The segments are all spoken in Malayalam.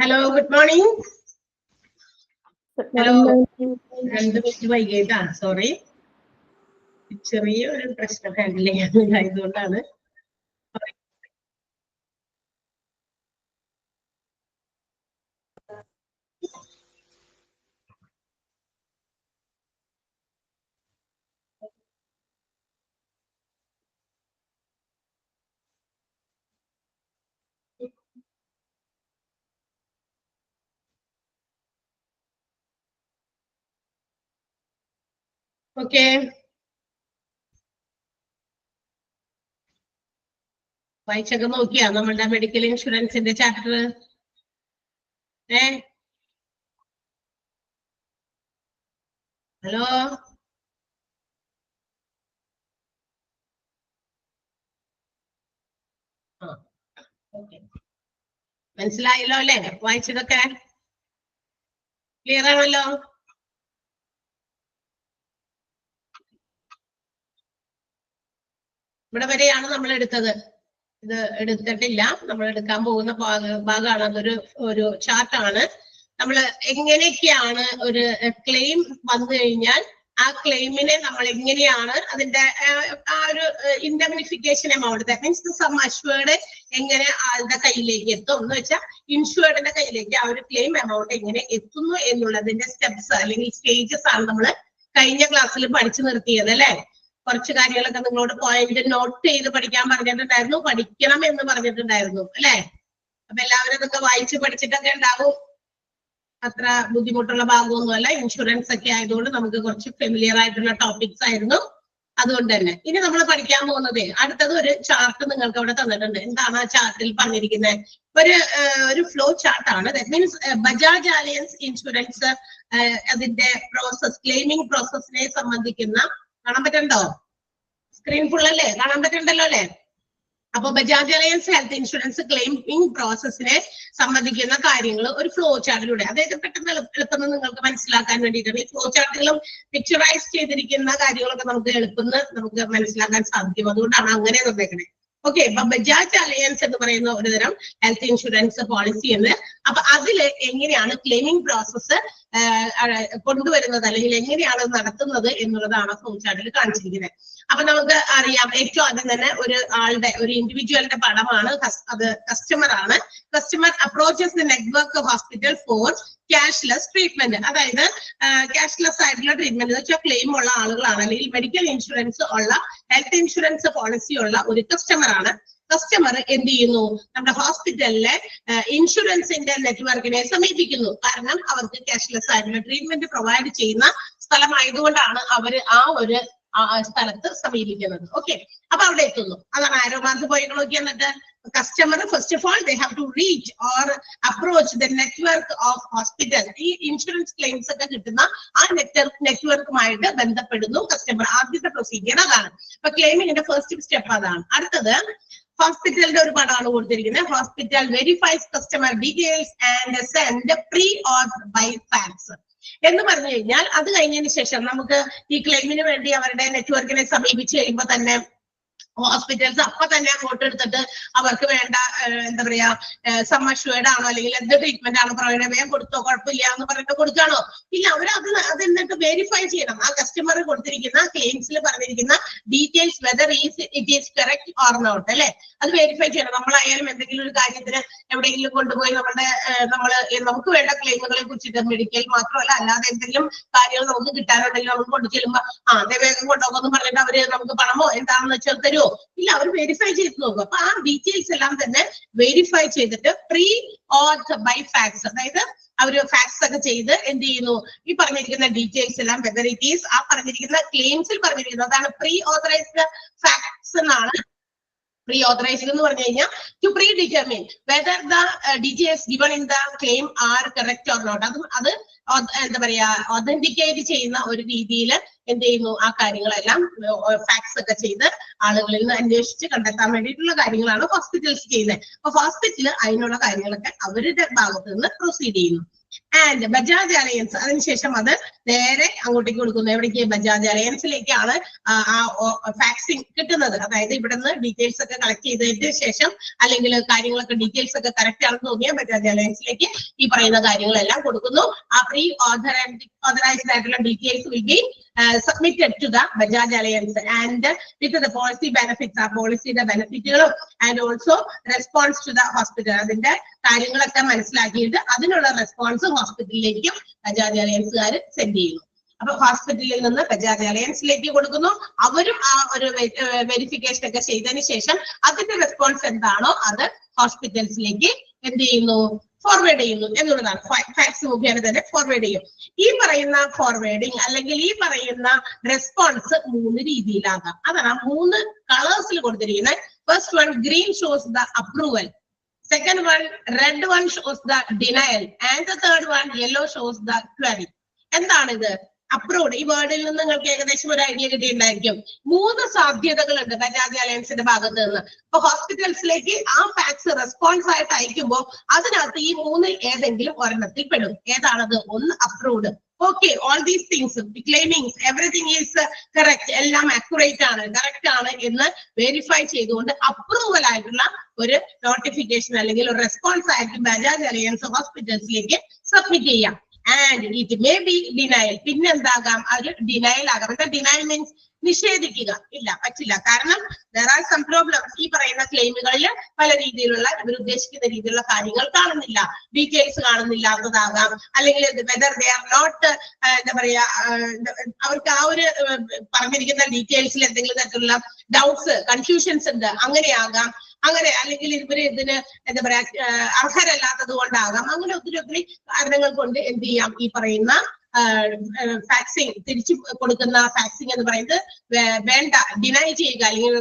Hello, good morning. Hello. രണ്ട് മിനിറ്റ് വൈകിട്ടാണ്, സോറി. ചെറിയൊരു പ്രശ്നം ഹാൻഡിൽ ചെയ്യാനായതുകൊണ്ടാണ്. ഓക്കെ, വായിച്ചൊക്കെ നോക്കിയാ നമ്മളുടെ മെഡിക്കൽ ഇൻഷുറൻസിന്റെ ചാപ്റ്റർ? ഹലോ, മനസ്സിലായല്ലോ അല്ലേ? വായിച്ചതൊക്കെ ക്ലിയർ ആണല്ലോ? ഇവിടെ വരെയാണ് നമ്മൾ എടുത്തത്. ഇത് എടുത്തിട്ടില്ല, നമ്മൾ എടുക്കാൻ പോകുന്ന ഭാഗമാണ്. അതൊരു ചാർട്ടാണ്. നമ്മൾ എങ്ങനെയൊക്കെയാണ് ഒരു ക്ലെയിം വന്നു കഴിഞ്ഞാൽ ആ ക്ലെയിമിനെ നമ്മൾ എങ്ങനെയാണ് അതിന്റെ ആ ഒരു indemnification amount, that means sum assured എങ്ങനെ ആളുടെ കയ്യിലേക്ക് എത്തും എന്ന് വെച്ചാൽ ഇൻഷുവേർഡിന്റെ കയ്യിലേക്ക് ആ ഒരു ക്ലെയിം എമൗണ്ട് എങ്ങനെ എത്തുന്നു എന്നുള്ളതിന്റെ സ്റ്റെപ്സ് അല്ലെങ്കിൽ സ്റ്റേജസ് ആണ് നമ്മൾ കഴിഞ്ഞ ക്ലാസ്സിൽ പഠിച്ചു നിർത്തിയത് അല്ലെ. കുറച്ച് കാര്യങ്ങളൊക്കെ നിങ്ങളോട് പോയിന്റ് നോട്ട് ചെയ്ത് പഠിക്കാൻ പറഞ്ഞിട്ടുണ്ടായിരുന്നു, പഠിക്കണം എന്ന് പറഞ്ഞിട്ടുണ്ടായിരുന്നു അല്ലെ. അപ്പൊ എല്ലാവരും ഇതൊക്കെ വായിച്ച് പഠിച്ചിട്ടൊക്കെ ഉണ്ടാവും. അത്ര ബുദ്ധിമുട്ടുള്ള ഭാഗമൊന്നുമല്ല, ഇൻഷുറൻസ് ഒക്കെ ആയതുകൊണ്ട് നമുക്ക് കുറച്ച് ഫെമിലിയർ ആയിട്ടുള്ള ടോപ്പിക്സ് ആയിരുന്നു. അതുകൊണ്ട് തന്നെ ഇനി നമ്മൾ പഠിക്കാൻ പോകുന്നത് അടുത്തത് ഒരു ചാർട്ട് നിങ്ങൾക്ക് അവിടെ തന്നിട്ടുണ്ട്. എന്താണ് ആ ചാർട്ടിൽ പറഞ്ഞിരിക്കുന്നത്? ഒരു ഫ്ലോ ചാർട്ടാണ്. That means Bajaj Allianz insurance അതിന്റെ പ്രോസസ്, ക്ലെയിമിംഗ് പ്രോസസ്സിനെ സംബന്ധിക്കുന്ന, കാണാൻ പറ്റണ്ടോ? സ്ക്രീൻ ഫുൾ അല്ലേ? കാണാൻ പറ്റണ്ടല്ലോ അല്ലെ? അപ്പൊ Bajaj Allianz health insurance claiming പ്രോസസ്സിനെ സംബന്ധിക്കുന്ന കാര്യങ്ങൾ ഒരു ഫ്ലോ ചാർട്ടിലൂടെ, അതായത് പെട്ടെന്ന് എളുപ്പം നിങ്ങൾക്ക് മനസ്സിലാക്കാൻ വേണ്ടിയിട്ടാണ് ഈ ഫ്ലോ ചാർട്ടുകളും പിക്ചറൈസ് ചെയ്തിരിക്കുന്ന കാര്യങ്ങളൊക്കെ നമുക്ക് മനസ്സിലാക്കാൻ സാധിക്കും. അതുകൊണ്ടാണ് അങ്ങനെ നിർണ്ണയിക്കണേ. ഓക്കെ, അപ്പൊ ബജാജ് അലയൻസ് എന്ന് പറയുന്ന ഒരു തരം ഹെൽത്ത് ഇൻഷുറൻസ് പോളിസി എന്ന്. അപ്പൊ അതില് എങ്ങനെയാണ് ക്ലെയിമിംഗ് പ്രോസസ്സ് കൊണ്ടുവരുന്നത് അല്ലെങ്കിൽ എങ്ങനെയാണ് നടത്തുന്നത് എന്നുള്ളതാണ് ഫ്ലോ ചാർട്ടിൽ കാണിച്ചിരിക്കുന്നത്. അപ്പൊ നമുക്ക് അറിയാം, ഏറ്റവും ആദ്യം തന്നെ ഒരു ഇൻഡിവിജ്വലിന്റെ പടമാണ്. അത് കസ്റ്റമർ ആണ്. Customer approaches the network hospital four cashless treatment. അതായത് ക്യാഷ്ലെസ് ആയിട്ടുള്ള ട്രീറ്റ്മെന്റ് എന്ന് വെച്ചാൽ ക്ലെയിം ഉള്ള ആളുകളാണ്, അല്ലെങ്കിൽ മെഡിക്കൽ ഇൻഷുറൻസ് ഉള്ള, ഹെൽത്ത് ഇൻഷുറൻസ് പോളിസി ഉള്ള ഒരു കസ്റ്റമർ ആണ്. കസ്റ്റമർ എന്ത് ചെയ്യുന്നു? നമ്മുടെ ഹോസ്പിറ്റലിലെ ഇൻഷുറൻസിന്റെ നെറ്റ്വർക്കിനെ സമീപിക്കുന്നു. കാരണം അവർക്ക് ക്യാഷ്ലെസ് ആയിട്ടുള്ള ട്രീറ്റ്മെന്റ് പ്രൊവൈഡ് ചെയ്യുന്ന സ്ഥലമായതുകൊണ്ടാണ് അവർ ആ ഒരു സ്ഥലത്ത് സമീപിക്കുന്നത്. ഓക്കെ, അപ്പൊ അവിടെ എത്തുന്നു. അതാണ് ആരോ മാർക്ക് പോയി നോക്കി. എന്നിട്ട് customer first of all they have to reach or approach the network of hospital. ഈ ഇൻഷുറൻസ് ക്ലെയിംസ് ഒക്കെ കിട്ടുന്ന ആ നെറ്റ്വർക്കുമായിട്ട് ബന്ധപ്പെടുന്നു കസ്റ്റമർ. ആദ്യത്തെ പ്രൊസീജിയർ അതാണ്. അപ്പൊ ക്ലെയിമിങ്ങിന്റെ ഫസ്റ്റ് സ്റ്റെപ്പ് അതാണ്. അടുത്തത് ഹോസ്പിറ്റലിന്റെ ഒരു പടമാണ് കൊടുത്തിരിക്കുന്നത്. Hospital verifies customer details and send pre order by fax എന്ന് പറഞ്ഞു കഴിഞ്ഞാൽ, അത് കഴിഞ്ഞതിന് ശേഷം നമുക്ക് ഈ ക്ലെയിമിന് വേണ്ടി അവരുടെ നെറ്റ്വർക്കിനെ സമീപിച്ച് കഴിയുമ്പോൾ തന്നെ ഹോസ്പിറ്റൽസ് അപ്പൊ തന്നെ ഫോട്ടോ എടുത്തിട്ട് അവർക്ക് വേണ്ട എന്താ പറയാ സം അഷ്വേർഡ് ആണോ അല്ലെങ്കിൽ എന്ത് ട്രീറ്റ്മെന്റ് ആണോ പ്രൊവൈഡ് ചെയ്യാൻ കൊടുത്തോ, കുഴപ്പമില്ല എന്ന് പറഞ്ഞിട്ട് കൊടുക്കാണോ? ഇല്ല, അത് എന്നിട്ട് വെരിഫൈ ചെയ്യണം. ആ കസ്റ്റമർ കൊടുത്തിരിക്കുന്ന ക്ലെയിംസിൽ പറഞ്ഞിരിക്കുന്ന details whether it is correct or not അല്ലെ, അത് വെരിഫൈ ചെയ്യണം. നമ്മളായാലും എന്തെങ്കിലും ഒരു കാര്യത്തിന് എവിടെയെങ്കിലും കൊണ്ടുപോയി നമുക്ക് വേണ്ട ക്ലെയിമുകളെ കുറിച്ചിട്ട്, മെഡിക്കൽ മാത്രമല്ല അല്ലാതെ എന്തെങ്കിലും കാര്യങ്ങൾ നമുക്ക് കിട്ടാനുണ്ടെങ്കിൽ നമുക്ക് കൊണ്ടു ചെല്ലുമ്പോ അതേ വേഗം കൊണ്ടുപോകുമെന്ന് പറഞ്ഞിട്ട് അവര് നമുക്ക് പണമോ എന്താണെന്ന് വെച്ചാൽ തരുമോ? ഇല്ല, അവർ വെരിഫൈ ചെയ്ത് നോക്കും. അപ്പൊ ആ ഡീറ്റെയിൽസ് എല്ലാം തന്നെ വെരിഫൈ ചെയ്തിട്ട് പ്രീ ഓർഡർ ബൈ ഫാക്സ്, അതായത് അവര് ഫാക്സ് ഒക്കെ ചെയ്ത് എന്ത് ചെയ്യുന്നു? ഈ പറഞ്ഞിരിക്കുന്ന ഡീറ്റെയിൽസ് എല്ലാം വെദർ ഇറ്റ് ഈസ് ആ പറഞ്ഞിരിക്കുന്ന ക്ലെയിംസിൽ പറഞ്ഞിരിക്കുന്നത്, അതാണ് പ്രീ ഓതറൈസ്ഡ് ഫാക്ട്സ് എന്നാണ്. പ്രീ ഓതറൈസ്ഡ് എന്ന് പറഞ്ഞു കഴിഞ്ഞാൽ to pre determine whether the details given in the claim are correct or not. അത് എന്താ പറയാ ഒതന്റിക്കേറ്റ് ചെയ്യുന്ന ഒരു രീതിയിൽ എന്ത് ചെയ്യുന്നു? ആ കാര്യങ്ങളെല്ലാം ഫാക്സ് ഒക്കെ ചെയ്ത് ആളുകളിൽ നിന്ന് അന്വേഷിച്ച് കണ്ടെത്താൻ വേണ്ടിയിട്ടുള്ള കാര്യങ്ങളാണ് ഹോസ്പിറ്റൽസ് ചെയ്യുന്നത്. അപ്പൊ ഹോസ്പിറ്റൽ അതിനുള്ള കാര്യങ്ങളൊക്കെ അവരുടെ ഭാഗത്ത് നിന്ന് പ്രൊസീഡ് ചെയ്യുന്നു. ആൻഡ് ബജാജ് അലയൻസ് അതിനുശേഷം അത് നേരെ അങ്ങോട്ടേക്ക് കൊടുക്കുന്നു. എവിടേക്ക്? ബജാജ് അലയൻസിലേക്കാണ് ആ ഫാക്സിങ് കിട്ടുന്നത്. അതായത് ഇവിടെ നിന്ന് ഡീറ്റെയിൽസ് ഒക്കെ കളക്ട് ചെയ്തതിന് ശേഷം അല്ലെങ്കിൽ കാര്യങ്ങളൊക്കെ ഡീറ്റെയിൽസ് ഒക്കെ കറക്റ്റ് ആണെന്ന് തോന്നിയാൽ ബജാജ് അലയൻസിലേക്ക് ഈ പറയുന്ന കാര്യങ്ങളെല്ലാം കൊടുക്കുന്നു. ആ പ്രീ authorized ആയിട്ടുള്ള details will be submitted to the Bajaj Alliance and with the policy benefits, ആ പോളിസിയുടെ ബെനിഫിറ്റുകളും and also response to the hospital, അതിന്റെ കാര്യങ്ങളൊക്കെ മനസ്സിലാക്കിയിട്ട് അതിനുള്ള റെസ്പോൺസ് ഹോസ്പിറ്റലിലേക്കും ബജാജ് അലയൻസുകാർ സെൻഡ് ചെയ്യുന്നു. അപ്പൊ ഹോസ്പിറ്റലിൽ നിന്ന് ബജാജ് അലയൻസിലേക്ക് കൊടുക്കുന്നു. അവരും ആ ഒരു വെരിഫിക്കേഷൻ ഒക്കെ ചെയ്തതിന് ശേഷം അതിന്റെ റെസ്പോൺസ് എന്താണോ അത് ഹോസ്പിറ്റൽസിലേക്ക് എന്ത് ചെയ്യുന്നു? ഫോർവേഡ് ചെയ്യുന്നു എന്നുള്ളതാണ്. ഫാക്സ് മുഖേന തന്നെ ഫോർവേഡ് ചെയ്യും. ഈ പറയുന്ന ഫോർവേഡിങ് അല്ലെങ്കിൽ ഈ പറയുന്ന റെസ്പോൺസ് 3 രീതിയിലാകാം. അതാണ് 3 കളേഴ്സിൽ കൊടുത്തിരിക്കുന്നത്. First one green shows the approval, second one red one shows the denial and the third one yellow shows the query. എന്താണിത്? അപ്രൂവ്ഡ്. ഈ വേർഡിൽ നിന്ന് നിങ്ങൾക്ക് ഏകദേശം ഒരു ഐഡിയ കിട്ടിയിട്ടുണ്ടായിരിക്കും. 3 സാധ്യതകളുണ്ട് ബജാജ് അലയൻസിന്റെ ഭാഗത്ത് നിന്ന്. അപ്പൊ ഹോസ്പിറ്റൽസിലേക്ക് ആ ഫാക്സ് റെസ്പോൺസ് ആയിട്ട് അയക്കുമ്പോൾ അതിനകത്ത് ഈ 3-ൽ ഏതെങ്കിലും ഒരെണ്ണത്തിൽ പെടും. ഏതാണത്? ഒന്ന് approved. Okay, all these things claimings everything is correct, എല്ലാം അക്യുറേറ്റ് ആണ്, കറക്റ്റ് ആണ് എന്ന് വെരിഫൈ ചെയ്തുകൊണ്ട് അപ്രൂവൽ ആയിട്ടുള്ള ഒരു നോട്ടിഫിക്കേഷൻ അല്ലെങ്കിൽ ഒരു റെസ്പോൺസ് ആയിരിക്കും ബജാജ് അലയൻസ് ഹോസ്പിറ്റൽസിലേക്ക് സബ്മിറ്റ് ചെയ്യാം. And it may be denial. പിന്നെ എന്താകാം? അത് ഡിനയൽ ആകാം. എന്താ ഡിനയൽ മീൻസ്? നിഷേധിക്കുക. ഇല്ല, പറ്റില്ല. കാരണം there are some problems. ഈ പറയുന്ന ക്ലെയിമുകളിൽ പല രീതിയിലുള്ള ഇവർ ഉദ്ദേശിക്കുന്ന രീതിയിലുള്ള കാര്യങ്ങൾ കാണുന്നില്ല, ഡീറ്റെയിൽസ് കാണുന്നില്ലാത്തതാകാം, അല്ലെങ്കിൽ വെദർ ദേ ആർ നോട്ട് എന്താ പറയാ അവർക്ക് ആ ഒരു പറഞ്ഞിരിക്കുന്ന ഡീറ്റെയിൽസിൽ എന്തെങ്കിലും തരത്തിലുള്ള ഡൗട്ട്സ് കൺഫ്യൂഷൻസ് ഉണ്ട്, അങ്ങനെയാകാം. അങ്ങനെ അല്ലെങ്കിൽ ഇവര് ഇതിന് എന്താ പറയാ അർഹരല്ലാത്തത് കൊണ്ടാകാം. അങ്ങനെ ഒത്തിരി കാരണങ്ങൾ കൊണ്ട് എന്ത് ചെയ്യാം? ഈ പറയുന്ന ഫാക്സിങ് തിരിച്ചു കൊടുക്കുന്ന ഫാക്സിങ് എന്ന് പറയുന്നത് വേണ്ട, ഡിനൈ ചെയ്യുക അല്ലെങ്കിൽ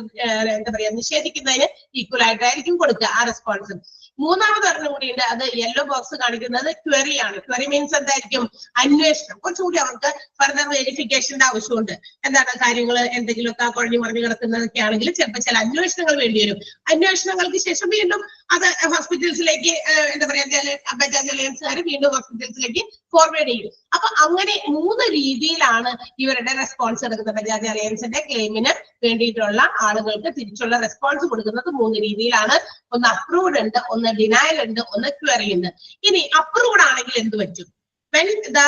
എന്താ പറയാ നിഷേധിക്കുന്നതിന് ഈക്വൽ ആയിട്ടായിരിക്കും കൊടുക്കുക ആ റെസ്പോൺസ്. മൂന്നാമത് ഒരെണ്ണം കൂടിയുണ്ട്. അത് യെല്ലോ ബോക്സ് കാണിക്കുന്നത് ക്വറി ആണ്. ക്വറി മീൻസ് എന്തായിരിക്കും? അന്വേഷണം. കുറച്ചുകൂടി അവർക്ക് ഫർദർ വെരിഫിക്കേഷന്റെ ആവശ്യമുണ്ട്. എന്താണ് കാര്യങ്ങൾ എന്തെങ്കിലുമൊക്കെ കുഴഞ്ഞു മറിഞ്ഞു കിടക്കുന്നതൊക്കെ ആണെങ്കിൽ ചിലപ്പോൾ ചില അന്വേഷണങ്ങൾ വേണ്ടി വരും. അന്വേഷണങ്ങൾക്ക് ശേഷം വീണ്ടും അത് ഹോസ്പിറ്റൽസിലേക്ക് എന്താ പറയാ ബജാജ് അലയൻസുകാർ വീണ്ടും ഹോസ്പിറ്റൽസിലേക്ക് ഫോർവേഡ് ചെയ്യും. അപ്പൊ അങ്ങനെ 3 രീതിയിലാണ് ഇവരുടെ റെസ്പോൺസ് എടുക്കുന്നത്. ബജാജ് അലയൻസിന്റെ ക്ലെയിമിന് വേണ്ടിയിട്ടുള്ള ആളുകൾക്ക് തിരിച്ചുള്ള റെസ്പോൺസ് കൊടുക്കുന്നത് 3 രീതിയിലാണ്. ഒന്ന് അപ്രൂവ്ഡ് ഉണ്ട്, ഒന്ന് ഡിനയൽ ഉണ്ട്, ഒന്ന് ക്വറി ഉണ്ട്. ഇനി അപ്രൂവ്ഡ് ആണെങ്കിൽ എന്ത് പറ്റും? When the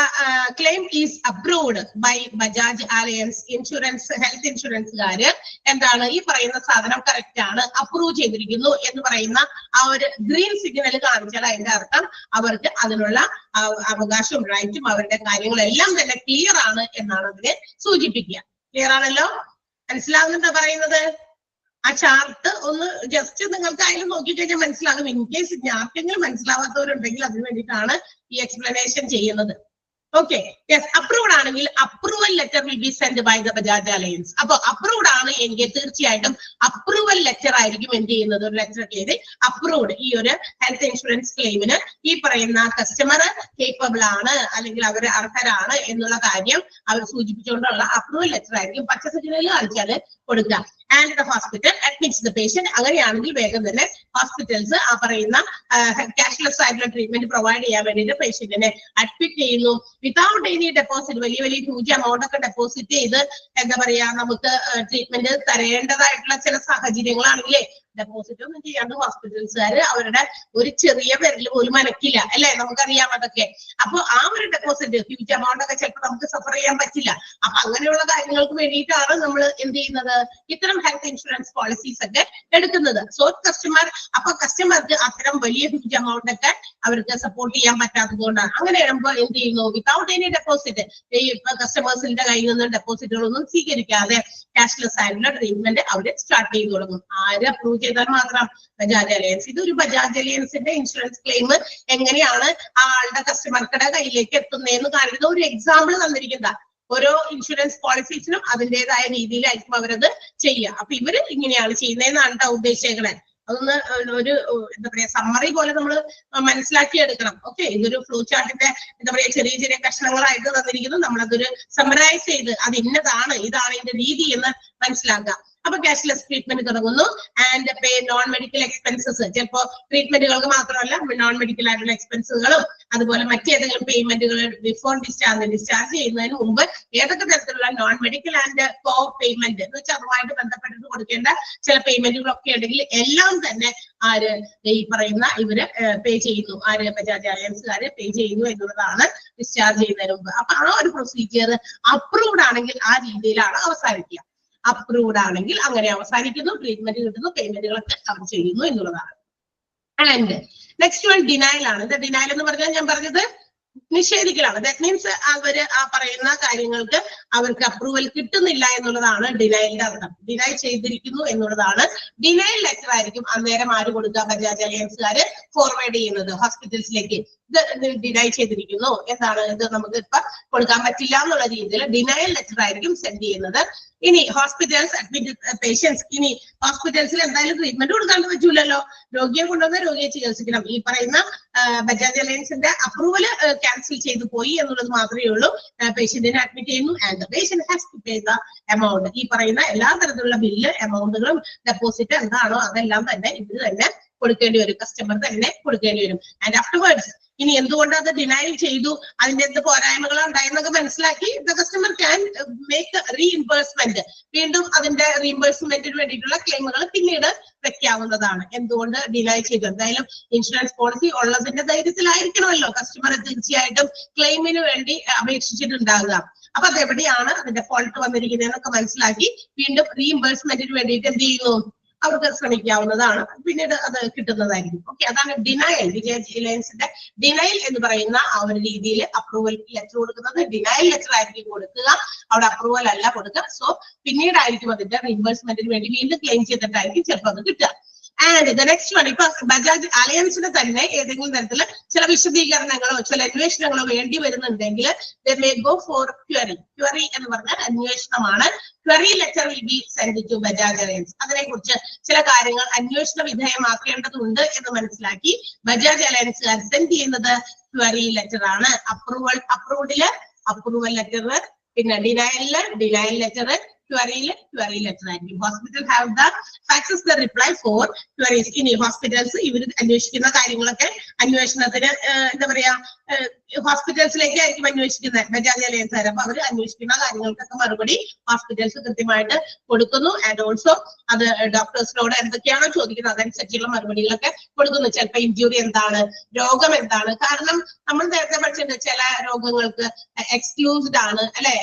claim is approved by Bajaj Alliance Insurance, health insurance കാര് എന്താണ് ഈ പറയുന്ന സാധനം കറക്റ്റ് ആണ്, അപ്രൂവ് ചെയ്തിരിക്കുന്നു എന്ന് പറയുന്ന ആ ഒരു ഗ്രീൻ സിഗ്നൽ കാണിച്ചാൽ അതിന്റെ അർത്ഥം അവർക്ക് അതിനുള്ള അവകാശവും റൈറ്റും അവരുടെ കാര്യങ്ങളെല്ലാം തന്നെ ക്ലിയർ ആണ് എന്നാണ് അതിനെ സൂചിപ്പിക്കുക. ക്ലിയർ ആണല്ലോ? മനസ്സിലാവുന്നുണ്ടോ പറയുന്നത്? ആ ചാർട്ട് ഒന്ന് ജസ്റ്റ് നിങ്ങൾക്ക് അതിൽ നോക്കിക്കഴിഞ്ഞാൽ മനസ്സിലാകും. ഇൻ കേസ് ആർക്കെങ്കിലും മനസ്സിലാവാത്തവരുണ്ടെങ്കിൽ അതിന് വേണ്ടിയിട്ടാണ് ഈ എക്സ്പ്ലനേഷൻ ചെയ്യുന്നത്. Okay, yes. അപ്രൂവ്ഡ് ആണെങ്കിൽ approval letter will be send by the Bajaj Allianz. അപ്പൊ അപ്രൂവ്ഡ് ആണ് എങ്കിൽ തീർച്ചയായിട്ടും അപ്രൂവൽ ലെറ്റർ ആയിരിക്കും എന്ത് ചെയ്യുന്നത്? ഒരു ലെറ്റർ ചെയ്ത് അപ്രൂവ്ഡ് ഈ ഒരു ഹെൽത്ത് ഇൻഷുറൻസ് ക്ലെയിമിന് ഈ പറയുന്ന കസ്റ്റമർ കേപ്പബിൾ ആണ് അല്ലെങ്കിൽ അവർ അർഹരാണ് എന്നുള്ള കാര്യം അവർ സൂചിപ്പിച്ചുകൊണ്ടുള്ള അപ്രൂവൽ ലെറ്റർ ആയിരിക്കും പച്ച സിഗ്നൽ കാണിച്ചാൽ കൊടുക്കുക. And the hospital admits the patient. അങ്ങനെയാണെങ്കിൽ വേഗം തന്നെ ഹോസ്പിറ്റൽസ് ആ പറയുന്ന ക്യാഷ്ലെസ് ആയിട്ടുള്ള ട്രീറ്റ്മെന്റ് പ്രൊവൈഡ് ചെയ്യാൻ വേണ്ടിയിട്ട് പേഷ്യന്റിനെ അഡ്മിറ്റ് ചെയ്യുന്നു. വിതൗട്ട് എനി ഡെപ്പോസിറ്റ്, വലിയ ഹ്യൂജ് എമൗണ്ട് ഒക്കെ ഡെപ്പോസിറ്റ് ചെയ്ത് എന്താ പറയാ നമുക്ക് ട്രീറ്റ്മെന്റ് തരേണ്ടതായിട്ടുള്ള ചില സാഹചര്യങ്ങളാണെങ്കിലേ ഡെപ്പോസിറ്റ് ഒന്നും ചെയ്യാണ്ട് ഹോസ്പിറ്റൽസുകാർ അവരുടെ ഒരു ചെറിയ പേരിൽ പോലും അനക്കില്ല, അല്ലെ? നമുക്കറിയാം അതൊക്കെ. അപ്പൊ ആ ഒരു ഡെപ്പോസിറ്റ് ഹ്യൂജ് എമൗണ്ട് ഒക്കെ ചിലപ്പോൾ നമുക്ക് സഫർ ചെയ്യാൻ പറ്റില്ല. അപ്പൊ അങ്ങനെയുള്ള കാര്യങ്ങൾക്ക് വേണ്ടിയിട്ടാണ് നമ്മൾ എന്ത് ചെയ്യുന്നത്? ഇത്തരം ഹെൽത്ത് ഇൻഷുറൻസ് പോളിസീസ് ഒക്കെ എടുക്കുന്നത്. സോ കസ്റ്റമർക്ക് അത്തരം വലിയ ഹ്യൂജ് എമൗണ്ട് ഒക്കെ അവർക്ക് സപ്പോർട്ട് ചെയ്യാൻ പറ്റാത്തത് കൊണ്ടാണ്. അങ്ങനെ വരുമ്പോൾ എന്ത് ചെയ്യുന്നു? വിതൗട്ട് എനി ഡെപ്പോസിറ്റ്, ഈ കസ്റ്റമേഴ്സിന്റെ കയ്യിൽ നിന്ന് ഡെപ്പോസിറ്റുകളൊന്നും സ്വീകരിക്കാതെ ക്യാഷ്ലെസ് ആയിട്ടുള്ള ട്രീറ്റ്മെന്റ് അവർ സ്റ്റാർട്ട് ചെയ്ത് തുടങ്ങും. ആര് അപ്രൂവ് ചെയ്താൽ മാത്രം? ബജാജ് അലയൻസ്. ഇതൊരു ബജാജ് അലയൻസിന്റെ ഇൻഷുറൻസ് ക്ലെയിം എങ്ങനെയാണ് ആളുടെ കസ്റ്റമർക്കുടെ കയ്യിലേക്ക് എത്തുന്നതെന്ന് കാണിക്കുന്ന ഒരു എക്സാമ്പിൾ തന്നിരിക്കുന്ന. ഓരോ ഇൻഷുറൻസ് പോളിസീസിനും അതിൻ്റെതായ രീതിയിലായിരിക്കും അവരത് ചെയ്യുക. അപ്പൊ ഇവര് ഇങ്ങനെയാണ് ചെയ്യുന്നതെന്നാണ് ഉദ്ദേശിക്കുന്നത്. അതൊന്ന് ഒരു എന്താ പറയാ സമ്മറി പോലെ നമ്മൾ മനസ്സിലാക്കിയെടുക്കണം. ഓക്കെ, ഇതൊരു ഫ്ലോ ചാർട്ടിന്റെ എന്താ പറയാ ചെറിയ കഷ്ണങ്ങളായിട്ട് തന്നിരിക്കുന്നു. നമ്മളതൊരു സമ്മറൈസ് ചെയ്ത് അത് ഇന്നതാണ്, ഇതാണ് ഇതിന്റെ രീതി എന്ന് മനസ്സിലാക്കുക. അപ്പൊ ക്യാഷ്ലെസ് ട്രീറ്റ്മെന്റ് തുടങ്ങുന്നു. And pay non medical expenses, ചിലപ്പോ ട്രീറ്റ്മെന്റുകൾക്ക് മാത്രമല്ല നോൺ മെഡിക്കൽ ആയിട്ടുള്ള എക്സ്പെൻസുകളും അതുപോലെ മറ്റേതെങ്കിലും പേയ്മെന്റുകൾ ബിഫോർ ഡിസ്ചാർജ് ചെയ്യുന്നതിന് മുമ്പ് ഏതൊക്കെ തരത്തിലുള്ള non medical and co payment എന്ന് വെച്ചാൽ അതുമായിട്ട് ബന്ധപ്പെട്ടിട്ട് കൊടുക്കേണ്ട ചില പേയ്മെന്റുകളൊക്കെ ഉണ്ടെങ്കിൽ എല്ലാം തന്നെ ആര് ഈ പറയുന്ന ഇവര് പേ ചെയ്യുന്നു, ആര് ബജാജ് അലയൻസുകാര് പേ ചെയ്യുന്നു എന്നുള്ളതാണ് ഡിസ്ചാർജ് ചെയ്യുന്നതിന് മുമ്പ്. അപ്പൊ ആ ഒരു പ്രൊസീജിയർ അപ്രൂവ്ഡ് ആണെങ്കിൽ ആ രീതിയിലാണ് അവസാനിക്കുക. അപ്രൂവ്ഡ് ആണെങ്കിൽ അങ്ങനെ അവസാനിക്കുന്നു, ട്രീറ്റ്മെന്റ് കിട്ടുന്നു, പേയ്മെന്റുകളൊക്കെ അവർ ചെയ്യുന്നു എന്നുള്ളതാണ്. ആൻഡ് നെക്സ്റ്റ് വൺ ഡിനയൽ ആണ്. ഡിനയൽ എന്ന് പറഞ്ഞാൽ ഞാൻ പറഞ്ഞത് നിഷേധിക്കലാണ്. ദാറ്റ് മീൻസ് അവര് ആ പറയുന്ന കാര്യങ്ങൾക്ക് അവർക്ക് അപ്രൂവൽ കിട്ടുന്നില്ല എന്നുള്ളതാണ് ഡിനയലിന്റെ അർത്ഥം. ഡിനൈ ചെയ്തിരിക്കുന്നു എന്നുള്ളതാണ്. ഡിനയൽ ലെറ്റർ ആയിരിക്കും അന്നേരം ആര് കൊടുക്കുക, ബജാജ് അലയൻസുകാര് ഫോർവേഡ് ചെയ്യുന്നത് ഹോസ്പിറ്റൽസിലേക്ക്. ഇത് ഡിനൈ ചെയ്തിരിക്കുന്നു, എന്താണ് ഇത് നമുക്ക് ഇപ്പൊ കൊടുക്കാൻ പറ്റില്ല എന്നുള്ള രീതിയിൽ ഡിനയൽ ലെറ്റർ ആയിരിക്കും സെൻഡ് ചെയ്യുന്നത്. ഇനി ഹോസ്പിറ്റൽസ് അഡ്മിറ്റ് പേഷ്യൻസ്, ഇനി ഹോസ്പിറ്റൽസിൽ എന്തായാലും ട്രീറ്റ്മെന്റ് കൊടുക്കാണ്ട് പറ്റൂലല്ലോ, രോഗിയെ കൊണ്ടുവന്ന് രോഗിയെ ചികിത്സിക്കണം. ഈ പറയുന്ന ബജാജ് അലയൻസിന്റെ അപ്രൂവൽ ക്യാൻസൽ ചെയ്തു പോയി എന്നുള്ളത് മാത്രമേ ഉള്ളൂ. പേഷ്യന്റിനെ അഡ്മിറ്റ് ചെയ്യുന്നു and the patient has to pay the amount. ഈ പറയുന്ന എല്ലാ തരത്തിലുള്ള ബില്ല് എമൗണ്ടുകളും ഡെപ്പോസിറ്റ് എന്താണോ അതെല്ലാം തന്നെ ഇവര് തന്നെ കൊടുക്കേണ്ടി വരും, കസ്റ്റമർ തന്നെ കൊടുക്കേണ്ടി വരും. ആൻഡ് ആഫ്റ്റർവേർഡ്സ് ഇനി എന്തുകൊണ്ട് അത് ഡിനൈ ചെയ്തു, അതിന്റെ എന്ത് പോരായ്മകൾ ഉണ്ടായെന്നൊക്കെ മനസ്സിലാക്കി the customer can make reimbursement, വീണ്ടും അതിന്റെ റീഇംബേഴ്സ്മെന്റിന് വേണ്ടിയിട്ടുള്ള ക്ലെയിമുകൾ പിന്നീട് വെക്കാവുന്നതാണ്. എന്തുകൊണ്ട് ഡിനൈ ചെയ്തു, എന്തായാലും ഇൻഷുറൻസ് പോളിസി ഉള്ളതിന്റെ ധൈര്യത്തിലായിരിക്കണമല്ലോ കസ്റ്റമർ തീർച്ചയായിട്ടും ക്ലെയിമിന് വേണ്ടി അപേക്ഷിച്ചിട്ടുണ്ടാകുക. അപ്പൊ അതെവിടെയാണ് അതിന്റെ ഫോൾട്ട് വന്നിരിക്കുന്നതെന്നൊക്കെ മനസ്സിലാക്കി വീണ്ടും റീഇംബേഴ്സ്മെന്റിന് വേണ്ടിയിട്ട് എന്ത് ചെയ്യുന്നു, അവർക്ക് ശ്രമിക്കാവുന്നതാണ്, പിന്നീട് അത് കിട്ടുന്നതായിരിക്കും. ഓക്കെ, അതാണ് ഡിനയൽ. ബജാജ് അലയൻസിന്റെ ഡിനയൽ എന്ന് പറയുന്ന ആ ഒരു രീതിയിൽ അപ്രൂവൽ ലെറ്റർ കൊടുക്കുന്നത് ഡിനയൽ ലെറ്റർ ആയിരിക്കും കൊടുക്കുക, അവിടെ അപ്രൂവൽ അല്ല കൊടുക്കുക. സോ പിന്നീടായിരിക്കും അതിന്റെ റീഇംബേഴ്സ്മെന്റിന് വേണ്ടി വീണ്ടും ക്ലെയിം ചെയ്തിട്ടായിരിക്കും ചിലപ്പോൾ അത് കിട്ടുക. ആൻഡ് ദ നെക്സ്റ്റ് വൺ, ഇപ്പൊ ബജാജ് അലയൻസിന് തന്നെ ഏതെങ്കിലും തരത്തില് ചില വിശദീകരണങ്ങളോ ചില അന്വേഷണങ്ങളോ വേണ്ടി വരുന്നുണ്ടെങ്കിൽ they may go for query. Query എന്ന് പറഞ്ഞാൽ അന്വേഷണമാണ്. Query letter will be sent to Bajaj Allianz. അതിനെക്കുറിച്ച് ചില കാര്യങ്ങൾ അന്വേഷണ വിധേയമാക്കേണ്ടതുണ്ട് എന്ന് മനസ്സിലാക്കി ബജാജ് അലയൻസുകാർ സെൻഡ് ചെയ്യുന്നത് ക്വറി ലെറ്റർ ആണ്. അപ്രൂവ്ഡില് അപ്രൂവൽ ലെറ്റർ, പിന്നെ ഡിനയൽ ലെറ്റർ, ക്വറി ലെറ്റർ ആയിരിക്കും. Hospital have the faxes the reply for queries. ഇനി ഹോസ്പിറ്റൽസ് ഇവർ അന്വേഷിക്കുന്ന കാര്യങ്ങളൊക്കെ അന്വേഷണത്തിന് എന്താ പറയാ ഹോസ്പിറ്റൽസിലേക്ക് ആയിരിക്കും അന്വേഷിക്കുന്നത് ബജാജ് അലയൻസുകാർ. അപ്പൊ അവർ അന്വേഷിക്കുന്ന കാര്യങ്ങൾക്കൊക്കെ മറുപടി ഹോസ്പിറ്റൽസ് കൃത്യമായിട്ട് കൊടുക്കുന്നു. ആൻഡ് ഓൾസോ അത് ഡോക്ടേഴ്സിനോട് എന്തൊക്കെയാണോ ചോദിക്കുന്നത് അതനുസരിച്ചുള്ള മറുപടികളൊക്കെ കൊടുക്കുന്നു. ചിലപ്പോൾ ഇഞ്ചുറി എന്താണ്, രോഗം എന്താണ്, കാരണം നമ്മൾ നേരത്തെ പഠിച്ചിട്ടുണ്ട് ചില രോഗങ്ങൾക്ക് എക്സ്ക്ലൂസ്ഡ് ആണ് അല്ലെ,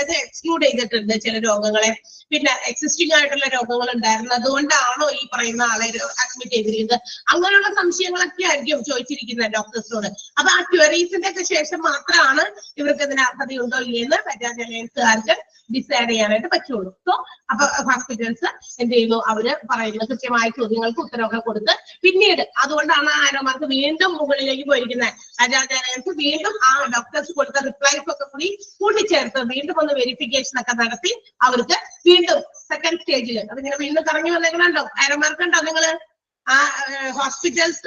അത് എക്സ്ക്ലൂഡ് ചെയ്തിട്ടുണ്ട് ചില രോഗങ്ങളെ. പിന്നെ എക്സിസ്റ്റിംഗ് ആയിട്ടുള്ള രോഗങ്ങൾ ഉണ്ടായിരുന്നു, അതുകൊണ്ടാണോ ഈ പറയുന്ന ആളെ അഡ്മിറ്റ് ചെയ്തിരിക്കുന്നത്, അങ്ങനെയുള്ള സംശയങ്ങളൊക്കെ ആയിരിക്കും ചോദിച്ചിരിക്കുന്നത് ഡോക്ടേഴ്സിനോട്. അപ്പൊ ആ ക്വറീസിന്റെ ഒക്കെ ശേഷം മാത്രമാണ് ഇവർക്ക് ഇതിന് അർഹതയുണ്ടോ ഇല്ലെന്ന് ബജാജ് അലയൻസുകാർക്ക് ഡിസൈഡ് ചെയ്യാനായിട്ട് പറ്റുള്ളൂ. സോ അപ്പൊ ഹോസ്പിറ്റൽസ് എന്ത് ചെയ്യുന്നു, അവര് പറയുന്ന കൃത്യമായ ചോദ്യങ്ങൾക്ക് ഉത്തരവൊക്കെ കൊടുത്ത് പിന്നീട് അതുകൊണ്ടാണ് ആരോമാർക്ക് വീണ്ടും മുകളിലേക്ക് പോയിരിക്കുന്നത്. ബജാജ് അലയൻസ് വീണ്ടും ആ ഡോക്ടേഴ്സ് കൊടുത്ത റിപ്ലൈസ് ഒക്കെ കൂടി കൂട്ടിച്ചേർത്ത് വീണ്ടും ഒന്ന് വെരിഫിക്കേഷൻ ഒക്കെ നടത്തി അവർക്ക് വീണ്ടും സെക്കൻഡ് സ്റ്റേജിൽ അതിങ്ങനെ വീണ്ടും കറങ്ങി വന്നേക്കണുണ്ടോ, ആരോമാർക്ക് ഉണ്ടോ നിങ്ങള് hospitals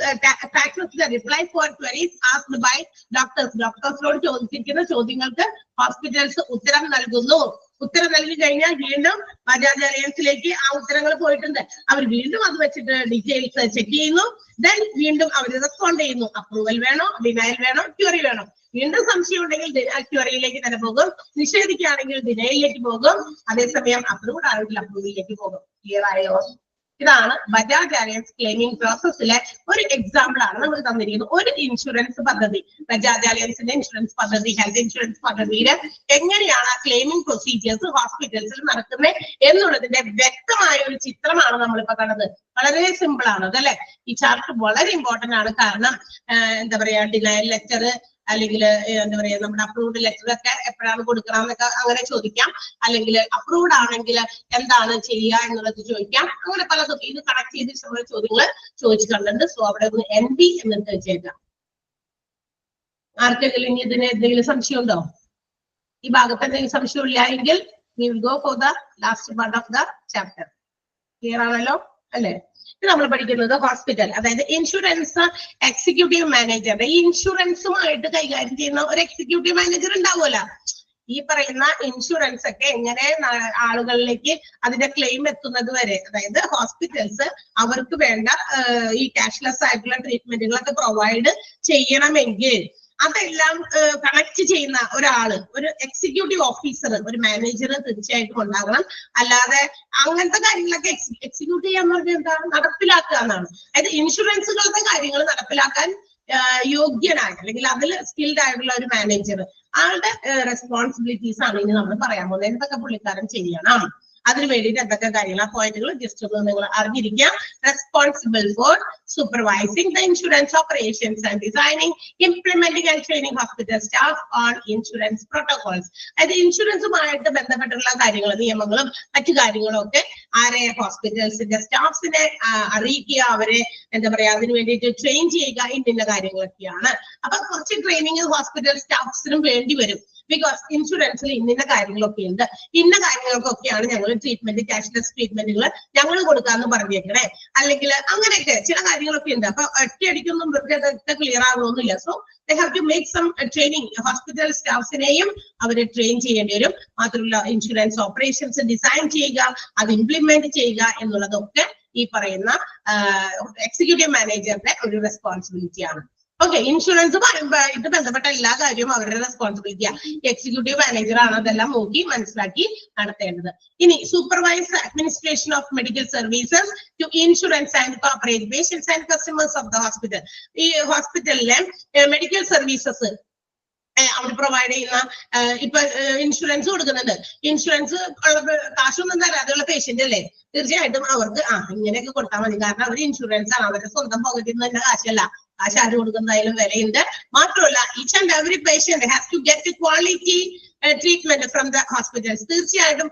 taxes the reply for queries asked by doctors. ഡോക്ടേഴ്സിനോട് ചോദിച്ചിരിക്കുന്ന ചോദ്യങ്ങൾക്ക് ഹോസ്പിറ്റൽസ് ഉത്തരം നൽകുന്നു. ഉത്തരം നൽകി കഴിഞ്ഞാൽ വീണ്ടും ബജാജ് അലയൻസിലേക്ക് ആ ഉത്തരങ്ങൾ പോയിട്ടുണ്ട്. അവർ വീണ്ടും അത് വെച്ചിട്ട് ഡീറ്റെയിൽസ് ചെക്ക് ചെയ്യുന്നു. ദെൻ വീണ്ടും അവർ റെസ്പോണ്ട് ചെയ്യുന്നു. അപ്രൂവൽ വേണോ, ഡിനയൽ വേണോ, ക്വറി വേണോ. വീണ്ടും സംശയം ഉണ്ടെങ്കിൽ ക്വറിയിലേക്ക് തന്നെ പോകും, നിഷേധിക്കുകയാണെങ്കിൽ ഡിനയലിലേക്ക് പോകും, അതേസമയം അപ്രൂവ്ഡ് ആണെങ്കിൽ അപ്രൂവലിലേക്ക് പോകും. ക്ലിയർ ആയോ? ഇതാണ് ബജാജ് അലയൻസ് ക്ലെയിമിംഗ് പ്രോസസ്സിലെ ഒരു എക്സാമ്പിൾ ആണ് നമ്മൾ തന്നിരിക്കുന്നത്. ഒരു ഇൻഷുറൻസ് പദ്ധതി, ബജാജ് അലയൻസിന്റെ ഇൻഷുറൻസ് പദ്ധതി, ഹെൽത്ത് ഇൻഷുറൻസ് പദ്ധതിയില് എങ്ങനെയാണ് ആ ക്ലെയിമിംഗ് പ്രൊസീജിയേഴ്സ് ഹോസ്പിറ്റൽസിൽ നടക്കുന്നത് എന്നുള്ളതിന്റെ വ്യക്തമായ ഒരു ചിത്രമാണ് നമ്മളിപ്പോ കണ്ടത്. വളരെ സിമ്പിൾ ആണ് അതല്ലേ. ഈ ചാർട്ട് വളരെ ഇമ്പോർട്ടന്റ് ആണ്, കാരണം എന്താ പറയാ ഡിനയൽ ലെറ്റർ അല്ലെങ്കിൽ എന്താ പറയാ നമ്മുടെ അപ്രൂവ്ഡ് ലെറ്റർ ഒക്കെ എപ്പോഴാണ് കൊടുക്കണം എന്നൊക്കെ അങ്ങനെ ചോദിക്കാം. അല്ലെങ്കിൽ അപ്രൂവ്ഡ് ആണെങ്കിൽ എന്താണ് ചെയ്യുക എന്നുള്ളത് ചോദിക്കാം. അങ്ങനെ പലതും ഇത് കണക്ട് ചെയ്ത് ഇഷ്ടമുള്ള ചോദ്യങ്ങൾ ചോദിച്ചിട്ടുണ്ട്. സോ അവിടെ ഒന്ന് NB എന്നിട്ട് വെച്ചേക്കാം. ആർക്കെങ്കിലും ഇനി ഇതിന് എന്തെങ്കിലും സംശയം ഉണ്ടോ? ഈ ഭാഗത്ത് എന്തെങ്കിലും സംശയം ഇല്ല എങ്കിൽ we will go for the last part of the chapter. Clear ആണല്ലോ അല്ലെ? നമ്മൾ പഠിക്കുന്നത് ഹോസ്പിറ്റൽ, അതായത് ഇൻഷുറൻസ് എക്സിക്യൂട്ടീവ് മാനേജർ. ഈ ഇൻഷുറൻസുമായിട്ട് കൈകാര്യം ചെയ്യുന്ന ഒരു എക്സിക്യൂട്ടീവ് മാനേജർ ഉണ്ടാവുമല്ലോ. ഈ പറയുന്ന ഇൻഷുറൻസ് ഒക്കെ എങ്ങനെ ആളുകളിലേക്ക് അതിന്റെ ക്ലെയിം എത്തുന്നത് വരെ, അതായത് ഹോസ്പിറ്റൽസ് അവർക്ക് വേണ്ട ഈ ക്യാഷ്ലെസ് ആയിട്ടുള്ള ട്രീറ്റ്മെന്റുകളൊക്കെ പ്രൊവൈഡ് ചെയ്യണമെങ്കിൽ അതെല്ലാം കണക്ട് ചെയ്യുന്ന ഒരാള്, ഒരു എക്സിക്യൂട്ടീവ് ഓഫീസർ, ഒരു മാനേജർ തീർച്ചയായിട്ടും ഉണ്ടാകണം. അല്ലാതെ അങ്ങനത്തെ കാര്യങ്ങളൊക്കെ എക്സിക്യൂട്ട് ചെയ്യാന്ന് പറഞ്ഞാൽ എന്താ, നടപ്പിലാക്കുക എന്നാണ്. അതായത് ഇൻഷുറൻസുകളുടെ കാര്യങ്ങൾ നടപ്പിലാക്കാൻ യോഗ്യനായ അല്ലെങ്കിൽ അതിൽ സ്കിൽഡ് ആയിട്ടുള്ള ഒരു മാനേജർ, ആളുടെ റെസ്പോൺസിബിലിറ്റീസ് ആണ് ഇനി നമ്മൾ പറയാൻ പോകുന്നത്. എന്തൊക്കെ പുള്ളിക്കാരൻ ചെയ്യണം, അതിന് വേണ്ടിയിട്ട് എന്തൊക്കെ കാര്യങ്ങൾ, ആ പോയിന്റുകൾ ജസ്റ്റ് ഒന്ന് നിങ്ങൾ അറിഞ്ഞിരിക്കുക. Responsible for supervising the insurance operations and designing, implementing and training hospital staff on insurance protocols. അതായത് ഇൻഷുറൻസുമായിട്ട് ബന്ധപ്പെട്ടുള്ള കാര്യങ്ങൾ, നിയമങ്ങളും മറ്റു കാര്യങ്ങളും ഒക്കെ ആരെ, ഹോസ്പിറ്റൽസിന്റെ സ്റ്റാഫ്സിനെ അറിയിക്കുക, അവരെ എന്താ പറയാ അതിന് വേണ്ടിയിട്ട് ട്രെയിൻ ചെയ്യുക, ഇന്ന കാര്യങ്ങളൊക്കെയാണ്. അപ്പൊ കുറച്ച് ട്രെയിനിങ് ഹോസ്പിറ്റൽ സ്റ്റാഫ്സിനും വേണ്ടി വരും. ബിക്കോസ് ഇൻഷുറൻസിൽ ഇന്ന കാര്യങ്ങളൊക്കെ ഉണ്ട്, ഇന്ന കാര്യങ്ങൾക്കൊക്കെയാണ് ഞങ്ങൾ ട്രീറ്റ്മെന്റ്, ക്യാഷ്ലെസ് ട്രീറ്റ്മെന്റുകൾ ഞങ്ങൾ കൊടുക്കാന്ന് പറഞ്ഞേക്കണേ, അല്ലെങ്കിൽ അങ്ങനെയൊക്കെ ചില കാര്യങ്ങളൊക്കെ ഉണ്ട്. അപ്പൊ ഒറ്റയടിക്കൊന്നും ഇവർക്ക് ക്ലിയർ ആകണമെന്നില്ല. So they have to make some training. Hospital സ്റ്റാഫ്സിനെയും അവരെ ട്രെയിൻ ചെയ്യേണ്ടി വരും. മാത്രമല്ല ഇൻഷുറൻസ് ഓപ്പറേഷൻസ് ഡിസൈൻ ചെയ്യുക, അത് ഇംപ്ലിമെന്റ് ചെയ്യുക എന്നുള്ളതൊക്കെ ഈ പറയുന്ന എക്സിക്യൂട്ടീവ് മാനേജറുടെ ഒരു റെസ്പോൺസിബിലിറ്റിയാണ്. ഓക്കെ, ഇൻഷുറൻസ് ഇത് ബന്ധപ്പെട്ട എല്ലാ കാര്യവും അവരുടെ റെസ്പോൺസിബിലിറ്റിയാണ്. എക്സിക്യൂട്ടീവ് മാനേജർ ആണ് അതെല്ലാം നോക്കി മനസ്സിലാക്കി നടത്തേണ്ടത്. ഇനി supervise administration of medical services to insurance and corporate patients and customers of the hospital. ഈ ഹോസ്പിറ്റലിലെ മെഡിക്കൽ സർവീസസ് അവർ പ്രൊവൈഡ് ചെയ്യുന്ന, ഇപ്പൊ ഇൻഷുറൻസ് കൊടുക്കുന്നുണ്ട്, ഇൻഷുറൻസ് കാശൊന്നും തരാതെയുള്ള പേഷ്യന്റ് അല്ലേ, തീർച്ചയായിട്ടും അവർക്ക് ഇങ്ങനെയൊക്കെ കൊടുത്താൽ മതി. കാരണം അവർ ഇൻഷുറൻസ് ആണ്, അവരുടെ സ്വന്തം പോക്കറ്റിൽ നിന്ന് തന്നെ കാശല്ല, കാശ് ആര് കൊടുക്കുന്നതായാലും വിലയുണ്ട്. മാത്രമല്ല each and every patient has to get quality treatment from the hospitals. തീർച്ചയായിട്ടും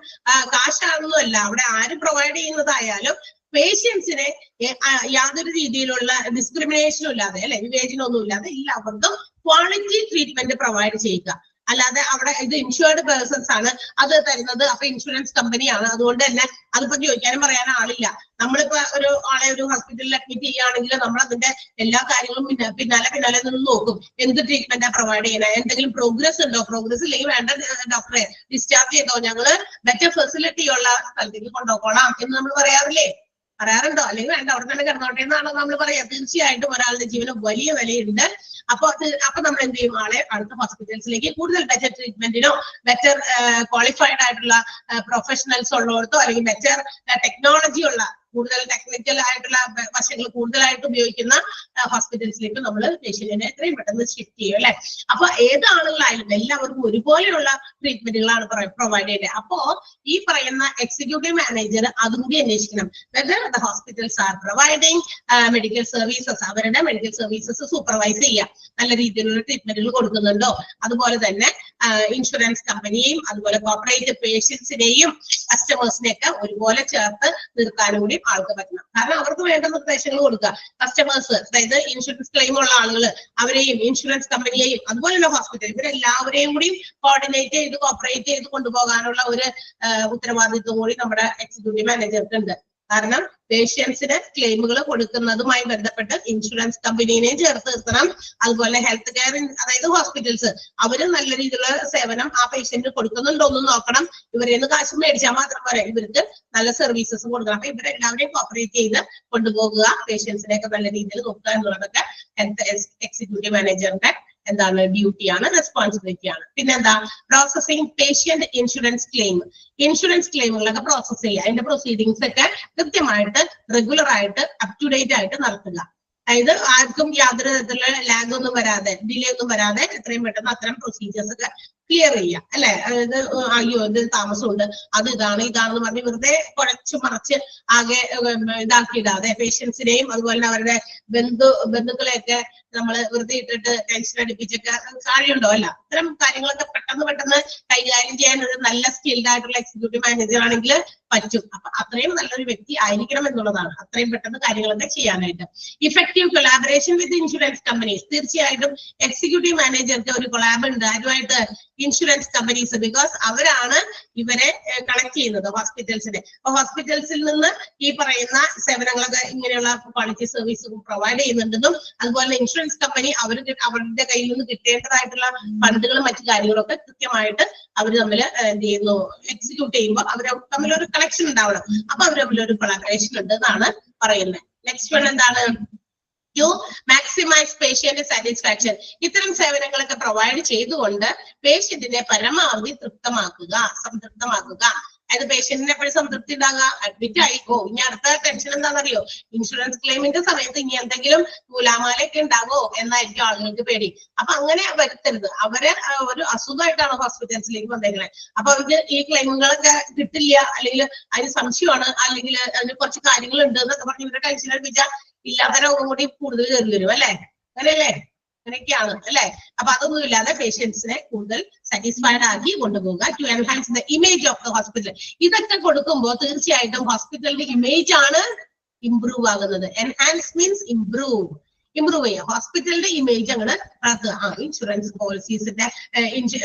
കാശാണെന്നല്ല, അവിടെ ആര് പ്രൊവൈഡ് ചെയ്യുന്നതായാലും പേഷ്യൻസിനെ യാതൊരു രീതിയിലുള്ള ഡിസ്ക്രിമിനേഷനും ഇല്ലാതെ, അല്ലെ, വിവേചനമൊന്നും ഇല്ലാതെ എല്ലാവർക്കും ക്വാളിറ്റി ട്രീറ്റ്മെന്റ് പ്രൊവൈഡ് ചെയ്യുക. അല്ലാതെ അവിടെ ഇത് ഇൻഷുർഡ് പേഴ്സൺസ് ആണ് അത് തരുന്നത്, അപ്പൊ ഇൻഷുറൻസ് കമ്പനിയാണ്, അതുകൊണ്ട് തന്നെ അതിപ്പോ ചോദിക്കാനും പറയാനും ആളില്ല. നമ്മളിപ്പോ ഒരു ആളെ ഒരു ഹോസ്പിറ്റലിൽ അഡ്മിറ്റ് ചെയ്യുകയാണെങ്കിൽ നമ്മൾ അതിന്റെ എല്ലാ കാര്യങ്ങളും പിന്നാലെ നിന്ന് നോക്കും. എന്ത് ട്രീറ്റ്മെന്റാ പ്രൊവൈഡ് ചെയ്യണേ, എന്തെങ്കിലും പ്രോഗ്രസ് ഉണ്ടോ, പ്രോഗ്രസ് ഇല്ലെങ്കിൽ വേണ്ട ഡോക്ടറെ ഡിസ്ചാർജ് ചെയ്തോ, ഞങ്ങള് ബെറ്റർ ഫെസിലിറ്റി ഉള്ള സ്ഥലത്തേക്ക് കൊണ്ടുപോകോളാം എന്ന് നമ്മൾ പറയാറുണ്ടോ? അല്ലെങ്കിൽ വേണ്ട അവിടെ തന്നെ കിടന്നോട്ടെ എന്നാണോ നമ്മൾ പറയാ? തീർച്ചയായിട്ടും ഒരാളുടെ ജീവന് വലിയ വിലയുണ്ട്. അപ്പൊ നമ്മൾ എന്ത് ചെയ്യും, ആളെ അടുത്ത ഹോസ്പിറ്റൽസിലേക്ക് കൂടുതൽ ബെറ്റർ ട്രീറ്റ്മെന്റിനോ, ബെറ്റർ ക്വാളിഫൈഡ് ആയിട്ടുള്ള പ്രൊഫഷണൽസ് ഉള്ളവർക്കോ, അല്ലെങ്കിൽ ബെറ്റർ ടെക്നോളജി ഉള്ള, കൂടുതൽ ടെക്നിക്കൽ ആയിട്ടുള്ള വശങ്ങൾ കൂടുതലായിട്ട് ഉപയോഗിക്കുന്ന ഹോസ്പിറ്റൽസിലേക്ക് നമ്മൾ പേഷ്യന്റിനെ എത്രയും പെട്ടെന്ന് ഷിഫ്റ്റ് ചെയ്യും, അല്ലെ? അപ്പൊ ഏത് ആളുകളായാലും എല്ലാവർക്കും ഒരുപോലെയുള്ള ട്രീറ്റ്മെന്റുകളാണ് പ്രൊവൈഡ് ചെയ്യുന്നത്. അപ്പോ ഈ പറയുന്ന എക്സിക്യൂട്ടീവ് മാനേജർ അതും കൂടി അന്വേഷിക്കണം. Whether the hospitals are providing medical services, അവരുടെ മെഡിക്കൽ സർവീസസ് സൂപ്പർവൈസ് ചെയ്യുക, നല്ല രീതിയിലുള്ള ട്രീറ്റ്മെന്റുകൾ കൊടുക്കുന്നുണ്ടോ, അതുപോലെ തന്നെ ഇൻഷുറൻസ് കമ്പനിയെയും അതുപോലെ കോർപ്പറേറ്റ് പേഷ്യൻസിനെയും കസ്റ്റമേഴ്സിനെയൊക്കെ ഒരുപോലെ ചേർത്ത് നിർത്താനും കൂടി ആൾക്ക് പറ്റണം. കാരണം അവർക്ക് വേണ്ട നിർദ്ദേശങ്ങൾ കൊടുക്കുക. കസ്റ്റമേഴ്സ്, അതായത് ഇൻഷുറൻസ് ക്ലെയിം ഉള്ള ആളുകൾ, അവരെയും ഇൻഷുറൻസ് കമ്പനിയെയും അതുപോലെ തന്നെ ഹോസ്പിറ്റൽ, ഇവരെല്ലാവരെയും കൂടി കോർഡിനേറ്റ് ചെയ്ത് കോപ്പറേറ്റ് ചെയ്ത് കൊണ്ടുപോകാനുള്ള ഒരു ഉത്തരവാദിത്വം കൂടി നമ്മുടെ എക്സിക്യൂട്ടീവ് മാനേജർക്ക് ഉണ്ട്. കാരണം പേഷ്യൻസിന് ക്ലെയിമുകൾ കൊടുക്കുന്നതുമായി ബന്ധപ്പെട്ട് ഇൻഷുറൻസ് കമ്പനീനെയും ചേർത്ത് നിർത്തണം. അതുപോലെ ഹെൽത്ത് കെയർ, അതായത് ഹോസ്പിറ്റൽസ്, അവര് നല്ല രീതിയിലുള്ള സേവനം ആ പേഷ്യന്റിന് കൊടുക്കുന്നുണ്ടോ എന്ന് നോക്കണം. ഇവരിൽ നിന്ന് കാശ് മേടിച്ചാൽ മാത്രം പോരാ, ഇവർക്ക് നല്ല സർവീസസ് കൊടുക്കണം. അപ്പൊ ഇവരെല്ലാവരെയും കോപ്പറേറ്റ് ചെയ്ത് കൊണ്ടുപോകുക, പേഷ്യൻസിനെയൊക്കെ നല്ല രീതിയിൽ നോക്കുക എന്നുള്ളതൊക്കെ ഹെൽത്ത് എക്സിക്യൂട്ടീവ് മാനേജറിന്റെ എന്താണ് ഡ്യൂട്ടിയാണ്, റെസ്പോൺസിബിലിറ്റിയാണ്. പിന്നെന്താ, processing patient insurance claim. Insurance ക്ലെയിമുകളൊക്കെ പ്രോസസ് ചെയ്യുക, അതിന്റെ പ്രൊസീഡിങ്സ് ഒക്കെ കൃത്യമായിട്ട് റെഗുലർ ആയിട്ട് അപ് ടു ഡേറ്റ് ആയിട്ട് നടത്തുക. അതായത് ആർക്കും യാതൊരു തരത്തിലുള്ള ലാഗ് ഒന്നും വരാതെ, ഡിലേ ഒന്നും വരാതെ എത്രയും പെട്ടെന്ന് അത്തരം പ്രൊസീജിയേഴ്സ് ഒക്കെ ക്ലിയർ ചെയ്യുക, അല്ലെ? അതായത് അയ്യോ ഇത് താമസമുണ്ട്, അത് ഇതാണെന്ന് പറഞ്ഞ് വെറുതെ കുഴച്ച് മറച്ച് ആകെ ഇതാക്കിയിടാതെ പേഷ്യൻസിനെയും അതുപോലെ അവരുടെ ബന്ധുക്കളെയൊക്കെ നമ്മൾ വെറുതെ ഇട്ടിട്ട് ടെൻഷൻ അടിപ്പിച്ചൊക്കെ കാര്യമുണ്ടോ? അല്ല, ഇത്തരം കാര്യങ്ങളൊക്കെ പെട്ടെന്ന് കൈകാര്യം ചെയ്യാൻ ഒരു നല്ല സ്കിൽഡ് ആയിട്ടുള്ള എക്സിക്യൂട്ടീവ് മാനേജർ ആണെങ്കിൽ പറ്റും. അപ്പൊ അത്രയും നല്ലൊരു വ്യക്തി ആയിരിക്കണം എന്നുള്ളതാണ്, അത്രയും പെട്ടെന്ന് കാര്യങ്ങളൊക്കെ ചെയ്യാനായിട്ട്. ഇഫക്റ്റീവ് കൊളാബറേഷൻ വിത്ത് ഇൻഷുറൻസ് കമ്പനീസ്. തീർച്ചയായിട്ടും എക്സിക്യൂട്ടീവ് മാനേജർക്ക് ഒരു കൊളാബ് ഉണ്ട്. ആരുമായിട്ട്? ഇൻഷുറൻസ് കമ്പനീസ്, ബിക്കോസ് അവരാണ് ഇവരെ കളക്ട് ചെയ്യുന്നത് ഹോസ്പിറ്റൽസിനെ. അപ്പൊ ഹോസ്പിറ്റൽസിൽ നിന്ന് ഈ പറയുന്ന സേവനങ്ങളൊക്കെ ഇങ്ങനെയുള്ള ക്വാളിറ്റി സർവീസും പ്രൊവൈഡ് ചെയ്യുന്നുണ്ടെന്നും അതുപോലെ ഇൻഷുറൻസ് കമ്പനി അവരുടെ കയ്യിൽ നിന്ന് കിട്ടേണ്ടതായിട്ടുള്ള ഫണ്ടുകളും മറ്റു കാര്യങ്ങളൊക്കെ കൃത്യമായിട്ട് അവർ തമ്മിൽ എന്ത് ചെയ്യുന്നു, എക്സിക്യൂട്ട് ചെയ്യുമ്പോൾ അവർ തമ്മിൽ ഒരു കണക്ഷൻ ഉണ്ടാവണം. അപ്പൊ അവർ തമ്മിൽ ഒരു കൊളാബറേഷൻ ഉണ്ട് എന്നാണ് പറയുന്നത്. നെക്സ്റ്റ് വൺ എന്താണ്? To maximize patient satisfaction. ഇത്തരം സേവനങ്ങളൊക്കെ പ്രൊവൈഡ് ചെയ്തുകൊണ്ട് പേഷ്യന്റിനെ പരമാവധി സംതൃപ്തമാക്കുക. അതായത് പേഷ്യന്റിന് എപ്പോഴും സംതൃപ്തി ഉണ്ടാകുക. അഡ്മിറ്റ് ആയിക്കോ, ഇനി അടുത്ത ടെൻഷൻ എന്താണെന്നറിയോ, ഇൻഷുറൻസ് ക്ലെയിമിന്റെ സമയത്ത് ഇനി എന്തെങ്കിലും നൂലാമാലയൊക്കെ ഉണ്ടാവോ എന്നായിരിക്കും ആളുകൾക്ക് പേടി. അപ്പൊ അങ്ങനെ വരുത്തരുത്. അവരെ ഒരു അസുഖമായിട്ടാണ് ഹോസ്പിറ്റൽസിലേക്ക് വന്നേക്കുന്നത്. അപ്പൊ അവർക്ക് ഈ ക്ലെയിമുകളൊക്കെ കിട്ടില്ല, അല്ലെങ്കിൽ അതിന് സംശയമാണ്, അല്ലെങ്കിൽ അതിന് കുറച്ച് കാര്യങ്ങളുണ്ട് എന്നൊക്കെ പറഞ്ഞ് ഇവരുടെ ടെൻഷൻ അടിപ്പിച്ചാൽ ഇല്ലാത്ത രോഗം കൂടി കൂടുതൽ കയറി വരും അല്ലെ? അങ്ങനെയല്ലേ? അങ്ങനെയൊക്കെയാണ് അല്ലെ? അപ്പൊ അതൊന്നും ഇല്ലാതെ പേഷ്യൻസിനെ കൂടുതൽ സാറ്റിസ്ഫൈഡ് ആക്കി കൊണ്ടുപോകുക. To enhance the image of the hospital. ഇതൊക്കെ കൊടുക്കുമ്പോൾ തീർച്ചയായിട്ടും ഹോസ്പിറ്റലിന്റെ ഇമേജ് ആണ് ഇംപ്രൂവ് ആകുന്നത്. എൻഹാൻസ് മീൻസ് ഇംപ്രൂവ് ചെയ്യുക. ഹോസ്പിറ്റലിന്റെ ഇമേജ് അങ്ങനെ ഇൻഷുറൻസ് പോളിസീസിന്റെ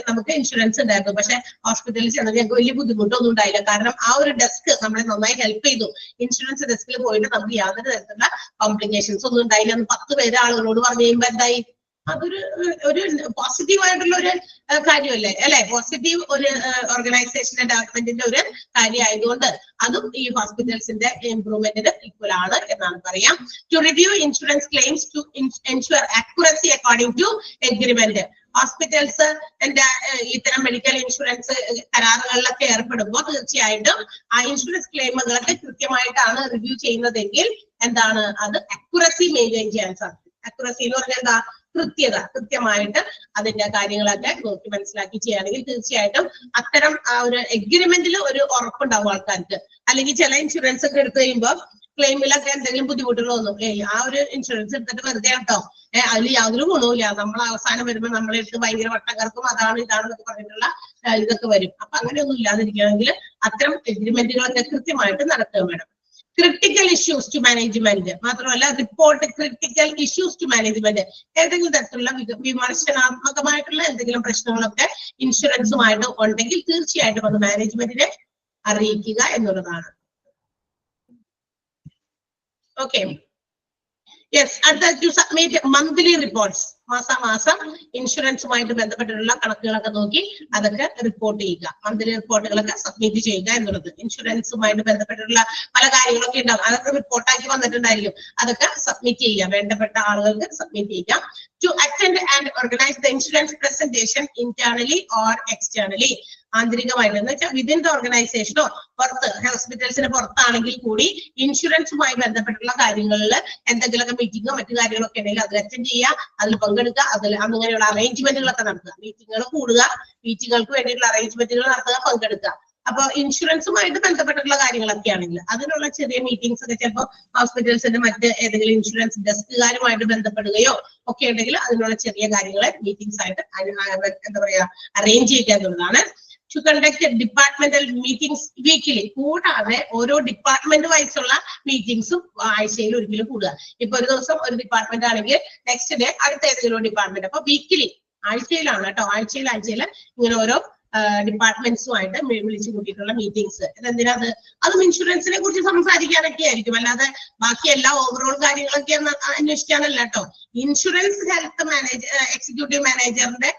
നമുക്ക് ഇൻഷുറൻസ് ഉണ്ടായിരുന്നു, പക്ഷെ ഹോസ്പിറ്റലിൽ ചെന്നത് ഞങ്ങൾക്ക് വലിയ ബുദ്ധിമുട്ടൊന്നും ഉണ്ടായില്ല. കാരണം ആ ഒരു ഡെസ്ക് നമ്മളെ നന്നായി ഹെൽപ്പ് ചെയ്തു. ഇൻഷുറൻസ് ഡെസ്കിൽ പോയിട്ട് നമുക്ക് യാതൊരു തരത്തിലുള്ള കോംപ്ലിക്കേഷൻസ് ഒന്നും ഉണ്ടായില്ല എന്ന് 10 പേര് ആളുകളോട് പറഞ്ഞു കഴിയുമ്പോൾ എന്തായി? അതൊരു പോസിറ്റീവ് ആയിട്ടുള്ള ഒരു കാര്യമല്ലേ അല്ലെ? പോസിറ്റീവ് ഒരു ഓർഗനൈസേഷന്റെ ഡെവലപ്മെന്റിന്റെ ഒരു കാര്യമായതുകൊണ്ട് അതും ഈ ഹോസ്പിറ്റൽസിന്റെ ഇംപ്രൂവ്മെന്റിന് ഈക്വൽ ആണ് എന്നാണ് പറയാം. To review insurance claims to ensure accuracy according to agreement. Hospitals ഇത്തരം മെഡിക്കൽ ഇൻഷുറൻസ് കരാറുകളിലൊക്കെ ഏർപ്പെടുമ്പോൾ തീർച്ചയായിട്ടും ആ ഇൻഷുറൻസ് ക്ലെയിമുകളൊക്കെ കൃത്യമായിട്ടാണ് റിവ്യൂ ചെയ്യുന്നതെങ്കിൽ എന്താണ്, അത് അക്യുറസി മെയിൻറ്റെയിൻ ചെയ്യാൻ സാധിക്കും. അക്യുറസി എന്ന് പറഞ്ഞാൽ എന്താ? കൃത്യമായിട്ട് അതിന്റെ കാര്യങ്ങളൊക്കെ നോക്കി മനസ്സിലാക്കി ചെയ്യുകയാണെങ്കിൽ തീർച്ചയായിട്ടും അത്തരം ആ ഒരു എഗ്രിമെന്റിൽ ഒരു ഉറപ്പുണ്ടാവും ആൾക്കാർക്ക്. അല്ലെങ്കിൽ ചില ഇൻഷുറൻസ് ഒക്കെ എടുത്തു കഴിയുമ്പോൾ ക്ലെയിമിലൊക്കെ എന്തെങ്കിലും ബുദ്ധിമുട്ടുകൾ തോന്നും, ആ ഒരു ഇൻഷുറൻസ് എടുത്തിട്ട് വെറുതെ കേട്ടോ, അതിൽ യാതൊരു ഗുണവുമില്ല, നമ്മൾ അവസാനം വരുമ്പോൾ നമ്മളെടുത്ത് ഭയങ്കര വട്ടക്കർക്കും ഇതാണെന്നൊക്കെ പറഞ്ഞിട്ടുള്ള ഇതൊക്കെ വരും. അപ്പൊ അങ്ങനെയൊന്നും ഇല്ലാതിരിക്കുകയാണെങ്കിൽ അത്തരം എഗ്രിമെന്റുകളൊക്കെ കൃത്യമായിട്ട് നടത്തുക വേണം. ക്രിട്ടിക്കൽ ഇഷ്യൂസ് ടു മാനേജ്മെന്റ് മാത്രമല്ല, report critical issues to management. ഏതെങ്കിലും തരത്തിലുള്ള വിമർശനാത്മകമായിട്ടുള്ള എന്തെങ്കിലും പ്രശ്നങ്ങളൊക്കെ ഇൻഷുറൻസുമായിട്ട് ഉണ്ടെങ്കിൽ തീർച്ചയായിട്ടും അത് മാനേജ്മെന്റിനെ അറിയിക്കുക എന്നുള്ളതാണ്. Okay, yes. അടുത്ത ടു സബ്മിറ്റ് മന്ത്ലി റിപ്പോർട്ട്സ്. മാസാമാസം ഇൻഷുറൻസുമായിട്ട് ബന്ധപ്പെട്ടിട്ടുള്ള കണക്കുകളൊക്കെ നോക്കി അതൊക്കെ റിപ്പോർട്ട് ചെയ്യുക. മന്ത്ലി റിപ്പോർട്ടുകളൊക്കെ സബ്മിറ്റ് ചെയ്യുക എന്നുള്ളത്. ഇൻഷുറൻസുമായിട്ട് ബന്ധപ്പെട്ടിട്ടുള്ള പല കാര്യങ്ങളൊക്കെ ഉണ്ടാവും, അതൊക്കെ റിപ്പോർട്ടാക്കി വന്നിട്ടുണ്ടായിരിക്കും. അതൊക്കെ സബ്മിറ്റ് ചെയ്യുക, വേണ്ടപ്പെട്ട ആളുകൾക്ക് സബ്മിറ്റ് ചെയ്യുക. To attend and organise the insurance presentation internally or externally. ആന്തരികമായിട്ട് എന്ന് വെച്ചാൽ വിതിൻ ദ ഓർഗനൈസേഷനോ പുറത്ത്, ഹോസ്പിറ്റൽസിന് പുറത്താണെങ്കിൽ കൂടി ഇൻഷുറൻസുമായി ബന്ധപ്പെട്ടുള്ള കാര്യങ്ങളിൽ എന്തെങ്കിലുമൊക്കെ മീറ്റിങ്ങോ മറ്റു കാര്യങ്ങളൊക്കെ ഉണ്ടെങ്കിൽ അത് അറ്റൻഡ് ചെയ്യുക, അതിൽ പങ്കെടുക്കുക, അതിൽ അങ്ങനെയുള്ള അറേഞ്ച്മെന്റുകളൊക്കെ നടത്തുക. മീറ്റിങ്ങുകൾ കൂടുക, മീറ്റിങ്ങുകൾക്ക് വേണ്ടിയിട്ടുള്ള അറേഞ്ച്മെന്റുകൾ നടത്തുക, പങ്കെടുക്കുക. അപ്പൊ ഇൻഷുറൻസുമായിട്ട് ബന്ധപ്പെട്ടിട്ടുള്ള കാര്യങ്ങളൊക്കെ ആണെങ്കിൽ അതിനുള്ള ചെറിയ മീറ്റിംഗ്സ് ഒക്കെ ചിലപ്പോൾ ഹോസ്പിറ്റൽസിന്റെ മറ്റ് ഏതെങ്കിലും ഇൻഷുറൻസ് ഡെസ്കുകാരുമായിട്ട് ബന്ധപ്പെടുകയോ ഒക്കെ ഉണ്ടെങ്കിൽ അതിനുള്ള ചെറിയ കാര്യങ്ങളെ മീറ്റിംഗ്സ് ആയിട്ട് എന്താ പറയാ അറേഞ്ച് ചെയ്യുക എന്നുള്ളതാണ്. To conduct departmental meetings weekly. കൂടാതെ ഓരോ ഡിപ്പാർട്ട്മെന്റ് വൈസുള്ള മീറ്റിംഗ്സും ആഴ്ചയിൽ ഒരിക്കലും കൂടുക. ഇപ്പൊ ഒരു ദിവസം ഒരു ഡിപ്പാർട്ട്മെന്റ് ആണെങ്കിൽ നെക്സ്റ്റ് ഡേ അടുത്ത ഏതെങ്കിലും ഡിപ്പാർട്ട്മെന്റ്. അപ്പൊ വീക്കിലി, ആഴ്ചയിലാണ് കേട്ടോ, ആഴ്ചയിൽ ഇങ്ങനെ ഓരോ ഡിപ്പാർട്ട്മെന്റ്സുമായിട്ട് വിളിച്ചു കൂട്ടിയിട്ടുള്ള മീറ്റിംഗ്സ്. ഇതെന്തിനാ? അതും ഇൻഷുറൻസിനെ കുറിച്ച് സംസാരിക്കാനൊക്കെ ആയിരിക്കും, അല്ലാതെ ബാക്കി എല്ലാ ഓവറോൾ കാര്യങ്ങളൊക്കെ അന്വേഷിക്കാനല്ല കേട്ടോ. ഇൻഷുറൻസ് ഹെൽത്ത് എക്സിക്യൂട്ടീവ് മാനേജറിന്റെ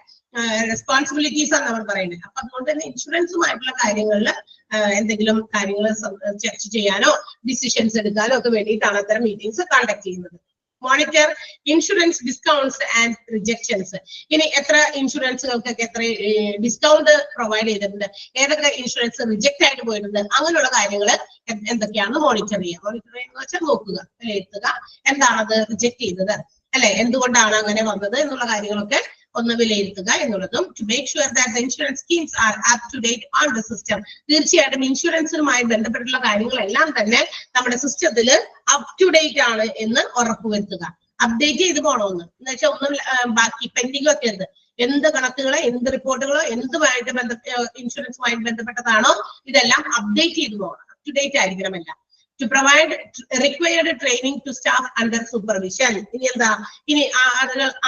റെസ്പോൺസിബിലിറ്റീസ് ആണ് നമ്മൾ പറയുന്നത്. അപ്പൊ അതുകൊണ്ട് തന്നെ ഇൻഷുറൻസുമായിട്ടുള്ള കാര്യങ്ങളിൽ എന്തെങ്കിലും കാര്യങ്ങൾ ചർച്ച ചെയ്യാനോ ഡിസിഷൻസ് എടുക്കാനോ ഒക്കെ വേണ്ടിയിട്ടാണ് അത്തരം മീറ്റിംഗ്സ് കണ്ടക്ട് ചെയ്യുന്നത്. Monitor insurance discounts and rejections. ഇനി എത്ര ഇൻഷുറൻസുകൾക്കൊക്കെ എത്ര ഡിസ്കൗണ്ട് പ്രൊവൈഡ് ചെയ്തിട്ടുണ്ട്, ഏതൊക്കെ ഇൻഷുറൻസ് റിജക്ട് ആയിട്ട് പോയിട്ടുണ്ട്, അങ്ങനെയുള്ള കാര്യങ്ങൾ എന്തൊക്കെയാണ് മോണിറ്റർ ചെയ്യുക. മോണിറ്റർ ചെയ്യുക എന്ന് വെച്ചാൽ നോക്കുക, വിലയിരുത്തുക, എന്താണത് റിജക്ട് ചെയ്തത് അല്ലെ, എന്തുകൊണ്ടാണ് അങ്ങനെ വന്നത് എന്നുള്ള കാര്യങ്ങളൊക്കെ ഒന്ന് വിലയിരുത്തുക എന്നുള്ളതും. To make sure that the insurance schemes are up to date on the system. തീർച്ചയായിട്ടും ഇൻഷുറൻസുമായി ബന്ധപ്പെട്ടുള്ള കാര്യങ്ങളെല്ലാം തന്നെ നമ്മുടെ സിസ്റ്റത്തിൽ അപ് ടു ഡേറ്റ് ആണ് എന്ന് ഉറപ്പുവരുത്തുക. അപ്ഡേറ്റ് ചെയ്ത് പോകണമെന്ന് എന്ന് വെച്ചാൽ ഒന്നും ബാക്കി പെൻഡിംഗ് ഒക്കെ ഉണ്ട്. എന്ത് കണക്കുകളോ എന്ത് റിപ്പോർട്ടുകളോ ഇൻഷുറൻസുമായിട്ട് ബന്ധപ്പെട്ടതാണോ ഇതെല്ലാം അപ്ഡേറ്റ് ചെയ്ത് പോകണം, അപ് ടു ഡേറ്റ് ആയിരിക്കണമല്ല. to provide required training to staff under supervision. ഇനി എന്താ, ഇനി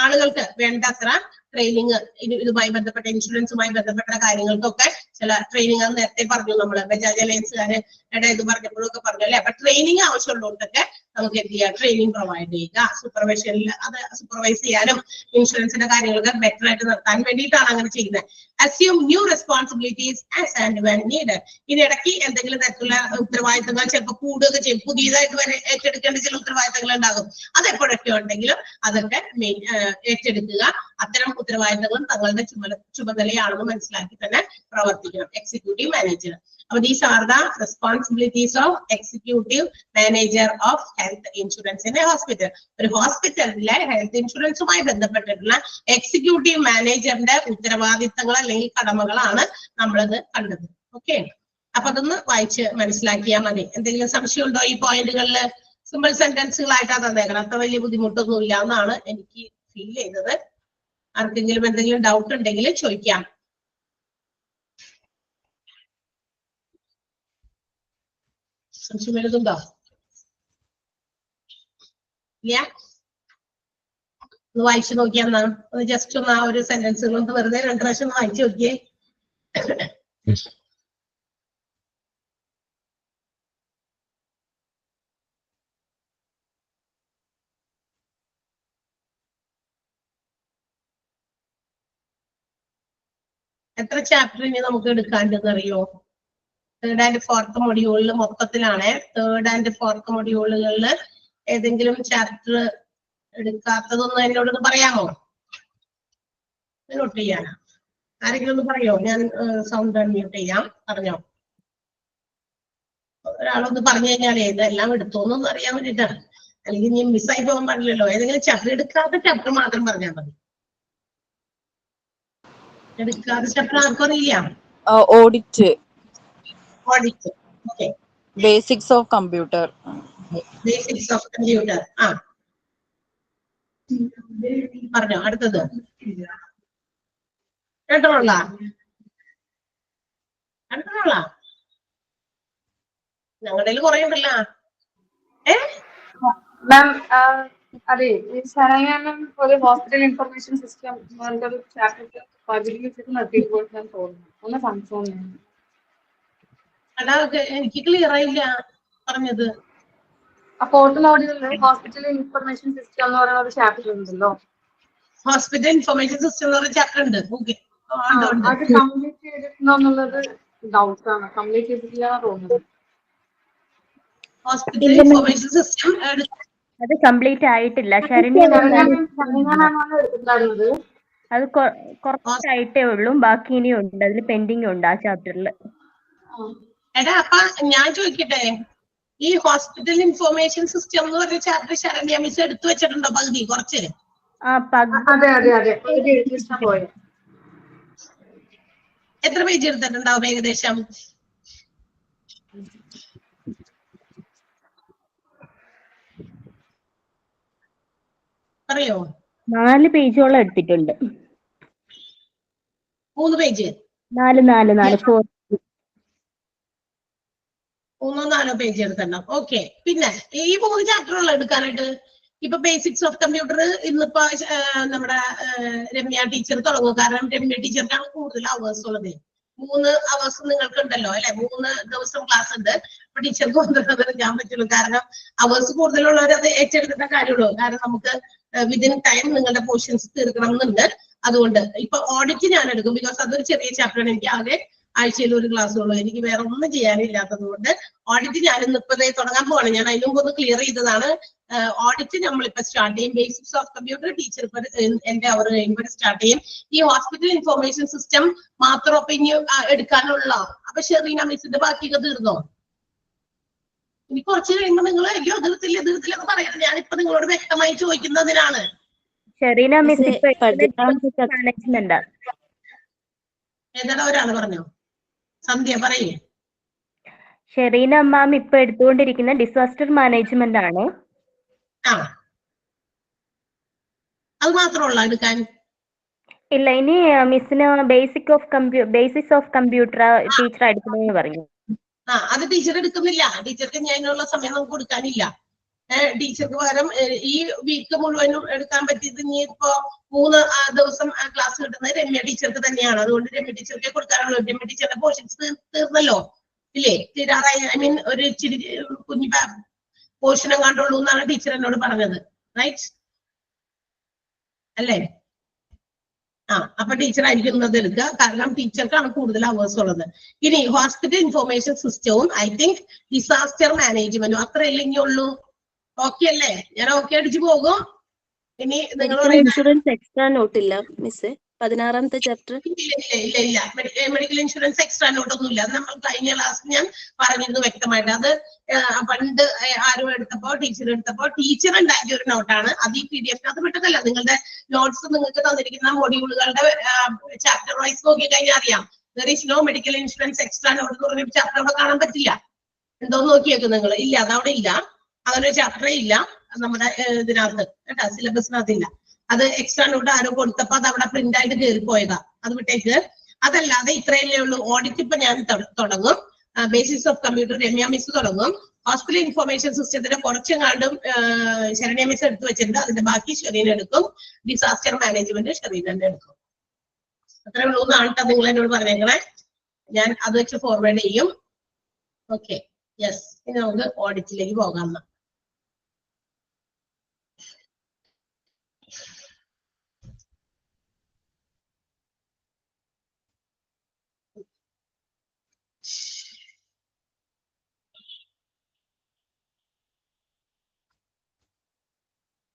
ആളുകൾക്ക് വേണ്ടത്ര ട്രെയിനിങ് ഇതുമായി ബന്ധപ്പെട്ട ഇൻഷുറൻസുമായി ബന്ധപ്പെട്ട കാര്യങ്ങൾക്കൊക്കെ ചില ട്രെയിനിങ് നേരത്തെ പറഞ്ഞു, നമ്മള് ബജാജ് അലയൻസുകാരുടെ ഇത് പറഞ്ഞപ്പോഴൊക്കെ പറഞ്ഞു അല്ലെ. അപ്പൊ ട്രെയിനിങ് ആവശ്യമുള്ളവർക്കൊക്കെ നമുക്ക് എന്ത് ചെയ്യാം, ട്രെയിനിങ് പ്രൊവൈഡ് ചെയ്യുക. സൂപ്പർവൈഷനിൽ അത് സൂപ്പർവൈസ് ചെയ്യാനും ഇൻഷുറൻസിന്റെ കാര്യങ്ങളൊക്കെ ബെറ്റർ ആയിട്ട് നടത്താൻ വേണ്ടിയിട്ടാണ് അങ്ങനെ ചെയ്യുന്നത്. Assume new responsibilities as and when need. ഇതിനിടയ്ക്ക് എന്തെങ്കിലും തരത്തിലുള്ള ഉത്തരവാദിത്തങ്ങൾ ചിലപ്പോൾ കൂടുകയൊക്കെ ചെയ്യും, പുതിയതായിട്ട് വരെ ഏറ്റെടുക്കേണ്ട ചില ഉത്തരവാദിത്തങ്ങൾ ഉണ്ടാകും. അത് എപ്പോഴൊക്കെ ഉണ്ടെങ്കിലും അതൊക്കെ ഏറ്റെടുക്കുക. അത്തരം ഉത്തരവാദിത്തങ്ങളും തങ്ങളുടെ ചുമതലയാണെന്ന് മനസ്സിലാക്കി തന്നെ പ്രവർത്തിക്കണം എക്സിക്യൂട്ടീവ് മാനേജർ. അപ്പൊ these are the responsibilities of executive manager of health insurance in A hospital. ഒരു ഹോസ്പിറ്റലിലെ ഹെൽത്ത് ഇൻഷുറൻസുമായി ബന്ധപ്പെട്ടിട്ടുള്ള എക്സിക്യൂട്ടീവ് മാനേജറിന്റെ ഉത്തരവാദിത്തങ്ങൾ അല്ലെങ്കിൽ കടമകളാണ് നമ്മളത് കണ്ടത്. ഓക്കെ, അപ്പൊ അതൊന്ന് വായിച്ച് മനസ്സിലാക്കിയാൽ മതി. എന്തെങ്കിലും സംശയം ഉണ്ടോ ഈ പോയിന്റുകളിൽ? സിമ്പിൾ സെന്റൻസുകളായിട്ടാണ് തന്നേക്കണം, അത്ര വലിയ ബുദ്ധിമുട്ടൊന്നും ഇല്ല എന്നാണ് എനിക്ക് ഫീൽ ചെയ്തത്. ആർക്കെങ്കിലും എന്തെങ്കിലും ഡൗട്ട് ഉണ്ടെങ്കിൽ ചോദിക്കാം. സംശയം വലുതുണ്ടോ? ഇല്ല, ഒന്ന് വായിച്ചു നോക്കിയാ എന്നാ, ഒന്ന് ജസ്റ്റ് ഒന്ന് ആ ഒരു സെന്റൻസുകൾ ഒന്ന് വെറുതെ 2 പ്രാവശ്യം ഒന്ന് വായിച്ചു നോക്കിയേ. എത്ര ചാപ്റ്റർ ഇനി നമുക്ക് എടുക്കാണ്ടെന്ന് അറിയോ? 3rd and 4th മൊഡ്യൂളിൽ മൊത്തത്തിലാണ്. 3rd and 4th മൊഡ്യൂളുകളിൽ ഏതെങ്കിലും ചാപ്റ്റർ എടുക്കാത്തതൊന്നും എന്നോടൊന്ന് പറയാമോ? നോട്ട് ചെയ്യാനാ ആരെങ്കിലും ഒന്ന് പറയോ? ഞാൻ സൗണ്ട് അൺമ്യൂട്ട് ചെയ്യാം, പറഞ്ഞോ. ഒരാളൊന്ന് പറഞ്ഞു കഴിഞ്ഞാലേ ഇതെല്ലാം എടുത്തോന്നൊന്നും അറിയാൻ വേണ്ടിയിട്ടാണ്, അല്ലെങ്കിൽ നീ മിസ്സായി പോകാൻ പാടില്ലല്ലോ. ഏതെങ്കിലും ചാപ്റ്റർ എടുക്കാത്ത ചാപ്റ്റർ മാത്രം പറഞ്ഞാൽ മതി. എടുക്കാത്ത ചാപ്റ്റർ ആർക്കും അറിയാം? Audit, okay, basics of computer, basics of computer. ആ പറഞ്ഞോ, അടുത്തത് രണ്ടോളാ ഞങ്ങളുടെ കുറെ ഉണ്ടല്ലോ. മാം അതെ, ശരണ്യം ഒരു ഹോസ്പിറ്റൽ ഇൻഫർമേഷൻ സിസ്റ്റം ഒരു ചാപ്റ്റർ പകുതി വെച്ചിട്ട് നിർത്തിയിട്ട് ഞാൻ തോന്നുന്നു. ഒന്ന് കൺഫേം ചെയ്യണം. അതാ എനിക്ക് ക്ലിയർ ആയില്ല പറഞ്ഞത്. അപ്പൊ ഓട്ടോമോഡ്യൂളിൽ ഹോസ്പിറ്റൽ ഇൻഫർമേഷൻ സിസ്റ്റം എന്ന് പറയുന്ന ഒരു ചാപ്റ്റർ ഉണ്ടല്ലോ. ഹോസ്പിറ്റൽ ഇൻഫർമേഷൻ സിസ്റ്റം എന്ന് പറയുന്ന ചാപ്റ്റർ ഉണ്ട്. അത് കംപ്ലീറ്റ് ചെയ്തിട്ടുണ്ടോ എന്നുള്ളത് ഡൗട്ടാണ്. കംപ്ലീറ്റ് ചെയ്തിട്ടില്ല തോന്നുന്നു. ഹോസ്പിറ്റൽ ഇൻഫർമേഷൻ സിസ്റ്റം അത് കംപ്ലീറ്റ് ആയിട്ടില്ല. എടുത്തിട്ടുണ്ടായിരുന്നത് അത് കുറച്ചായിട്ടേ ഉള്ളൂ, ബാക്കി ഇനിയും ഉണ്ട്, അതിൽ പെൻഡിങ് ഉണ്ട് ആ ചാപ്റ്ററിൽ. എടാ അപ്പൊ ഞാൻ ചോദിക്കട്ടെ, ഈ ഹോസ്പിറ്റൽ ഇൻഫർമേഷൻ സിസ്റ്റം എന്ന് പറഞ്ഞ ചാപ്റ്റർ ശരണ്യ മിസ് എടുത്തു വെച്ചിട്ടുണ്ടോ പകുതി? കുറച്ച് എത്ര പേജ് എടുത്തിട്ടുണ്ടാവും ഏകദേശം? പറയോ? 4 പേജോളം എടുത്തിട്ടുണ്ട്. 3 പേജ്? 4 3-4 പേജ് എടുത്തിട്ടുണ്ടാവും. ഓക്കെ, പിന്നെ ഈ 3 ചാപ്റ്ററുള്ള എടുക്കാനായിട്ട് ഇപ്പൊ ബേസിക്സ് ഓഫ് കമ്പ്യൂട്ടർ ഇന്നിപ്പോ നമ്മുടെ രമ്യ ടീച്ചർ തുടങ്ങും. കാരണം രമ്യ ടീച്ചർക്കാണ് കൂടുതൽ അവേഴ്സ് ഉള്ളത്. 3 അവേഴ്സ് നിങ്ങൾക്ക് ഉണ്ടല്ലോ അല്ലെ, 3 ദിവസം ക്ലാസ് ഉണ്ട്. അപ്പൊ ടീച്ചർക്ക് വന്നിട്ട് ഞാൻ പറ്റുള്ളൂ, കാരണം അവേഴ്സ് കൂടുതലുള്ളവർ അത് ഏറ്റെടുക്കേണ്ട കാര്യമുള്ളൂ. കാരണം നമുക്ക് വിതിൻ ടൈം നിങ്ങളുടെ പോർഷൻസ് തീർക്കണം എന്നുണ്ട്. അതുകൊണ്ട് ഇപ്പൊ ഓഡിറ്റ് ഞാൻ എടുക്കും, ബിക്കോസ് അതൊരു ചെറിയ ചാപ്റ്ററാണ്. എനിക്ക് ആകെ ആഴ്ചയിൽ 1 ക്ലാസ് ഉള്ളൂ, എനിക്ക് വേറെ ഒന്നും ചെയ്യാനില്ലാത്തത് കൊണ്ട് ഓഡിറ്റ് ഞാൻ ഇന്നിപ്പതേ തുടങ്ങാൻ പോവാണ്. ഞാൻ അതിന് മുമ്പ് ഒന്ന് ക്ലിയർ ചെയ്തതാണ്. ഓഡിറ്റ് നമ്മളിപ്പോ സ്റ്റാർട്ട് ചെയ്യും. ബേസിക്സ് ഓഫ് കമ്പ്യൂട്ടർ ടീച്ചർ ഇപ്പൊ എന്റെ അവർ കഴിയുമ്പോൾ സ്റ്റാർട്ട് ചെയ്യും. ഈ ഹോസ്പിറ്റൽ ഇൻഫർമേഷൻ സിസ്റ്റം മാത്രം ഇപ്പൊ ഇനി എടുക്കാനുള്ള. അപ്പൊ ഷെറീന മിസ്സിന്റെ ബാക്കിയൊക്കെ തീർന്നോ? ഇനി കുറച്ച് കഴിയുമ്പോൾ നിങ്ങൾ അയ്യോ എതിർത്തില്ലെന്ന് പറയുന്നത് ഞാനിപ്പോ നിങ്ങളോട് വ്യക്തമായി ചോദിക്കുന്നതിനാണ്. ഷെറീന മിസ് മാനേജ്മെന്റ് ഏതാ ഒരാള് പറഞ്ഞോ? സന്ധ്യ പറയേ. ഷെറീന മാം ഇപ്പൊ എടുത്തുകൊണ്ടിരിക്കുന്ന ഡിസാസ്റ്റർ മാനേജ്മെന്റ് ആണ്. ആ, അത് മാത്രമുള്ള എടുക്കാൻ? ഇല്ല, ഇനി മിസ്സിന് ബേസിക്സ് ഓഫ് കമ്പ്യൂട്ടർ ടീച്ചർ എടുക്കണമെന്ന് പറഞ്ഞു. അത് ടീച്ചർ എടുക്കുന്നില്ല. ടീച്ചർക്ക് ഞാൻ അതിനുള്ള സമയം നമുക്ക് കൊടുക്കാനില്ല. ടീച്ചർക്ക് പകരം ഈ വീക്ക് മുഴുവനും എടുക്കാൻ പറ്റിയത് ഇനി ഇപ്പോ 3 ദിവസം ക്ലാസ് കിട്ടുന്നത് രമ്യ ടീച്ചർക്ക് തന്നെയാണ്. അതുകൊണ്ട് രമ്യ ടീച്ചർക്ക് കൊടുക്കാനുള്ളൂ. രമ്യ ടീച്ചറുടെ പോർഷൻസ് തീർന്നല്ലോ ഇല്ലേ? തീരാറായി. ഐ മീൻ ഒരു ഇച്ചിരി കുഞ്ഞു പോർഷനും കണ്ടുള്ളൂ എന്നാണ് ടീച്ചർ എന്നോട് പറഞ്ഞത്. റൈറ്റ് അല്ലേ? അപ്പൊ ടീച്ചർ ആയിരിക്കും ഇന്നത് എടുക്കുക. കാരണം ടീച്ചർക്കാണ് കൂടുതൽ അവേഴ്സ് ഉള്ളത്. ഇനി ഹോസ്പിറ്റൽ ഇൻഫർമേഷൻ സിസ്റ്റവും ഐ തിങ്ക് ഡിസാസ്റ്റർ മാനേജ്മെന്റും അത്രയല്ലേ ഇനി ഉള്ളൂ. ഓക്കെ അല്ലേ? ഞാൻ ഓക്കെ അടിച്ചു പോകും. ഇനി നിങ്ങൾ ഇൻഷുറൻസ് എക്സ്ട്രാ നോട്ടില്ല മിസ് 16ാമത്തെ ചാപ്റ്റർ. ഇല്ല മെഡിക്കൽ ഇൻഷുറൻസ് എക്സ്ട്രാ നോട്ടൊന്നും ഇല്ല. അത് നമ്മൾ കഴിഞ്ഞ ക്ലാസ്സിൽ ഞാൻ പറഞ്ഞിരുന്നു വ്യക്തമായിട്ട്. അത് പണ്ട് ആരും എടുത്തപ്പോ ടീച്ചർ ഉണ്ടാക്കിയ ഒരു നോട്ടാണ്. അത് ഈ PDF അത് വിട്ടതല്ല. നിങ്ങളുടെ നോട്ട്സ് നിങ്ങൾക്ക് തന്നിരിക്കുന്ന മൊഡ്യൂളുകളുടെ ചാപ്റ്റർ വൈസ് നോക്കി കഴിഞ്ഞാൽ അറിയാം. There is no medical insurance extra note എന്ന് പറഞ്ഞ ചാപ്റ്റർ അവിടെ കാണാൻ പറ്റില്ല. എന്തോന്ന് നോക്കിയേക്കും നിങ്ങൾ? ഇല്ല, അതവിടെ ഇല്ല. അങ്ങനെ ഒരു ചാപ്റ്ററേ ഇല്ല നമ്മുടെ ഇതിനകത്ത് കേട്ടോ, സിലബസിനകത്ത് ഇല്ല. അത് എക്സ്ട്രാ നോട്ട് ആരോ കൊടുത്തപ്പോ അത് അവിടെ പ്രിന്റ് ആയിട്ട് കയറിപ്പോയതാ. അത് വിട്ടേക്ക്. അതല്ലാതെ ഇത്രയല്ലേ ഉള്ളൂ. ഓഡിറ്റ് ഇപ്പൊ ഞാൻ തുടങ്ങും. Basics of computer Ramya miss തുടങ്ങും. ഹോസ്പിറ്റൽ ഇൻഫർമേഷൻ സിസ്റ്റത്തിന്റെ കുറച്ചെങ്ങാണ്ടും ശരണ്യ മിസ് എടുത്തു വെച്ചിട്ടുണ്ട്. അതിന്റെ ബാക്കി ഷെറീൻ എടുക്കും. ഡിസാസ്റ്റർ മാനേജ്മെന്റ് ഷെറീൻ തന്നെ എടുക്കും. അത്രേ ഉള്ളൂ എന്നാണ് കേട്ടോ നിങ്ങൾ എന്നോട് പറഞ്ഞേക്കണേ. ഞാൻ അത് വെച്ച് ഫോർവേഡ് ചെയ്യും. Okay, yes. ഇനി നമുക്ക് ഓഡിറ്റിലേക്ക് പോകാം.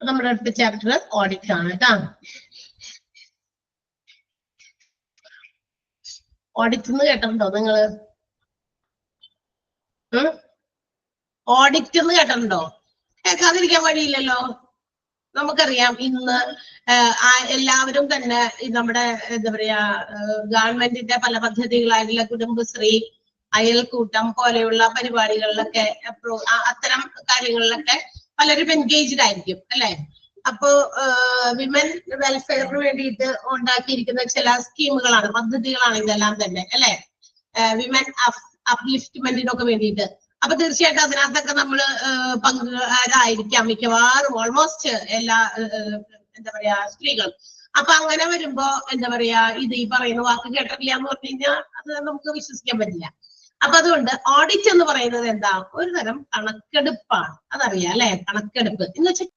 നമ്മുടെ അടുത്ത ചാപ്റ്റർ ഓഡിറ്റ് ആണ് കേട്ടോ. ഓഡിറ്റ് എന്ന് കേട്ടിട്ടുണ്ടോ നിങ്ങള്? ഓഡിറ്റ് എന്ന് കേട്ടിട്ടുണ്ടോ? കേൾക്കാതിരിക്കാൻ വഴിയില്ലല്ലോ. നമുക്കറിയാം ഇന്ന് എല്ലാവരും തന്നെ നമ്മുടെ എന്താ പറയാ ഗവൺമെന്റിന്റെ പല പദ്ധതികളായിട്ടുള്ള കുടുംബശ്രീ, അയൽക്കൂട്ടം പോലെയുള്ള പരിപാടികളിലൊക്കെ അത്തരം കാര്യങ്ങളിലൊക്കെ പലരും എൻഗേജ്ഡ് ആയിരിക്കും അല്ലെ? അപ്പോ വിമൻ വെൽഫെയറിന് വേണ്ടിയിട്ട് ഉണ്ടാക്കിയിരിക്കുന്ന ചില സ്കീമുകളാണ്, പദ്ധതികളാണ് ഇതെല്ലാം തന്നെ അല്ലെ? വിമൻ അപ്ലിഫ്റ്റ്മെന്റിനൊക്കെ വേണ്ടിയിട്ട്. അപ്പൊ തീർച്ചയായിട്ടും അതിനകത്തൊക്കെ നമ്മള് പങ്കാരായിരിക്കാം മിക്കവാറും, ഓൾമോസ്റ്റ് എല്ലാ എന്താ പറയാ സ്ത്രീകളും. അപ്പൊ അങ്ങനെ വരുമ്പോ എന്താ പറയാ ഇത് ഈ പറയുന്ന വാക്ക് കേട്ടിട്ടില്ല എന്ന് പറഞ്ഞു കഴിഞ്ഞാൽ അത് നമുക്ക് വിശ്വസിക്കാൻ പറ്റില്ല. അപ്പൊ അതുകൊണ്ട് ഓഡിറ്റ് എന്ന് പറയുന്നത് എന്താ? ഒരു തരം കണക്കെടുപ്പാണ്. അതറിയാം അല്ലെ? കണക്കെടുപ്പ് എന്ന് വെച്ചാൽ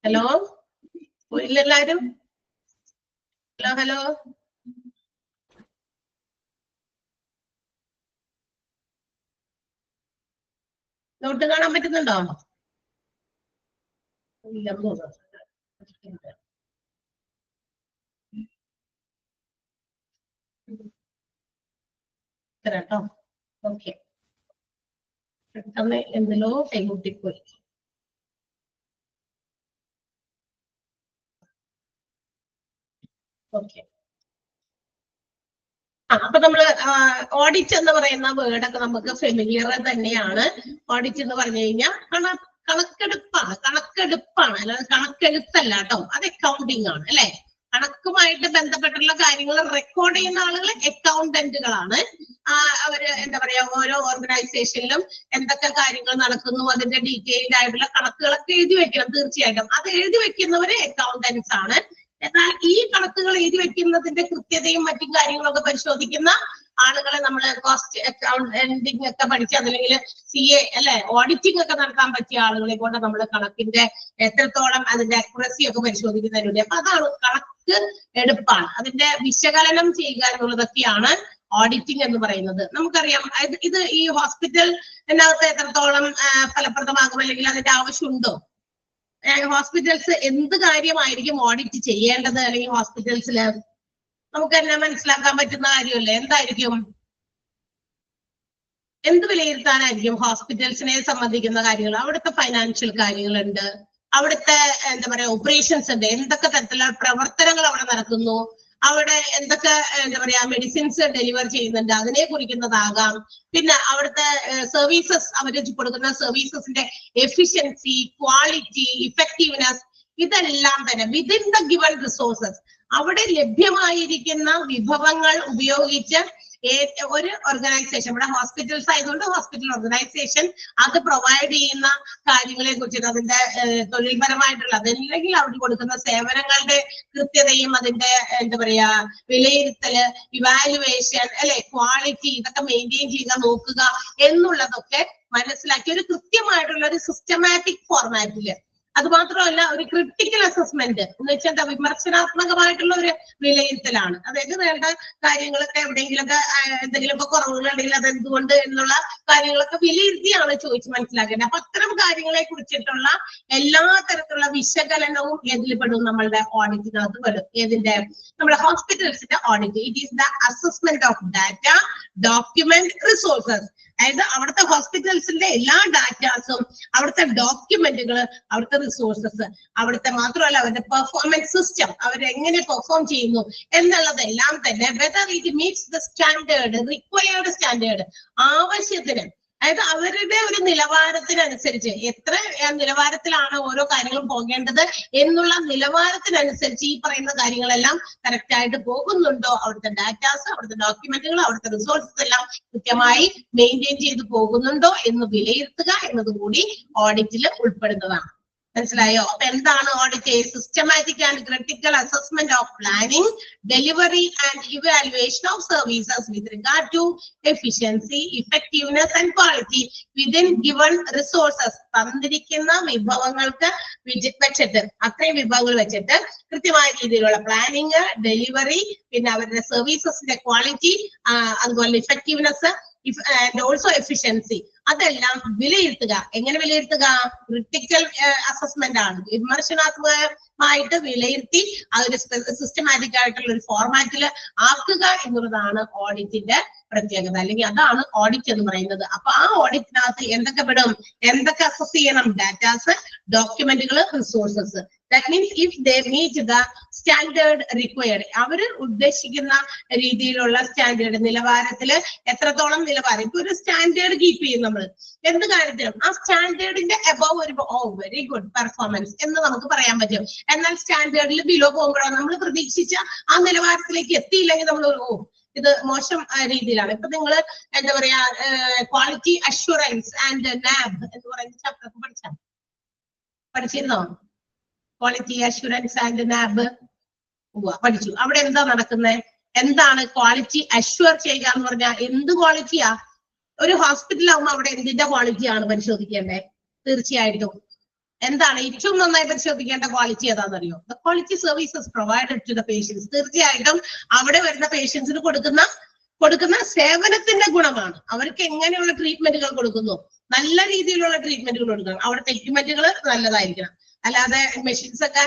ഹലോ ഇല്ലെല്ലാരും? ഹലോ നോട്ട് കാണാൻ പറ്റുന്നുണ്ടോ? ഇല്ല. ഇത്ര കേട്ടോ. ഓക്കെ, പെട്ടെന്ന് എന്തിലോ കൈകൂട്ടിപ്പോയി. ഓക്കെ, അപ്പൊ നമ്മള് ഓഡിറ്റ് എന്ന് പറയുന്ന വേർഡൊക്കെ നമുക്ക് ഫെമിലിയർ തന്നെയാണ്. ഓഡിറ്റ് എന്ന് പറഞ്ഞു കഴിഞ്ഞാൽ കണക്കെടുപ്പാണ്, അല്ലാതെ കണക്കെഴുത്തല്ല കേട്ടോ. അത് അക്കൗണ്ടിങ് ആണ് അല്ലെ. കണക്കുമായിട്ട് ബന്ധപ്പെട്ടുള്ള കാര്യങ്ങൾ റെക്കോർഡ് ചെയ്യുന്ന ആളുകൾ അക്കൗണ്ടന്റുകളാണ്. അവര് എന്താ പറയാ, ഓരോ ഓർഗനൈസേഷനിലും എന്തൊക്കെ കാര്യങ്ങൾ നടക്കുന്നു അതിന്റെ ഡീറ്റെയിൽഡ് ആയിട്ടുള്ള കണക്കുകളൊക്കെ എഴുതി വെക്കണം. തീർച്ചയായിട്ടും അത് എഴുതി വെക്കുന്നവര് അക്കൗണ്ടൻസ് ആണ്. എന്നാൽ ഈ കണക്കുകൾ എഴുതി വെക്കുന്നതിന്റെ കൃത്യതയും മറ്റു കാര്യങ്ങളൊക്കെ പരിശോധിക്കുന്ന ആളുകളെ നമ്മൾ കോസ്റ്റ് അക്കൗണ്ടിങ് ഒക്കെ പഠിച്ച, അതല്ലെങ്കിൽ CA അല്ലെ, ഓഡിറ്റിംഗ് ഒക്കെ നടത്താൻ പറ്റിയ ആളുകളെ കൊണ്ട് നമ്മൾ കണക്കിന്റെ എത്രത്തോളം അതിന്റെ അക്യുറസി ഒക്കെ പരിശോധിക്കുന്നതിലൂടെ. അപ്പൊ അതാണ് കണക്ക് എടുപ്പാണ്, അതിന്റെ വിശകലനം ചെയ്യുക എന്നുള്ളതൊക്കെയാണ് ഓഡിറ്റിംഗ് എന്ന് പറയുന്നത്. നമുക്കറിയാം ഇത് ഈ ഹോസ്പിറ്റലിനകത്ത് എത്രത്തോളം ഫലപ്രദമാകും അല്ലെങ്കിൽ അതിന്റെ ആവശ്യമുണ്ടോ? ഹോസ്പിറ്റൽസ് എന്ത് കാര്യമായിരിക്കും ഓഡിറ്റ് ചെയ്യേണ്ടത്? അല്ലെങ്കിൽ ഹോസ്പിറ്റൽസില് നമുക്ക് തന്നെ മനസ്സിലാക്കാൻ പറ്റുന്ന കാര്യമല്ലേ? എന്തായിരിക്കും, എന്ത് വിലയിരുത്താനായിരിക്കും ഹോസ്പിറ്റൽസിനെ സംബന്ധിക്കുന്ന കാര്യങ്ങൾ? അവിടുത്തെ ഫൈനാൻഷ്യൽ കാര്യങ്ങളുണ്ട്, അവിടുത്തെ എന്താ പറയാ ഓപ്പറേഷൻസ് ഉണ്ട്, എന്തൊക്കെ തരത്തിലുള്ള പ്രവർത്തനങ്ങൾ അവിടെ നടക്കുന്നു, അവിടെ എന്തൊക്കെ എന്താ പറയാ മെഡിസിൻസ് ഡെലിവർ ചെയ്യുന്നുണ്ട്, അതിനെ കുറിക്കുന്നതാകാം. പിന്നെ അവിടുത്തെ സർവീസസ്, അവർ കൊടുക്കുന്ന സർവീസസിന്റെ എഫിഷ്യൻസി, ക്വാളിറ്റി, ഇഫക്റ്റീവ്നെസ്, ഇതെല്ലാം തന്നെ വിതിൻ ദ ഗിവൺ റിസോഴ്സസ്, അവിടെ ലഭ്യമായിരിക്കുന്ന വിഭവങ്ങൾ ഉപയോഗിച്ച് ഒരു ഓർഗനൈസേഷൻ, ഇവിടെ ഹോസ്പിറ്റൽസ് ആയതുകൊണ്ട് ഹോസ്പിറ്റൽ ഓർഗനൈസേഷൻ അത് പ്രൊവൈഡ് ചെയ്യുന്ന കാര്യങ്ങളെ കുറിച്ചിട്ട്, അതിന്റെ തൊഴിൽപരമായിട്ടുള്ള അതല്ലെങ്കിൽ അവർ കൊടുക്കുന്ന സേവനങ്ങളുടെ കൃത്യതയും അതിന്റെ എന്താ പറയാ വിലയിരുത്തല്, ഇവാലുവേഷൻ അല്ലെ, ക്വാളിറ്റി, ഇതൊക്കെ മെയിൻറ്റെയിൻ ചെയ്യുക, നോക്കുക എന്നുള്ളതൊക്കെ മനസ്സിലാക്കി ഒരു കൃത്യമായിട്ടുള്ള ഒരു സിസ്റ്റമാറ്റിക് ഫോർമാറ്റില്. അത് മാത്രമല്ല ഒരു ക്രിട്ടിക്കൽ അസസ്മെന്റ് എന്ന് വെച്ചാൽ വിമർശനാത്മകമായിട്ടുള്ള ഒരു വിലയിരുത്തലാണ്. അതായത് വേണ്ട കാര്യങ്ങളൊക്കെ എവിടെയെങ്കിലൊക്കെ എന്തെങ്കിലുമൊക്കെ കുറവുകളുണ്ടെങ്കിൽ അത് എന്തുകൊണ്ട് എന്നുള്ള കാര്യങ്ങളൊക്കെ വിലയിരുത്തിയാണ് ചോദിച്ച് മനസ്സിലാക്കേണ്ടത്. അപ്പൊ അത്തരം കാര്യങ്ങളെ കുറിച്ചിട്ടുള്ള എല്ലാ തരത്തിലുള്ള വിശകലനവും ഏതിൽ പെടും? നമ്മളുടെ ഓഡിറ്റിനകത്ത് പെടും. ഏതിന്റെ? നമ്മുടെ ഹോസ്പിറ്റൽസിന്റെ audit. It is the assessment of data, document, resources. അതായത് അവിടുത്തെ ഹോസ്പിറ്റൽസിന്റെ എല്ലാ ഡാറ്റാസും, അവിടുത്തെ ഡോക്യുമെന്റുകൾ, അവിടുത്തെ റിസോഴ്സസ്, അവിടുത്തെ മാത്രമല്ല അവരുടെ പെർഫോമൻസ് സിസ്റ്റം, അവരെങ്ങനെ പെർഫോം ചെയ്യുന്നു എന്നുള്ളതെല്ലാം തന്നെ whether it meats the standard, required standard, ആവശ്യത്തിന്, അതായത് അവരുടെ ഒരു നിലവാരത്തിനനുസരിച്ച് എത്ര നിലവാരത്തിലാണ് ഓരോ കാര്യങ്ങളും പോകേണ്ടത് എന്നുള്ള നിലവാരത്തിനനുസരിച്ച് ഈ പറയുന്ന കാര്യങ്ങളെല്ലാം കറക്റ്റ് ആയിട്ട് പോകുന്നുണ്ടോ, അവിടുത്തെ ഡാറ്റാസ്, അവിടുത്തെ ഡോക്യുമെന്റുകൾ, അവിടുത്തെ റിസോഴ്സസ് എല്ലാം കൃത്യമായി മെയിൻറ്റെയിൻ ചെയ്ത് പോകുന്നുണ്ടോ എന്ന് വിലയിരുത്തുക എന്നതുകൂടി ഓഡിറ്റിൽ ഉൾപ്പെടുന്നതാണ്. മനസ്സിലായോ? അപ്പൊ എന്താണ് audit? Systematic and critical assessment of planning, delivery and evaluation of services with regard to efficiency, effectiveness and quality within given resources. തന്നിരിക്കുന്ന വിഭവങ്ങൾക്ക് വെച്ചിട്ട്, അത്രയും വിഭവങ്ങൾ വെച്ചിട്ട് കൃത്യമായ രീതിയിലുള്ള പ്ലാനിങ്, ഡെലിവറി, പിന്നെ അവരുടെ സർവീസസിന്റെ ക്വാളിറ്റി, അതുപോലെ ഇഫക്റ്റീവ്നെസ് ആൻഡ് ഓൾസോ എഫിഷ്യൻസി, അതെല്ലാം വിലയിരുത്തുക. എങ്ങനെ വിലയിരുത്തുക? ക്രിട്ടിക്കൽ അസസ്മെന്റ് ആണ്. വിമർശനാത്മകമായിട്ട് വിലയിരുത്തി അതൊരു സിസ്റ്റമാറ്റിക് ആയിട്ടുള്ള ഒരു ഫോർമാറ്റിൽ ആക്കുക എന്നുള്ളതാണ് ഓഡിറ്റിന്റെ പ്രത്യേകത, അല്ലെങ്കിൽ അതാണ് ഓഡിറ്റ് എന്ന് പറയുന്നത്. അപ്പൊ ആ ഓഡിറ്റിനകത്ത് എന്തൊക്കെ പെടും? എന്തൊക്കെ അസസ് ചെയ്യണം? ഡാറ്റാസ്, ഡോക്യുമെന്റുകൾ, resources. That means if they meet the standard required, അവര് ഉദ്ദേശിക്കുന്ന രീതിയിലുള്ള സ്റ്റാൻഡേർഡ്, നിലവാരത്തില് എത്രത്തോളം നിലവാരം. ഇപ്പൊ ഒരു സ്റ്റാൻഡേർഡ് കീപ്പ് ചെയ്യും നമ്മൾ എന്ത് കാര്യത്തിലും, ആ സ്റ്റാൻഡേർഡിന്റെ അബവ് വരുമ്പോ വെരി ഗുഡ് പെർഫോമൻസ് എന്ന് നമുക്ക് പറയാൻ പറ്റും. എന്നാൽ സ്റ്റാൻഡേർഡിൽ ബിലോ പോകുമ്പോഴോ നമ്മൾ പ്രതീക്ഷിച്ച ആ നിലവാരത്തിലേക്ക് എത്തിയില്ലെങ്കിൽ നമ്മൾ ഇത് മോശം രീതിയിലാണ്. ഇപ്പൊ നിങ്ങൾ എന്താ പറയാ ക്വാളിറ്റി അഷ്വറൻസ് ആൻഡ് നാബ് എന്ന് പറയുന്ന ചാപ്റ്റർ പഠിച്ചിരുന്നോ? ക്വാളിറ്റി അഷ്വറൻസ് ആൻഡ് നാബ് പഠിച്ചു. അവിടെ എന്താ നടക്കുന്നത്? എന്താണ് ക്വാളിറ്റി അഷ്വർ ചെയ്യുക എന്ന് പറഞ്ഞാൽ? എന്ത് ക്വാളിറ്റിയാ? ഒരു ഹോസ്പിറ്റലാകുമ്പോൾ അവിടെ എന്തിന്റെ ക്വാളിറ്റിയാണ് പരിശോധിക്കേണ്ടത്? തീർച്ചയായിട്ടും എന്താണ് ഏറ്റവും നന്നായി പരിശോധിക്കേണ്ട ക്വാളിറ്റി ഏതാണെന്നറിയോ? The quality services provided to the patients. തീർച്ചയായിട്ടും അവിടെ വരുന്ന പേഷ്യൻസിന് കൊടുക്കുന്ന സേവനത്തിന്റെ ഗുണമാണ്. അവർക്ക് എങ്ങനെയുള്ള ട്രീറ്റ്മെന്റുകൾ കൊടുക്കുന്നു, നല്ല രീതിയിലുള്ള ട്രീറ്റ്മെന്റുകൾ കൊടുക്കണം. അവിടുത്തെ എക്യുപ്മെന്റുകൾ നല്ലതായിരിക്കണം. അല്ലാതെ മെഷീൻസ് ഒക്കെ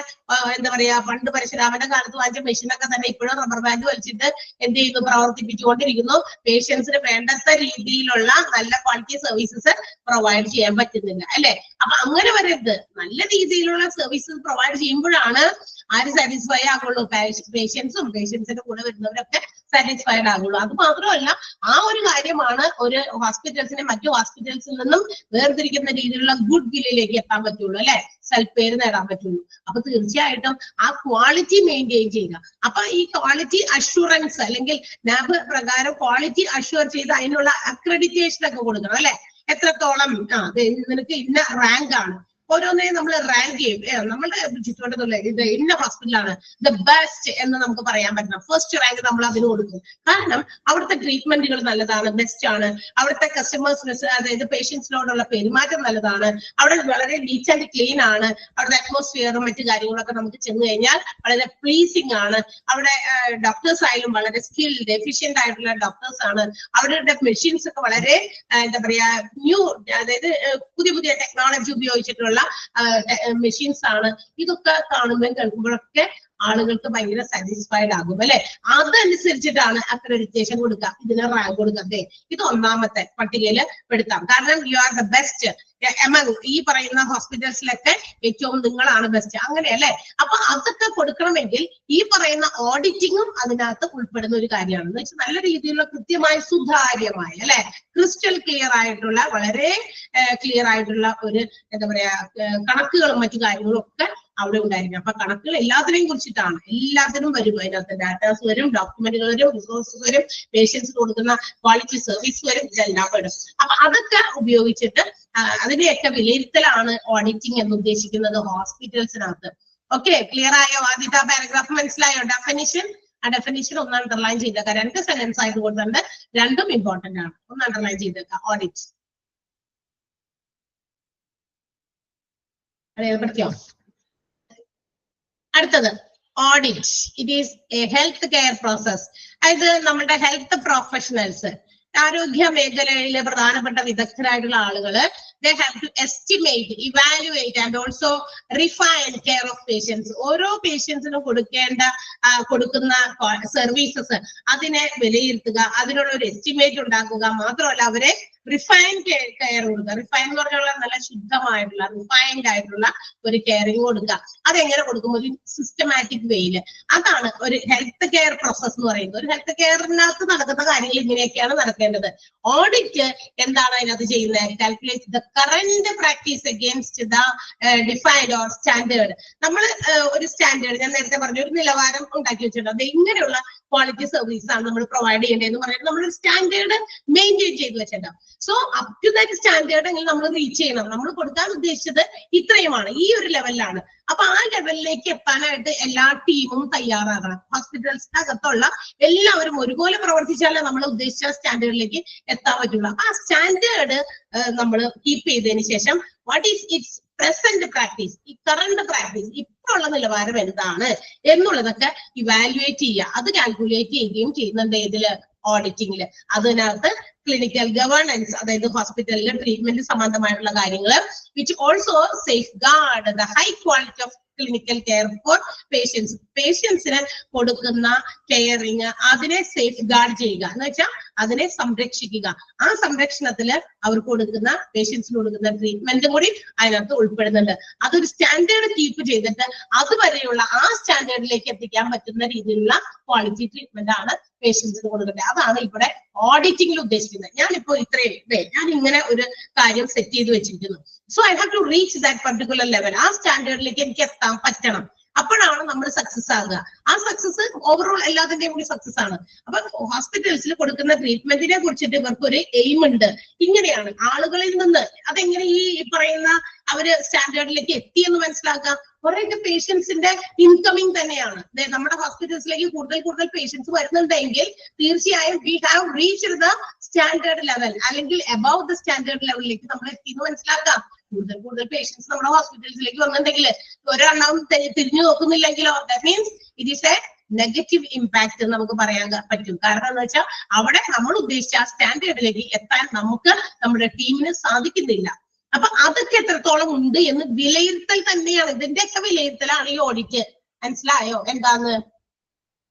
എന്താ പറയാ പണ്ട് പരശുരാമന്റെ കാലത്ത് വാങ്ങിച്ച മെഷീനൊക്കെ തന്നെ ഇപ്പോഴും റബ്ബർ ബാൻഡ് വലിച്ചിട്ട് എന്ത് ചെയ്യുന്നു, പ്രവർത്തിപ്പിച്ചുകൊണ്ടിരിക്കുന്നു. പേഷ്യൻസിന് വേണ്ടത്ത രീതിയിലുള്ള നല്ല ക്വാളിറ്റി സർവീസസ് പ്രൊവൈഡ് ചെയ്യാൻ പറ്റുന്നില്ല അല്ലെ. അപ്പൊ അങ്ങനെ വരരുത്. നല്ല രീതിയിലുള്ള സർവീസസ് പ്രൊവൈഡ് ചെയ്യുമ്പോഴാണ് ആര് സാറ്റിസ്ഫൈ ആകുള്ളൂ, പേഷ്യൻസും പേഷ്യൻസിന്റെ കൂടെ വരുന്നവരൊക്കെ സാറ്റിസ്ഫൈഡ് ആകുള്ളൂ. അത് മാത്രമല്ല, ആ ഒരു കാര്യമാണ് ഒരു ഹോസ്പിറ്റൽസിനെ മറ്റു ഹോസ്പിറ്റൽസിൽ നിന്നും വേർതിരിക്കുന്ന രീതിയിലുള്ള ഗുഡ് വില്ലിലേക്ക് എത്താൻ പറ്റുള്ളൂ അല്ലെ, സെൽഫ് പേര് നേടാൻ പറ്റുള്ളൂ. അപ്പൊ തീർച്ചയായിട്ടും ആ ക്വാളിറ്റി മെയിൻറ്റെയിൻ ചെയ്യുക. അപ്പൊ ഈ ക്വാളിറ്റി അഷുറൻസ് അല്ലെങ്കിൽ നാബ് പ്രകാരം ക്വാളിറ്റി അഷ്യൂർ ചെയ്ത് അതിനുള്ള അക്രഡിറ്റേഷൻ ഒക്കെ കൊടുക്കണം അല്ലെ. എത്രത്തോളം നിനക്ക് ഇന്ന റാങ്ക് ആണ്, ഓരോന്നിനെയും നമ്മൾ റാങ്ക് ചെയ്യും. നമ്മുടെ ചുറ്റുവട്ടത്തുള്ള ഇത് ഇന്ന ഹോസ്പിറ്റലാണ് ദ ബെസ്റ്റ് എന്ന് നമുക്ക് പറയാൻ പറ്റണം. ഫസ്റ്റ് റാങ്ക് നമ്മൾ അതിന് കൊടുക്കും. കാരണം അവിടുത്തെ ട്രീറ്റ്മെന്റുകൾ നല്ലതാണ്, ബെസ്റ്റ് ആണ്. അവിടുത്തെ കസ്റ്റമേഴ്സിന്, അതായത് പേഷ്യൻസിനോടുള്ള പെരുമാറ്റം നല്ലതാണ്. അവിടെ വളരെ നീറ്റ് ആൻഡ് ക്ലീൻ ആണ്. അവിടുത്തെ അറ്റ്മോസ്ഫിയറും മറ്റു കാര്യങ്ങളൊക്കെ നമുക്ക് ചെന്ന് കഴിഞ്ഞാൽ വളരെ പ്ലീസിങ് ആണ്. അവിടെ ഡോക്ടേഴ്സ് ആയാലും വളരെ സ്കിൽഡ് എഫിഷ്യന്റ് ആയിട്ടുള്ള ഡോക്ടേഴ്സ് ആണ്. അവരുടെ മെഷീൻസ് ഒക്കെ വളരെ എന്താ പറയാ ന്യൂ, അതായത് പുതിയ പുതിയ ടെക്നോളജി ഉപയോഗിച്ചിട്ടുള്ള മെഷീൻസ് ആണ്. ഇതൊക്കെ കാണുമ്പോഴും കേൾക്കുമ്പോഴൊക്കെ ആളുകൾക്ക് ഭയങ്കര സാറ്റിസ്ഫൈഡ് ആകും അല്ലെ. അതനുസരിച്ചിട്ടാണ് അക്രഡിറ്റേഷൻ കൊടുക്കുക, ഇതിന് റാങ്ക് കൊടുക്കുക. ഇത് ഒന്നാമത്തെ പട്ടികയിൽ പെടുത്താം. കാരണം you are the best among ഈ പറയുന്ന ഹോസ്പിറ്റൽസിലൊക്കെ ഏറ്റവും നിങ്ങളാണ് ബെസ്റ്റ്, അങ്ങനെയല്ലേ. അപ്പൊ അതൊക്കെ കൊടുക്കണമെങ്കിൽ ഈ പറയുന്ന ഓഡിറ്റിങ്ങും അതിനകത്ത് ഉൾപ്പെടുന്ന ഒരു കാര്യമാണ്. എന്ന് വെച്ചാൽ നല്ല രീതിയിലുള്ള കൃത്യമായ സുതാര്യമായ അല്ലെ, ക്രിസ്റ്റൽ ക്ലിയർ ആയിട്ടുള്ള വളരെ ക്ലിയർ ആയിട്ടുള്ള ഒരു എന്താ പറയാ കണക്കുകളും മറ്റു കാര്യങ്ങളും ഒക്കെ അവിടെ ഉണ്ടായിരിക്കും. അപ്പൊ കണക്കുകൾ എല്ലാത്തിനെയും കുറിച്ചിട്ടാണ്, എല്ലാത്തിനും വരും. അതിനകത്ത് ഡാറ്റാസ് വരും, ഡോക്യുമെന്റുകൾ വരും, റിസോഴ്സസ് വരും, പേഷ്യൻസ് കൊടുക്കുന്ന ക്വാളിറ്റി സർവീസ് വരും, ഇതെല്ലാം വരും. അപ്പൊ അതൊക്കെ ഉപയോഗിച്ചിട്ട് അതിനെയൊക്കെ വിലയിരുത്തലാണ് ഓഡിറ്റിംഗ് എന്ന് ഉദ്ദേശിക്കുന്നത് ഹോസ്പിറ്റൽസിനകത്ത്. ഓക്കെ, ക്ലിയർ ആയോ? ആദ്യത്തെ പാരഗ്രാഫ് മനസ്സിലായോ? ഡെഫിനിഷൻ, ആ ഡെഫിനിഷൻ ഒന്ന് അണ്ടർലൈൻ ചെയ്തേക്കാം. 2 സെന്റൻസ് ആയിട്ട് കൊടുത്തിട്ടുണ്ട്, രണ്ടും ഇമ്പോർട്ടന്റ് ആണ്. ഒന്ന് അണ്ടർലൈൻ ചെയ്തേക്കാം. ഓഡിറ്റ് പഠിക്കോ? അടുത്തത് audit. It is A health care process. അതായത് നമ്മുടെ ഹെൽത്ത് പ്രൊഫഷണൽസ്, ആരോഗ്യ മേഖലയിലെ പ്രധാനപ്പെട്ട വിദഗ്ധരായിട്ടുള്ള ആളുകള് they have to estimate, evaluate and also refine care of patients. ഓരോ പേഷ്യൻസിനും കൊടുക്കുന്ന സർവീസസ് അതിനെ വിലയിരുത്തുക, അതിനുള്ള ഒരു എസ്റ്റിമേറ്റ് ഉണ്ടാക്കുക. മാത്രമല്ല അവരെ റിഫൈൻ കെയർ കൊടുക്കുക. റിഫൈൻ എന്ന് പറഞ്ഞുള്ള നല്ല ശുദ്ധമായിട്ടുള്ള റിഫൈൻഡ് ആയിട്ടുള്ള ഒരു കെയറിങ് കൊടുക്കുക. അതെങ്ങനെ കൊടുക്കും? ഒരു സിസ്റ്റമാറ്റിക് വേയില്. അതാണ് ഒരു ഹെൽത്ത് കെയർ പ്രോസസ് എന്ന് പറയുന്നത്. ഒരു ഹെൽത്ത് കെയറിനകത്ത് നടക്കുന്ന കാര്യങ്ങൾ ഇങ്ങനെയൊക്കെയാണ് നടക്കേണ്ടത്. ഓഡിറ്റ് എന്താണ് അതിനകത്ത് ചെയ്യുന്നത്? Calculate the current practice against the defined or standard. നമ്മൾ ഒരു സ്റ്റാൻഡേർഡ്, ഞാൻ നേരത്തെ പറഞ്ഞ ഒരു നിലവാരം ഉണ്ടാക്കി വെച്ചിട്ടുണ്ട്. അത് ഇങ്ങനെയുള്ള ക്വാളിറ്റി സർവീസ് ആണ് നമ്മൾ പ്രൊവൈഡ് ചെയ്യേണ്ടതെന്ന് പറഞ്ഞിട്ട് നമ്മളൊരു സ്റ്റാൻഡേർഡ് മെയിൻറ്റെയിൻ ചെയ്ത് വെച്ചിട്ടുണ്ടാവും. So up to that standard എങ്കിൽ നമ്മൾ റീച്ച് ചെയ്യണം. നമ്മൾ കൊടുക്കാൻ ഉദ്ദേശിച്ചത് ഇത്രയുമാണ്, ഈ ഒരു ലെവലിലാണ്. അപ്പൊ ആ ലെവലിലേക്ക് എത്താനായിട്ട് എല്ലാ ടീമും തയ്യാറാകണം. ഹോസ്പിറ്റൽസിനകത്തുള്ള എല്ലാവരും ഒരുപോലെ പ്രവർത്തിച്ചാലേ നമ്മൾ ഉദ്ദേശിച്ച സ്റ്റാൻഡേർഡിലേക്ക് എത്താൻ പറ്റുള്ളൂ. ആ സ്റ്റാൻഡേർഡ് നമ്മൾ കീപ്പ് ചെയ്തതിന് ശേഷം what is it's present practice, ഈ കറന്റ് പ്രാക്ടീസ്, ഇപ്പോഴുള്ള നിലവാരം എന്താണ് എന്നുള്ളതൊക്കെ ഇവാലുവേറ്റ് ചെയ്യുക. അത് കാൽക്കുലേറ്റ് ചെയ്യുകയും ചെയ്യുന്നുണ്ട് ഇതില് ഓഡിറ്റിംഗില്. അതിനകത്ത് ക്ലിനിക്കൽ ഗവേണൻസ്, അതായത് ഹോസ്പിറ്റലിലെ ട്രീറ്റ്മെന്റ് സംബന്ധമായിട്ടുള്ള കാര്യങ്ങള്, which also safeguard the high quality of clinical care for patients. പേഷ്യൻസിന് കൊടുക്കുന്ന കെയറിങ് അതിനെ സേഫ് ഗാർഡ് ചെയ്യുക എന്ന് വെച്ചാൽ അതിനെ സംരക്ഷിക്കുക. ആ സംരക്ഷണത്തില് അവർക്ക് കൊടുക്കുന്ന പേഷ്യൻസിന് കൊടുക്കുന്ന ട്രീറ്റ്മെന്റും കൂടി അതിനകത്ത് ഉൾപ്പെടുന്നുണ്ട്. അതൊരു സ്റ്റാൻഡേർഡ് കീപ്പ് ചെയ്തിട്ട് അതുവരെയുള്ള ആ സ്റ്റാൻഡേർഡിലേക്ക് എത്തിക്കാൻ പറ്റുന്ന രീതിയിലുള്ള ക്വാളിറ്റി ട്രീറ്റ്മെന്റ് ആണ് പേഷ്യൻസിന് കൊടുക്കുന്നത്. അതാണ് ഇവിടെ ഓഡിറ്റിംഗിൽ ഉദ്ദേശിക്കുന്നത്. ഞാനിപ്പോ ഇത്രയും ഞാൻ ഇങ്ങനെ ഒരു കാര്യം സെറ്റ് ചെയ്ത് വെച്ചിരിക്കുന്നു. So I have to reach that particular level. ആ സ്റ്റാൻഡേർഡിലേക്ക് എനിക്ക് എത്താൻ പറ്റണം. അപ്പോഴാണ് നമ്മൾ സക്സസ് ആകുക. ആ സക്സസ് ഓവറോൾ എല്ലാത്തിന്റെയും കൂടി സക്സസ് ആണ്. അപ്പൊ ഹോസ്പിറ്റൽസിൽ കൊടുക്കുന്ന ട്രീറ്റ്മെന്റിനെ കുറിച്ചിട്ട് ഇവർക്ക് ഒരു എയിം ഉണ്ട്. ഇങ്ങനെയാണ് ആളുകളിൽ നിന്ന് അതെങ്ങനെ ഈ പറയുന്ന അവര് സ്റ്റാൻഡേർഡിലേക്ക് എത്തിയെന്ന് മനസ്സിലാക്കുക. കുറെയൊക്കെ പേഷ്യൻസിന്റെ ഇൻകമിങ് തന്നെയാണ്. നമ്മുടെ ഹോസ്പിറ്റൽസിലേക്ക് കൂടുതൽ പേഷ്യൻസ് വരുന്നുണ്ടെങ്കിൽ തീർച്ചയായും we have reached the standard level, അല്ലെങ്കിൽ അബൌവ് ദ സ്റ്റാൻഡേർഡ് ലെവലിലേക്ക് നമ്മൾ എത്തിയെന്ന് മനസ്സിലാക്കാം. കൂടുതൽ പേഷ്യൻസ് നമ്മുടെ ഹോസ്പിറ്റൽസിലേക്ക് വന്നിട്ടുണ്ടെങ്കിൽ ഒരെണ്ണം തിരിഞ്ഞു നോക്കുന്നില്ലെങ്കിലോ that means it is a negative impact നമുക്ക് പറയാൻ പറ്റും. കാരണം എന്ന് വെച്ചാൽ അവിടെ നമ്മൾ ഉദ്ദേശിച്ച ആ സ്റ്റാൻഡേർഡിലേക്ക് എത്താൻ നമുക്ക് നമ്മുടെ ടീമിന് സാധിക്കുന്നില്ല. അപ്പൊ അതൊക്കെ എത്രത്തോളം ഉണ്ട് എന്ന് വിലയിരുത്തൽ തന്നെയാണ്. ഇതിന്റെയൊക്കെ വിലയിരുത്തലാണ് ഈ ഓഡിറ്റ്. മനസ്സിലായോ എന്താന്ന്?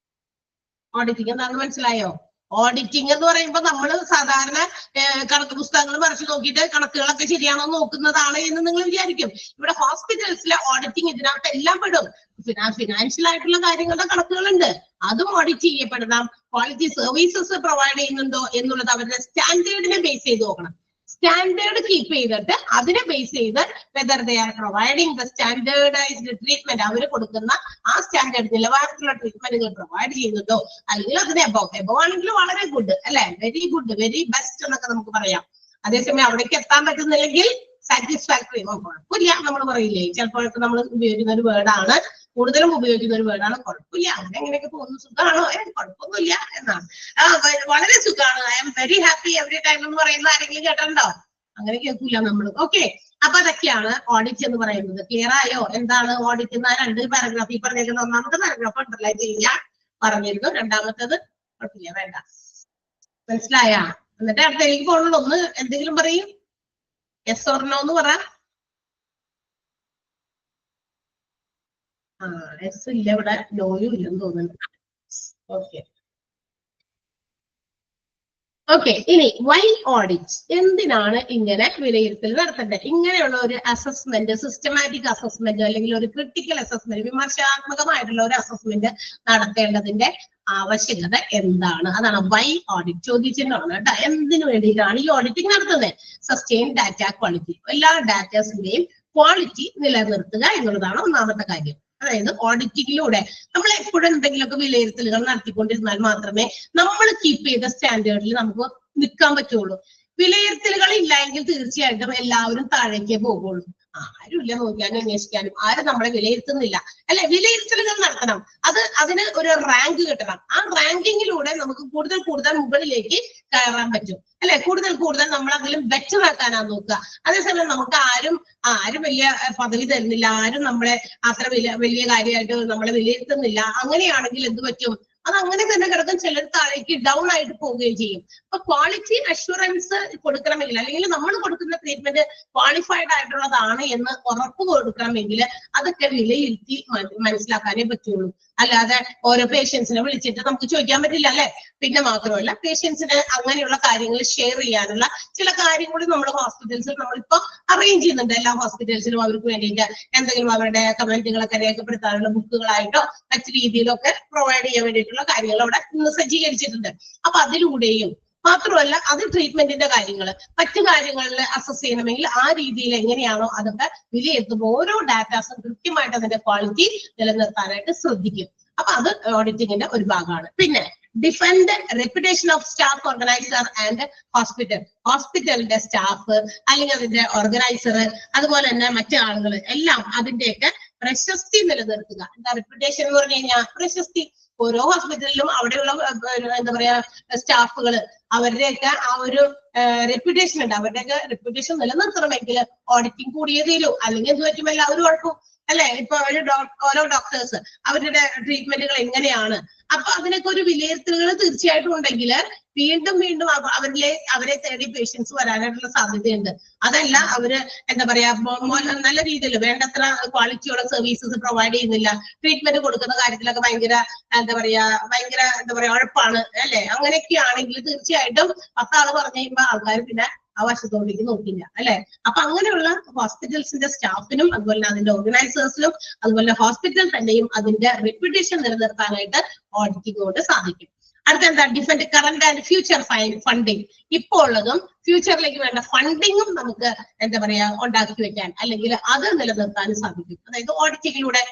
ഓഡിറ്റിംഗ് എന്താണെന്ന് മനസ്സിലായോ? ഓഡിറ്റിംഗ് എന്ന് പറയുമ്പോൾ നമ്മൾ സാധാരണ കണക്ക് പുസ്തകങ്ങൾ മറിച്ച് നോക്കിയിട്ട് കണക്കുകളൊക്കെ ശരിയാണോ നോക്കുന്നതാണ് എന്ന് നിങ്ങൾ വിചാരിക്കും. ഇവിടെ ഹോസ്പിറ്റൽസിലെ ഓഡിറ്റിംഗ് ഇതിനകത്ത് എല്ലാം പെടും. ഫിനാൻഷ്യൽ ആയിട്ടുള്ള കാര്യങ്ങളുടെ കണക്കുകളുണ്ട്, അതും ഓഡിറ്റ് ചെയ്യപ്പെടണം. ക്വാളിറ്റി സർവീസസ് പ്രൊവൈഡ് ചെയ്യുന്നുണ്ടോ എന്നുള്ളത് അവരുടെ സ്റ്റാൻഡേർഡിനെ ബേസ് ചെയ്ത് നോക്കണം. സ്റ്റാൻഡേർഡ് കീപ്പ് ചെയ്തിട്ട് അതിനെ ബേസ് ചെയ്ത് whether they are providing the standardised treatment, അവർ കൊടുക്കുന്ന ആ സ്റ്റാൻഡേർഡ് നിലവാരത്തിലുള്ള ട്രീറ്റ്മെന്റുകൾ പ്രൊവൈഡ് ചെയ്യുന്നുണ്ടോ, അല്ലെങ്കിൽ അതിന് എബവ് ആണെങ്കിൽ വളരെ ഗുഡ് അല്ലെ, വെരി ഗുഡ്, വെരി ബെസ്റ്റ് എന്നൊക്കെ നമുക്ക് പറയാം. അതേസമയം അവിടേക്ക് എത്താൻ പറ്റുന്നില്ലെങ്കിൽ സാറ്റിസ്ഫാക്ടറി, കുഴപ്പമില്ല നമ്മൾ പറയില്ലേ, ചിലപ്പോഴൊക്കെ നമ്മൾ ഉപയോഗിക്കുന്ന ഒരു വേർഡാണ്, കൂടുതലും ഉപയോഗിക്കുന്ന ഒരു വേർഡാണ് കുഴപ്പമില്ല, അങ്ങനെ എങ്ങനെയൊക്കെ പോകുന്നു, സുഖമാണോ, കുഴപ്പമൊന്നുമില്ല എന്നാണ്. വളരെ സുഖമാണ്, I am very happy every time എന്ന് പറയുന്നത് ആരെങ്കിലും കേട്ടിട്ടുണ്ടോ? അങ്ങനെ കേൾക്കൂല നമ്മൾ. ഓക്കെ, അപ്പൊ അതൊക്കെയാണ് ഓഡിറ്റ് എന്ന് പറയുന്നത്. ക്ലിയർ ആയോ? എന്താണ് ഓഡിറ്റ് എന്ന 2 പാരഗ്രാഫ്, ഈ പറഞ്ഞേക്കുന്ന ഒന്നാമത്തെ പാരഗ്രാഫ് അണ്ടർലൈൻ ചെയ്യാൻ പറഞ്ഞിരുന്നു, രണ്ടാമത്തേത് കുഴപ്പമില്ല വേണ്ട. മനസ്സിലായ? എന്നിട്ട് അടുത്തേക്ക് പോകണല്ലോ. ഒന്ന് എന്തെങ്കിലും പറയും, യെസ് ഓർ നോ എന്ന് പറ. എസ് ഇല്ല ഇവിടെ, നോയും ഇല്ലെന്ന് തോന്നുന്നു. ഓക്കെ ഓക്കെ, ഇനി വൈ ഓഡിറ്റ്, എന്തിനാണ് ഇങ്ങനെ വിലയിരുത്തൽ നടത്തേണ്ടത്? ഇങ്ങനെയുള്ള ഒരു അസസ്മെന്റ്, സിസ്റ്റമാറ്റിക് അസസ്മെന്റ് അല്ലെങ്കിൽ ഒരു ക്രിട്ടിക്കൽ അസസ്മെന്റ്, വിമർശനാത്മകമായിട്ടുള്ള ഒരു അസസ്മെന്റ് നടത്തേണ്ടതിന്റെ ആവശ്യകത എന്താണ്? അതാണ് വൈ ഓഡിറ്റ് ചോദിച്ചിട്ടാണ് കേട്ടോ. എന്തിനു വേണ്ടിയിട്ടാണ് ഈ ഓഡിറ്റിംഗ് നടത്തുന്നത്? സസ്റ്റെയിൻ ഡാറ്റ ക്വാളിറ്റി, എല്ലാ ഡാറ്റാസിന്റെയും ക്വാളിറ്റി നിലനിർത്തുക എന്നുള്ളതാണ് ഒന്നാമത്തെ കാര്യം. അതായത് ഓഡിറ്റിങ്ങിലൂടെ നമ്മൾ എപ്പോഴും എന്തെങ്കിലുമൊക്കെ വിലയിരുത്തലുകൾ നടത്തിക്കൊണ്ടിരുന്നാൽ മാത്രമേ നമ്മൾ കീപ്പ് ചെയ്ത സ്റ്റാൻഡേർഡിൽ നമുക്ക് നിൽക്കാൻ പറ്റുള്ളൂ. വിലയിരുത്തലുകൾ ഇല്ല എങ്കിൽ തീർച്ചയായിട്ടും എല്ലാവരും താഴേക്കേ പോകുള്ളൂ. ആരുമില്ല നോക്കാനും അന്വേഷിക്കാനും, ആരും നമ്മളെ വിലയിരുത്തുന്നില്ല അല്ലെ. വിലയിരുത്തലുകൾ നടത്തണം, അതിന് ഒരു റാങ്ക് കിട്ടണം. ആ റാങ്കിങ്ങിലൂടെ നമുക്ക് കൂടുതൽ കൂടുതൽ മുകളിലേക്ക് കയറാൻ പറ്റും അല്ലെ. കൂടുതൽ നമ്മൾ അതിലും ബെറ്റർ ആക്കാനാണ് നോക്കുക. അതേസമയം നമുക്ക് ആരും വലിയ പദവി തരുന്നില്ല, ആരും നമ്മളെ അത്ര വലിയ കാര്യമായിട്ട് നമ്മളെ വിലയിരുത്തുന്നില്ല. അങ്ങനെയാണെങ്കിൽ എന്ത് പറ്റും? അത് അങ്ങനെ തന്നെ കിടക്കും. ചിലർ താഴേക്ക് ഡൗൺ ആയിട്ട് പോവുകയും ചെയ്യും. അപ്പൊ ക്വാളിറ്റി അഷുറൻസ് കൊടുക്കണമെങ്കിൽ, അല്ലെങ്കിൽ നമ്മൾ കൊടുക്കുന്ന ട്രീറ്റ്മെന്റ് ക്വാളിഫൈഡ് ആയിട്ടുള്ളതാണ് എന്ന് ഉറപ്പ് കൊടുക്കണമെങ്കിൽ അതൊക്കെ വിലയിരുത്തി മനസ്സിലാക്കാനേ പറ്റുള്ളൂ. അല്ലാതെ ഓരോ പേഷ്യൻസിനെ വിളിച്ചിട്ട് നമുക്ക് ചോദിക്കാൻ പറ്റില്ല അല്ലെ. പിന്നെ മാത്രമല്ല, പേഷ്യൻസിന് അങ്ങനെയുള്ള കാര്യങ്ങൾ ഷെയർ ചെയ്യാനുള്ള ചില കാര്യങ്ങൾ നമ്മൾ ഹോസ്പിറ്റൽസിൽ നമ്മളിപ്പോ അറേഞ്ച് ചെയ്യുന്നുണ്ട്. എല്ലാ ഹോസ്പിറ്റൽസിലും അവർക്ക് വേണ്ടിയിട്ട് എന്തെങ്കിലും അവരുടെ കമന്റുകളൊക്കെ രേഖപ്പെടുത്താനുള്ള ബുക്കുകളായിട്ടോ മറ്റു രീതിയിലൊക്കെ പ്രൊവൈഡ് ചെയ്യാൻ വേണ്ടിയിട്ടുള്ള കാര്യങ്ങൾ അവിടെ ഇന്ന് സജ്ജീകരിച്ചിട്ടുണ്ട്. അപ്പൊ അതിലൂടെയും മാത്രമല്ല, അത് ട്രീറ്റ്മെന്റിന്റെ കാര്യങ്ങൾ, മറ്റു കാര്യങ്ങളിൽ അസസ് ചെയ്യണമെങ്കിൽ ആ രീതിയിൽ എങ്ങനെയാണോ അതൊക്കെ വിലയിരുത്തുമ്പോൾ ഓരോ ഡാറ്റാസും കൃത്യമായിട്ട് അതിന്റെ ക്വാളിറ്റി നിലനിർത്താനായിട്ട് ശ്രദ്ധിക്കും. അപ്പൊ അത് ഓഡിറ്റിങ്ങിന്റെ ഒരു ഭാഗമാണ്. പിന്നെ defend reputation of staff, organiser and hospital. ഹോസ്പിറ്റലിന്റെ സ്റ്റാഫ് അല്ലെങ്കിൽ അതിന്റെ ഓർഗനൈസർ, അതുപോലെ തന്നെ മറ്റു ആളുകൾ എല്ലാം അതിന്റെയൊക്കെ പ്രശസ്തി നിലനിർത്തുക. എന്താ റെപ്യൂട്ടേഷൻ എന്ന് പറഞ്ഞു കഴിഞ്ഞാൽ? പ്രശസ്തി. ഓരോ ഹോസ്പിറ്റലിലും അവിടെയുള്ള എന്താ പറയാ സ്റ്റാഫുകൾ, അവരുടെയൊക്കെ ആ ഒരു റെപ്യൂട്ടേഷൻ ഉണ്ട്. അവരുടെയൊക്കെ റെപ്യൂട്ടേഷൻ നിലനിർത്തണമെങ്കിൽ ഓഡിറ്റിംഗ് കൂടിയേ തീരൂ, അല്ലെങ്കിൽ എന്ത് പറ്റും, എല്ലാവരും ഉഴപ്പും അല്ലെ. ഇപ്പൊ ഓരോ ഡോക്ടേഴ്സ് അവരുടെ ട്രീറ്റ്മെന്റുകൾ എങ്ങനെയാണ്, അപ്പൊ അതിനൊക്കെ ഒരു വിലയിരുത്തലുകൾ തീർച്ചയായിട്ടും ഉണ്ടെങ്കിൽ വീണ്ടും അവരെ തേടി പേഷ്യൻസ് വരാനായിട്ടുള്ള സാധ്യതയുണ്ട്. അതല്ല, അവര് എന്താ പറയാ നല്ല രീതിയിൽ വേണ്ടത്ര ക്വാളിറ്റിയുള്ള സർവീസസ് പ്രൊവൈഡ് ചെയ്യുന്നില്ല, ട്രീറ്റ്മെന്റ് കൊടുക്കുന്ന കാര്യത്തിലൊക്കെ ഭയങ്കര ഉഴപ്പാണ് അല്ലെ. അങ്ങനെയൊക്കെ ആണെങ്കിൽ തീർച്ചയായിട്ടും 10 ആള് പറഞ്ഞു കഴിയുമ്പോൾ ആൾക്കാർ പിന്നെ ആ വശത്തോടേക്ക് നോക്കില്ല അല്ലെ. അപ്പൊ അങ്ങനെയുള്ള ഹോസ്പിറ്റൽസിന്റെ സ്റ്റാഫിനും അതുപോലെ അതിന്റെ ഓർഗനൈസേഴ്സിനും അതുപോലെ ഹോസ്പിറ്റൽ തന്നെയും അതിന്റെ റെപ്യൂട്ടേഷൻ നിലനിർത്താനായിട്ട് ഓഡിറ്റിംഗ് കൊണ്ട് സാധിക്കും. അടുത്ത എന്താ? Defend current and future funding. ഇപ്പോൾ ഉള്ളതും ഫ്യൂച്ചറിലേക്ക് വേണ്ട ഫണ്ടിങ്ങും നമുക്ക് എന്താ പറയാ ഉണ്ടാക്കി വെക്കാൻ, അല്ലെങ്കിൽ അത് നിലനിർത്താനും സാധിക്കും. അതായത് ഓഡിറ്റിങ്ങിലൂടെ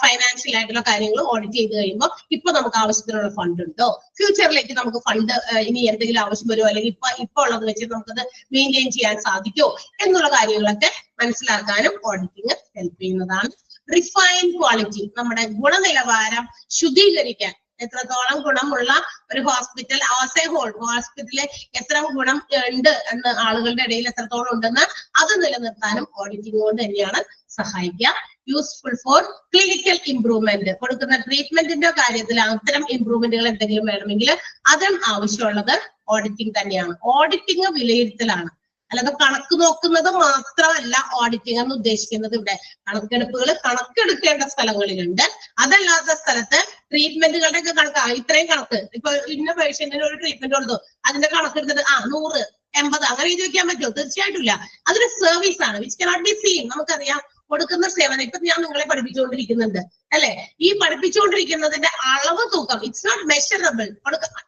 ഫൈനാൻഷ്യൽ ആയിട്ടുള്ള കാര്യങ്ങൾ ഓഡിറ്റ് ചെയ്ത് കഴിയുമ്പോൾ ഇപ്പൊ നമുക്ക് ആവശ്യത്തിനുള്ള ഫണ്ട് ഉണ്ടോ, ഫ്യൂച്ചറിലേക്ക് നമുക്ക് ഫണ്ട് ഇനി എന്തെങ്കിലും ആവശ്യം വരുമോ, അല്ലെങ്കിൽ ഇപ്പൊ ഉള്ളത് വെച്ച് നമുക്കത് മെയിൻറ്റെയിൻ ചെയ്യാൻ സാധിക്കുമോ എന്നുള്ള കാര്യങ്ങളൊക്കെ മനസ്സിലാക്കാനും ഓഡിറ്റിംഗ് ഹെൽപ്പ് ചെയ്യുന്നതാണ്. റിഫൈൻ ക്വാളിറ്റി, നമ്മുടെ ഗുണനിലവാരം ശുദ്ധീകരിക്കാൻ. എത്രത്തോളം ഗുണമുള്ള ഒരു ഹോസ്പിറ്റൽ ആസ് എ ഹോൾ, ഹോസ്പിറ്റലിൽ എത്ര ഗുണം ഉണ്ട് എന്ന് ആളുകളുടെ ഇടയിൽ എത്രത്തോളം ഉണ്ടെന്ന് അത് നിലനിർത്താനും ഓഡിറ്റിംഗ് കൊണ്ട് തന്നെയാണ് സഹായിക്കുക. യൂസ്ഫുൾ ഫോർ ക്ലിനിക്കൽ ഇംപ്രൂവ്മെന്റ്, കൊടുക്കുന്ന ട്രീറ്റ്മെന്റിന്റെ കാര്യത്തിൽ അത്തരം ഇംപ്രൂവ്മെന്റുകൾ എന്തെങ്കിലും വേണമെങ്കിൽ അതും ആവശ്യമുള്ളത് ഓഡിറ്റിംഗ് തന്നെയാണ്. ഓഡിറ്റിംഗ് വിലയിരുത്തലാണ് അല്ലാതെ കണക്ക് നോക്കുന്നത് മാത്രമല്ല ഓഡിറ്റിംഗ് എന്ന് ഉദ്ദേശിക്കുന്നത്. ഇവിടെ കണക്കെടുപ്പുകൾ കണക്കെടുക്കേണ്ട സ്ഥലങ്ങളിലുണ്ട്. അതല്ലാത്ത സ്ഥലത്ത് ട്രീറ്റ്മെന്റുകളുടെ ഒക്കെ കണക്ക് ഇത്രയും കണക്ക്, ഇപ്പൊ ഇന്ന പേഷ്യന്റിന് ഒരു ട്രീറ്റ്മെന്റ് കൊടുത്തു, അതിന്റെ കണക്കെടുത്തിട്ട് 100, 80 അങ്ങനെ എഴുതി വെക്കാൻ പറ്റുമോ? തീർച്ചയായിട്ടും ഇല്ല. അതൊരു സർവീസ് ആണ്, വിച്ച് കനോട്ട് ബി സീൻ. നമുക്കറിയാം കൊടുക്കുന്ന സേവനം. ഇപ്പൊ ഞാൻ നിങ്ങളെ പഠിപ്പിച്ചുകൊണ്ടിരിക്കുന്നുണ്ട് അല്ലെ? ഈ പഠിപ്പിച്ചുകൊണ്ടിരിക്കുന്നതിന്റെ അളവ് തൂക്കം, ഇറ്റ്സ് നോട്ട് മെഷറബിൾ.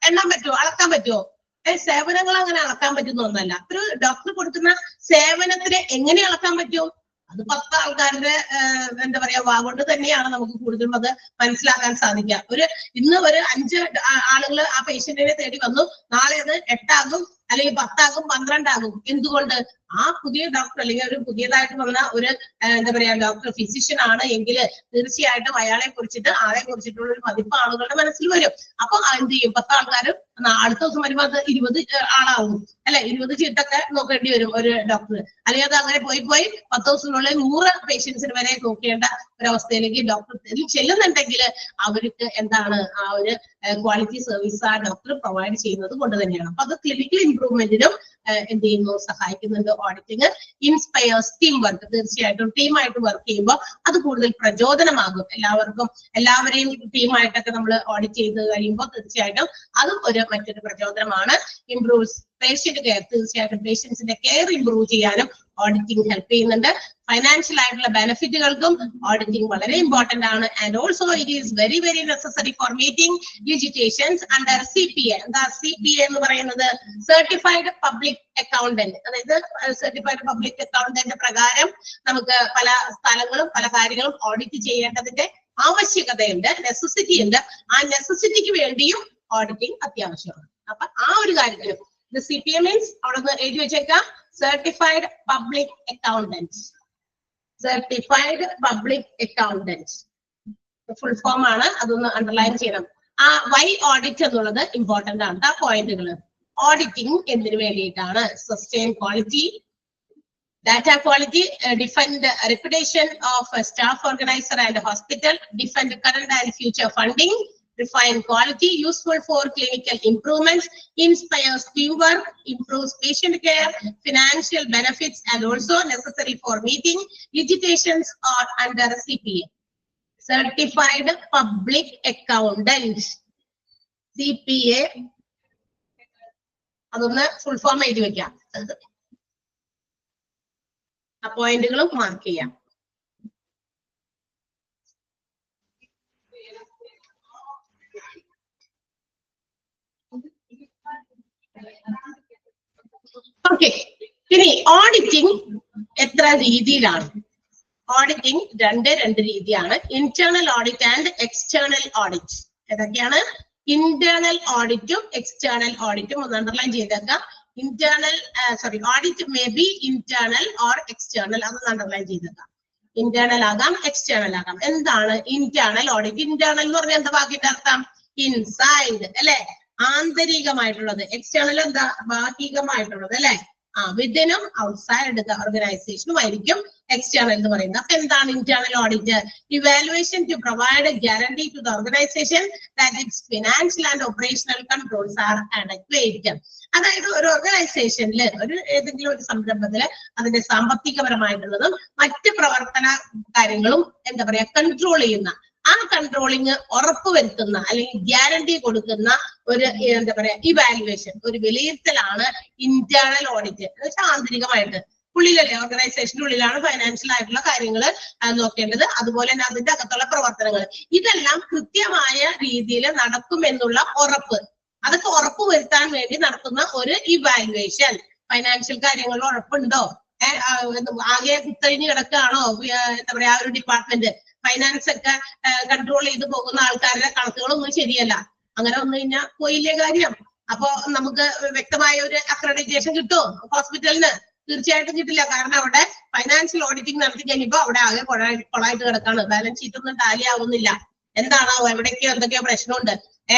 എണ്ണാൻ പറ്റുമോ? അളക്കാൻ പറ്റുമോ? സേവനങ്ങൾ അങ്ങനെ അളക്കാൻ പറ്റുന്ന ഒന്നല്ല. ഒരു ഡോക്ടർ കൊടുക്കുന്ന സേവനത്തിന് എങ്ങനെ അളക്കാൻ പറ്റും? അത് 10 ആൾക്കാരുടെ എന്താ പറയാ വാഗൊണ്ട് തന്നെയാണ് നമുക്ക് കൂടുതലും അത് മനസ്സിലാക്കാൻ സാധിക്കുക. ഇന്ന് ഒരു 5 ആളുകൾ ആ പേഷ്യന്റിനെ തേടി വന്നു, നാളെ അത് 8 ആകും, അല്ലെങ്കിൽ 10 ആകും, 12 ആകും. എന്തുകൊണ്ട്? ആ പുതിയ ഡോക്ടർ അല്ലെങ്കിൽ ഒരു പുതിയതായിട്ട് വന്ന ഒരു എന്താ പറയാ ഡോക്ടർ ഫിസിഷ്യൻ ആണ് എങ്കിൽ തീർച്ചയായിട്ടും ആളെ കുറിച്ചിട്ടുള്ള ഒരു മതിപ്പ് ആളുകളുടെ മനസ്സിൽ വരും. അപ്പൊ എന്ത് ചെയ്യും? 10 ആൾക്കാരും അടുത്ത ദിവസം വരുമ്പോൾ അത് 20 ആളാകും അല്ലെ? 20 ചീട്ടൊക്കെ നോക്കേണ്ടി വരും ഒരു ഡോക്ടർ. അല്ലെങ്കിൽ അത് അങ്ങനെ പോയി 10 ദിവസത്തിനുള്ളിൽ 100 പേഷ്യൻസിന് വരെ നോക്കേണ്ട ഒരവസ്ഥയിലേക്ക് ഡോക്ടർ ചെല്ലുന്നുണ്ടെങ്കിൽ അവർക്ക് എന്താണ് ആ ഒരു ക്വാളിറ്റി സർവീസ് ആ ഡോക്ടർ പ്രൊവൈഡ് ചെയ്യുന്നത് കൊണ്ട് തന്നെയാണ്. അപ്പൊ അത് ക്ലിനിക്കൽ ഇംപ്രൂവ്മെന്റിനും എന്ത് ചെയ്യുന്നു? സഹായിക്കുന്നുണ്ട് ഓഡിറ്റിംഗ്. Inspires team work. തീർച്ചയായിട്ടും ടീമായിട്ട് വർക്ക് ചെയ്യുമ്പോൾ അത് കൂടുതൽ പ്രചോദനമാകും. എല്ലാവരെയും ടീമായിട്ടൊക്കെ നമ്മൾ ഓഡിറ്റ് ചെയ്ത് കഴിയുമ്പോൾ തീർച്ചയായിട്ടും അതും മറ്റൊരു പ്രചോദനമാണ്. Improves patient care. തീർച്ചയായിട്ടും പേഷ്യൻസിന്റെ കെയർ ഇംപ്രൂവ് ചെയ്യാനും ഓഡിറ്റിംഗ് ഹെൽപ്പ് ചെയ്യുന്നുണ്ട്. ഫൈനാൻഷ്യൽ ആയിട്ടുള്ള ബെനിഫിറ്റുകൾക്കും ഓഡിറ്റിംഗ് വളരെ ഇമ്പോർട്ടന്റ് ആണ്. And also it is very very necessary for meeting litigations under CPA. എന്താ CPA എന്ന് പറയുന്നത്? Certified public accountant. അതായത് സർട്ടിഫൈഡ് പബ്ലിക് അക്കൗണ്ടന്റ് പ്രകാരം നമുക്ക് പല സ്ഥലങ്ങളും പല കാര്യങ്ങളും ഓഡിറ്റ് ചെയ്യേണ്ടതിന്റെ ആവശ്യകതയുണ്ട്, നെസസിറ്റി ഉണ്ട്. ആ നെസസിറ്റിക്ക് വേണ്ടിയും ഓഡിറ്റിംഗ് അത്യാവശ്യമാണ്. അപ്പൊ ആ ഒരു കാര്യത്തിലും CPA മീൻസ് അവിടെ നിന്ന് എഴുതി വെച്ചേക്കാം, certified public accountant. Certified public accountant full form ആണ്, അതൊന്ന് അണ്ടർലൈൻ ചെയ്യണം. ആ വൈ ഓഡിറ്റ് എന്നുള്ളത് ഇമ്പോർട്ടന്റ് ആണ്. ആ പോയിന്റുകൾ ഓഡിറ്റിംഗ് എന്തിനു വേണ്ടിയിട്ടാണ്? Sustain quality, data quality, defend reputation of a staff organizer and hospital, defend current and future funding, refine quality, useful for clinical improvements, inspires teamwork, improves patient care, financial benefits, and also necessary for meeting limitations are under CPA. Certified Public Accountant, CPA. അതൊന്ന് ഫുൾ ഫോം എഴുതി വെക്കാം. ആ പോയിന്റുകളും മാർക്ക് ചെയ്യാം. ഓക്കെ, ഇനി ഓഡിറ്റിംഗ് എത്ര രീതിയിലാണ്? ഓഡിറ്റിംഗ് രണ്ട് രീതിയാണ്. Internal audit and external audit. ഏതൊക്കെയാണ്? ഇന്റേണൽ ഓഡിറ്റും എക്സ്റ്റേണൽ ഓഡിറ്റും ഒന്ന് അണ്ടർലൈൻ ചെയ്തേക്കാം. audit may be internal or external. അതൊന്ന് അണ്ടർലൈൻ ചെയ്തേക്കാം. ഇന്റേണൽ ആകാം, എക്സ്റ്റേണൽ ആകാം. എന്താണ് ഇന്റേണൽ ഓഡിറ്റ്? ഇന്റേണൽ എന്ന് പറഞ്ഞാൽ എന്താ വാക്കിന്റെ അർത്ഥം? ഇൻസൈഡ് അല്ലെ? ആന്തരികമായിട്ടുള്ളത്. എക്സ്റ്റേണൽ എന്താ? ഭാഗികമായിട്ടുള്ളത് അല്ലെ? വിത്തിനും ഔട്ട്സൈഡ് ദ ഓർഗനൈസേഷനും ആയിരിക്കും എക്സ്റ്റേണൽ എന്ന് പറയുന്നത്. അപ്പൊ എന്താണ് internal audit? Evaluation to provide guarantee to the organization that its financial and operational controls are adequate. അതായത് ഒരു ഓർഗനൈസേഷനിൽ ഏതെങ്കിലും ഒരു സംരംഭത്തില് അതിന്റെ സാമ്പത്തികപരമായിട്ടുള്ളതും മറ്റ് പ്രവർത്തന കാര്യങ്ങളും എന്താ പറയാ കൺട്രോൾ ചെയ്യുന്ന, ആ കൺട്രോളിങ് ഉറപ്പുവരുത്തുന്ന അല്ലെങ്കിൽ ഗ്യാരണ്ടി കൊടുക്കുന്ന ഒരു എന്താ പറയാ ഇവാലുവേഷൻ, ഒരു വിലയിരുത്തലാണ് ഇന്റേണൽ ഓഡിറ്റ്. എന്ന് വെച്ചാൽ ആന്തരികമായിട്ട് ഉള്ളിലല്ലേ, ഓർഗനൈസേഷന്റെ ഉള്ളിലാണ് ഫൈനാൻഷ്യൽ ആയിട്ടുള്ള കാര്യങ്ങൾ നോക്കേണ്ടത്. അതുപോലെ തന്നെ അതിന്റെ അകത്തുള്ള പ്രവർത്തനങ്ങൾ ഇതെല്ലാം കൃത്യമായ രീതിയിൽ നടക്കുമെന്നുള്ള ഉറപ്പ്, അതൊക്കെ ഉറപ്പ് വരുത്താൻ വേണ്ടി നടത്തുന്ന ഒരു ഇവാലുവേഷൻ. ഫൈനാൻഷ്യൽ കാര്യങ്ങളിൽ ഉറപ്പുണ്ടോ? ആകെ കുത്തഴിഞ്ഞ് കിടക്കുകയാണോ എന്താ പറയാ ആ ഒരു ഡിപ്പാർട്ട്മെന്റ്? ഫൈനാൻസ് ഒക്കെ കൺട്രോൾ ചെയ്ത് പോകുന്ന ആൾക്കാരുടെ കണക്കുകളൊന്നും ശരിയല്ല. അങ്ങനെ വന്നു കഴിഞ്ഞാൽ പോയില്ലേ കാര്യം. അപ്പൊ നമുക്ക് വ്യക്തമായ ഒരു അക്രഡിറ്റേഷൻ കിട്ടുമോ ഹോസ്പിറ്റലിന്? തീർച്ചയായിട്ടും കിട്ടില്ല. കാരണം അവിടെ ഫൈനാൻഷ്യൽ ഓഡിറ്റിംഗ് നടത്തി കഴിഞ്ഞപ്പോ അവിടെ ആകെ കൊളായിട്ട് കിടക്കാണ്. ബാലൻസ് ഷീറ്റ് ഒന്നും ടാലി ആവുന്നില്ല. എന്താണോ എവിടേക്കോ എന്തൊക്കെയോ പ്രശ്നമുണ്ട്,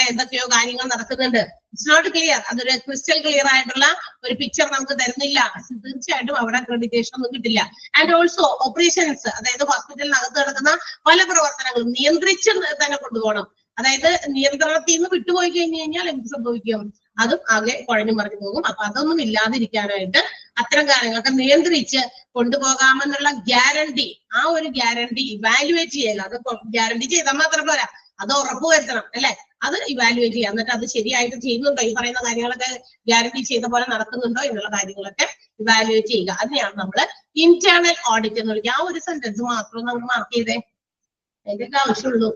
എന്തൊക്കെയോ കാര്യങ്ങൾ നടക്കുന്നുണ്ട്. It's not clear. അതൊരു ക്രിസ്റ്റൽ ക്ലിയർ ആയിട്ടുള്ള ഒരു പിക്ചർ നമുക്ക് തരുന്നില്ല. തീർച്ചയായിട്ടും അവിടെ അക്രഡിറ്റേഷൻ ഒന്നും കിട്ടില്ല. ആൻഡ് ഓൾസോ ഓപ്പറേഷൻസ്, അതായത് ഹോസ്പിറ്റലിനകത്ത് നടക്കുന്ന പല പ്രവർത്തനങ്ങളും നിയന്ത്രിച്ച് തന്നെ കൊണ്ടുപോകണം. അതായത് നിയന്ത്രണത്തിൽ നിന്ന് വിട്ടുപോയി കഴിഞ്ഞു കഴിഞ്ഞാൽ എന്ത് സംഭവിക്കും? അതും ആകെ കുഴഞ്ഞു മറിഞ്ഞു പോകും. അപ്പൊ അതൊന്നും ഇല്ലാതിരിക്കാനായിട്ട് അത്തരം കാര്യങ്ങളൊക്കെ നിയന്ത്രിച്ച് കൊണ്ടുപോകാമെന്നുള്ള ഗ്യാരണ്ടി, ആ ഒരു ഗ്യാരണ്ടി ഇവാലുവേറ്റ് ചെയ്യുക. അത് ഗ്യാരണ്ടി ചെയ്താൽ മാത്രം പോരാ, അത് ഉറപ്പുവരുത്തണം അല്ലെ. അത് ഇവാലുവേറ്റ് ചെയ്യുക, എന്നിട്ട് അത് ശരിയായിട്ട് ചെയ്യുന്നുണ്ടോ, ഈ പറയുന്ന കാര്യങ്ങളൊക്കെ ഗ്യാരണ്ടി ചെയ്ത പോലെ നടക്കുന്നുണ്ടോ എന്നുള്ള കാര്യങ്ങളൊക്കെ ഇവാലുവേറ്റ് ചെയ്യുക. അതിനെയാണ് നമ്മൾ ഇന്റേണൽ ഓഡിറ്റ് എന്ന് വിളിക്കുക. ആ ഒരു സെന്റൻസ് മാത്രം നമ്മൾ മാർക്ക് ചെയ്തേ, അതിന്റെ ആവശ്യമുള്ളൂ.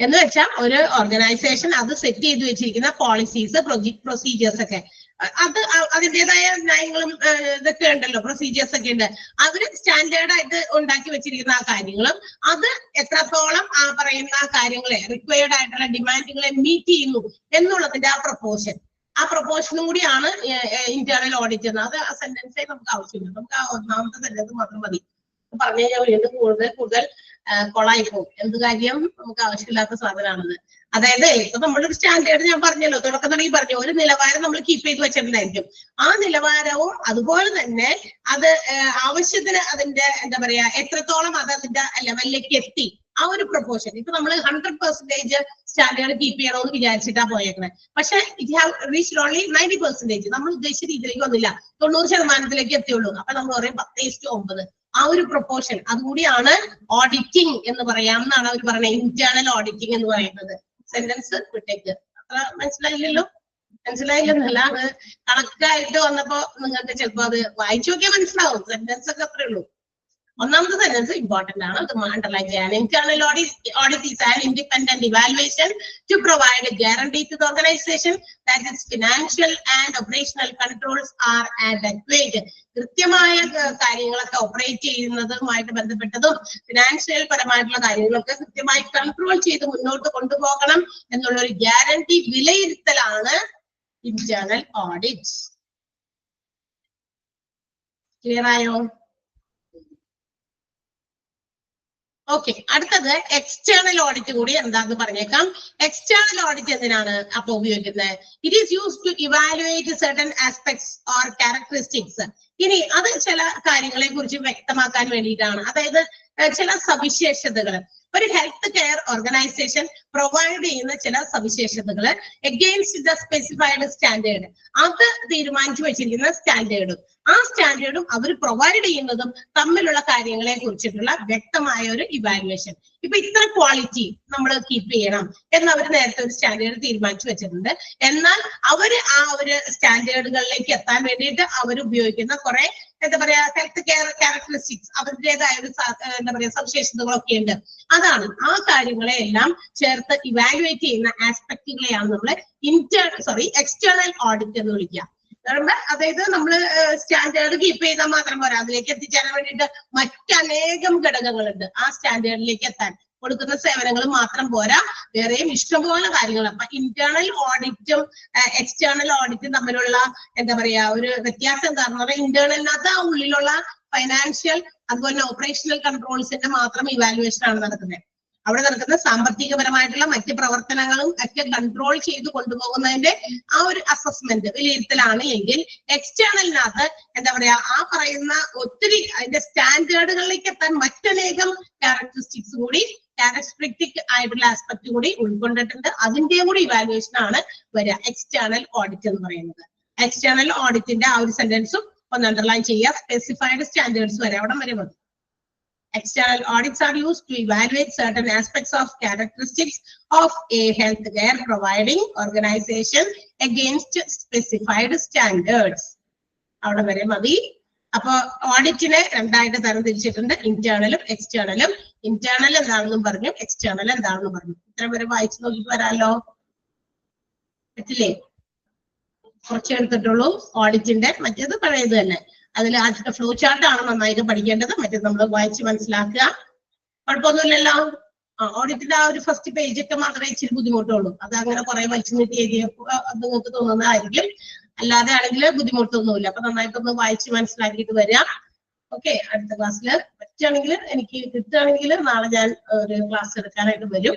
എന്ന് വെച്ചാൽ ഒരു ഓർഗനൈസേഷൻ അത് സെറ്റ് ചെയ്ത് വെച്ചിരിക്കുന്ന പോളിസീസ്, പ്രൊസീജിയേഴ്സ് ഒക്കെ, അത് അതിൻ്റെതായ നയങ്ങളും ഇതൊക്കെ ഉണ്ടല്ലോ, പ്രൊസീജിയേഴ്സ് ഒക്കെ ഉണ്ട്. അവര് സ്റ്റാൻഡേർഡ് ആയിട്ട് ഉണ്ടാക്കി വെച്ചിരിക്കുന്ന ആ കാര്യങ്ങളും അത് എത്രത്തോളം ആ പറയുന്ന കാര്യങ്ങളെ, റിക്വയർഡ് ആയിട്ടുള്ള ഡിമാൻഡുകളെ മീറ്റ് ചെയ്യുന്നു എന്നുള്ളതിന്റെ ആ പ്രൊപ്പോഷനും കൂടിയാണ് ഇന്റേണൽ ഓഡിറ്റ് എന്ന്. അത് ആ സെന്റൻസേ നമുക്ക് ആവശ്യമില്ല, നമുക്ക് ആ ഒന്നാമത്തെ സെന്റൻസ് മാത്രം മതി. പറഞ്ഞു കഴിഞ്ഞാൽ വീണ്ടും കൂടുതൽ കൊളായി പോകും. എന്ത് കാര്യം, നമുക്ക് ആവശ്യമില്ലാത്ത സാധനമാണത്. അതായത് ഇപ്പൊ നമ്മളൊരു സ്റ്റാൻഡേർഡ് ഞാൻ പറഞ്ഞല്ലോ, തുടക്കത്തിൽ പറഞ്ഞു, ഒരു നിലവാരം നമ്മൾ കീപ്പ് ചെയ്ത് വെച്ചിട്ടുണ്ടായിരിക്കും. ആ നിലവാരവും അതുപോലെ തന്നെ അത് ആവശ്യത്തിന് അതിന്റെ എന്താ പറയാ എത്രത്തോളം അത് അതിന്റെ ലെവലിലേക്ക് എത്തി, ആ ഒരു പ്രൊപ്പോർഷൻ. ഇപ്പൊ നമ്മൾ 100% സ്റ്റാൻഡേർഡ് കീപ്പ് ചെയ്യണമെന്ന് വിചാരിച്ചിട്ടാ പോയേക്കണേ, പക്ഷെ ഇറ്റ് ഹാവ് റീച്ച്ഡ് ഓൺലി 90%. നമ്മൾ ഉദ്ദേശിച്ച രീതിയിലേക്ക് വന്നില്ല, 90% എത്തിയുള്ളൂ. അപ്പൊ നമ്മൾ പറയും 10:9. ആ ഒരു പ്രൊപ്പോർഷൻ അതുകൂടിയാണ് ഓഡിറ്റിംഗ് എന്ന് പറയാമെന്നാണ് അവർ പറയുന്നത്, ഇന്റേണൽ ഓഡിറ്റിംഗ് എന്ന് പറയുന്നത്. സെന്റൻസ് വിട്ടേക്ക്, അത്ര മനസ്സിലായില്ലെന്നല്ല, അത് കണക്കായിട്ട് വന്നപ്പോ നിങ്ങൾക്ക് ചിലപ്പോ അത് വായിച്ചു നോക്കിയാൽ മനസ്സിലാവും. സെന്റൻസ് ഒക്കെ അത്രേ ഉള്ളൂ. ഒന്നാമത്തെ സെന്റൻസ് ഇമ്പോർട്ടന്റ് ആണ്, അത് അണ്ടർലൈൻ ചെയ്യാൻ. Internal audit is an independent evaluation to provide a guarantee to the organization that its financial and operational controls are adequate. കൃത്യമായ കാര്യങ്ങളൊക്കെ ഓപ്പറേറ്റ് ചെയ്യുന്നതുമായിട്ട് ബന്ധപ്പെട്ടതും ഫിനാൻഷ്യൽ പരമായിട്ടുള്ള കാര്യങ്ങളൊക്കെ കൃത്യമായി കൺട്രോൾ ചെയ്ത് മുന്നോട്ട് കൊണ്ടുപോകണം എന്നുള്ള ഒരു ഗ്യാരണ്ടി വിലയിരുത്തലാണ് ഇന്റേണൽ ഓഡിറ്റ്. ക്ലിയർ ആയോ? ഓക്കെ, അടുത്തത് എക്സ്റ്റേണൽ ഓഡിറ്റ് കൂടി എന്താന്ന് പറഞ്ഞേക്കാം. എക്സ്റ്റേണൽ ഓഡിറ്റ് എന്തിനാണ് അപ്പൊ ഉപയോഗിക്കുന്നത്? It is used to evaluate certain aspects or characteristics. ഇനി അത് ചില കാര്യങ്ങളെ കുറിച്ച് വ്യക്തമാക്കാൻ വേണ്ടിയിട്ടാണ്. അതായത് ചില സവിശേഷതകൾ, ഒരു ഹെൽത്ത് കെയർ ഓർഗനൈസേഷൻ പ്രൊവൈഡ് ചെയ്യുന്ന ചില സവിശേഷതകൾ എഗെയിൻസ്റ്റ് ദ സ്പെസിഫൈഡ് സ്റ്റാൻഡേർഡ്, അത് തീരുമാനിച്ചു വെച്ചിരിക്കുന്ന സ്റ്റാൻഡേർഡും ആ സ്റ്റാൻഡേർഡും അവർ പ്രൊവൈഡ് ചെയ്യുന്നതും തമ്മിലുള്ള കാര്യങ്ങളെ കുറിച്ചിട്ടുള്ള വ്യക്തമായ ഒരു ഇവാലുവേഷൻ. ഇപ്പൊ ഇത്ര ക്വാളിറ്റി നമ്മൾ കീപ്പ് ചെയ്യണം എന്ന് അവർ നേരത്തെ ഒരു സ്റ്റാൻഡേർഡ് തീരുമാനിച്ചു വെച്ചിട്ടുണ്ട്. എന്നാൽ അവര് ആ ഒരു സ്റ്റാൻഡേർഡുകളിലേക്ക് എത്താൻ വേണ്ടിയിട്ട് അവർ ഉപയോഗിക്കുന്ന കുറെ എന്താ പറയാ ഹെൽത്ത് കെയർ ക്യാരക്ടറിസ്റ്റിക്സ്, അവരുടേതായ ഒരു എന്താ പറയാ സവിശേഷതകളൊക്കെ ഉണ്ട്. അതാണ് ആ കാര്യങ്ങളെ എല്ലാം ചേർത്ത് ഇവാലുവേറ്റ് ചെയ്യുന്ന ആസ്പെക്ടുകളെയാണ് നമ്മൾ എക്സ്റ്റേണൽ ഓഡിറ്റ് എന്ന് വിളിക്കുക. അതായത് നമ്മൾ സ്റ്റാൻഡേർഡ് കീപ്പ് ചെയ്താൽ മാത്രം പോരാ, അതിലേക്ക് എത്തിച്ചേരാൻ വേണ്ടിയിട്ട് മറ്റനേകം ഘടകങ്ങളുണ്ട്. ആ സ്റ്റാൻഡേർഡിലേക്ക് എത്താൻ കൊടുക്കുന്ന സേവനങ്ങൾ മാത്രം പോരാ, വേറെയും ഇഷ്ടംപോലെ കാര്യങ്ങൾ. അപ്പൊ ഇന്റേണൽ ഓഡിറ്റും എക്സ്റ്റേണൽ ഓഡിറ്റും തമ്മിലുള്ള എന്താ പറയാ ഒരു വ്യത്യാസം എന്താണെന്ന് പറഞ്ഞാൽ, ഇന്റേണലിനകത്ത് ആ ഉള്ളിലുള്ള ഫൈനാൻഷ്യൽ അതുപോലെ ഓപ്പറേഷണൽ കൺട്രോൾസിന്റെ മാത്രം ഇവാലുവേഷൻ ആണ് നടക്കുന്നത്. അവിടെ നടക്കുന്ന സാമ്പത്തികപരമായിട്ടുള്ള മറ്റ് പ്രവർത്തനങ്ങളും ഒക്കെ കൺട്രോൾ ചെയ്ത് കൊണ്ടുപോകുന്നതിന്റെ ആ ഒരു അസസ്മെന്റ് വിലയിരുത്തലാണ് എങ്കിൽ, എക്സ്റ്റേണലിനകത്ത് എന്താ പറയാ ആ പറയുന്ന ഒത്തിരി അതിന്റെ സ്റ്റാൻഡേർഡുകളിലേക്ക് എത്താൻ മറ്റനേകം ക്യാരക്ടറിസ്റ്റിക്സ് കൂടി, ക്യാരക്ടറിസ്റ്റിക് ആയിട്ടുള്ള ആസ്പെക്ട് കൂടി ഉൾക്കൊണ്ടിട്ടുണ്ട്. അതിന്റെയും കൂടി ഇവാലുവേഷൻ ആണ് വരിക എക്സ്റ്റേണൽ ഓഡിറ്റ് എന്ന് പറയുന്നത്. എക്സ്റ്റേണൽ ഓഡിറ്റിന്റെ ആ ഒരു സെന്റൻസും ഒന്ന് അണ്ടർലൈൻ ചെയ്യുക. സ്പെസിഫൈഡ് സ്റ്റാൻഡേർഡ്സ് വരെ അവിടെ വരെ മതി. External audits are used to evaluate certain aspects of characteristics of a healthcare providing organization against specified standards. അവിടെ വരെ മതി. അപ്പൊ ഓഡിറ്റിനെ രണ്ടായിട്ട് തരം തിരിച്ചിട്ടുണ്ട്, ഇന്റേണലും എക്സ്റ്റേണലും. ഇന്റേണൽ എന്താണെന്നും പറഞ്ഞു, എക്സ്റ്റേണൽ എന്താണെന്നും പറഞ്ഞു. ഇത്രയും വരെ വായിച്ചു നോക്കിട്ട് വരാമല്ലോ, പറ്റില്ലേ? കുറച്ച് എടുത്തിട്ടുള്ളൂ ഓഡിറ്റിന്റെ, മറ്റേത് പഴയത് തന്നെ. അതിൽ ആദ്യത്തെ ഫ്ലോ ചാർട്ടാണ് നന്നായിട്ട് പഠിക്കേണ്ടത്, മറ്റേത് നമ്മൾ വായിച്ച് മനസ്സിലാക്കുക. കുഴപ്പമൊന്നുമില്ലല്ലോ. ഓഡിറ്റിന്റെ ആ ഒരു ഫസ്റ്റ് പേജ് ഒക്കെ മാത്രമേ ഇച്ചിരി ബുദ്ധിമുട്ടുള്ളൂ. അത് അങ്ങനെ കുറെ വലിച്ചു നീട്ടി എഴുതിയപ്പോൾ അത് നിങ്ങൾക്ക് തോന്നുന്നതായിരിക്കും, അല്ലാതെ ആണെങ്കിൽ ബുദ്ധിമുട്ടൊന്നുമില്ല. അപ്പൊ നന്നായിട്ടൊന്ന് വായിച്ച് മനസ്സിലാക്കിയിട്ട് വരിക. ഓക്കെ, അടുത്ത ക്ലാസ്സിൽ പറ്റുകയാണെങ്കിൽ, എനിക്ക് കിട്ടുകയാണെങ്കിൽ നാളെ ഞാൻ ഒരു ക്ലാസ് എടുക്കാനായിട്ട് വരും.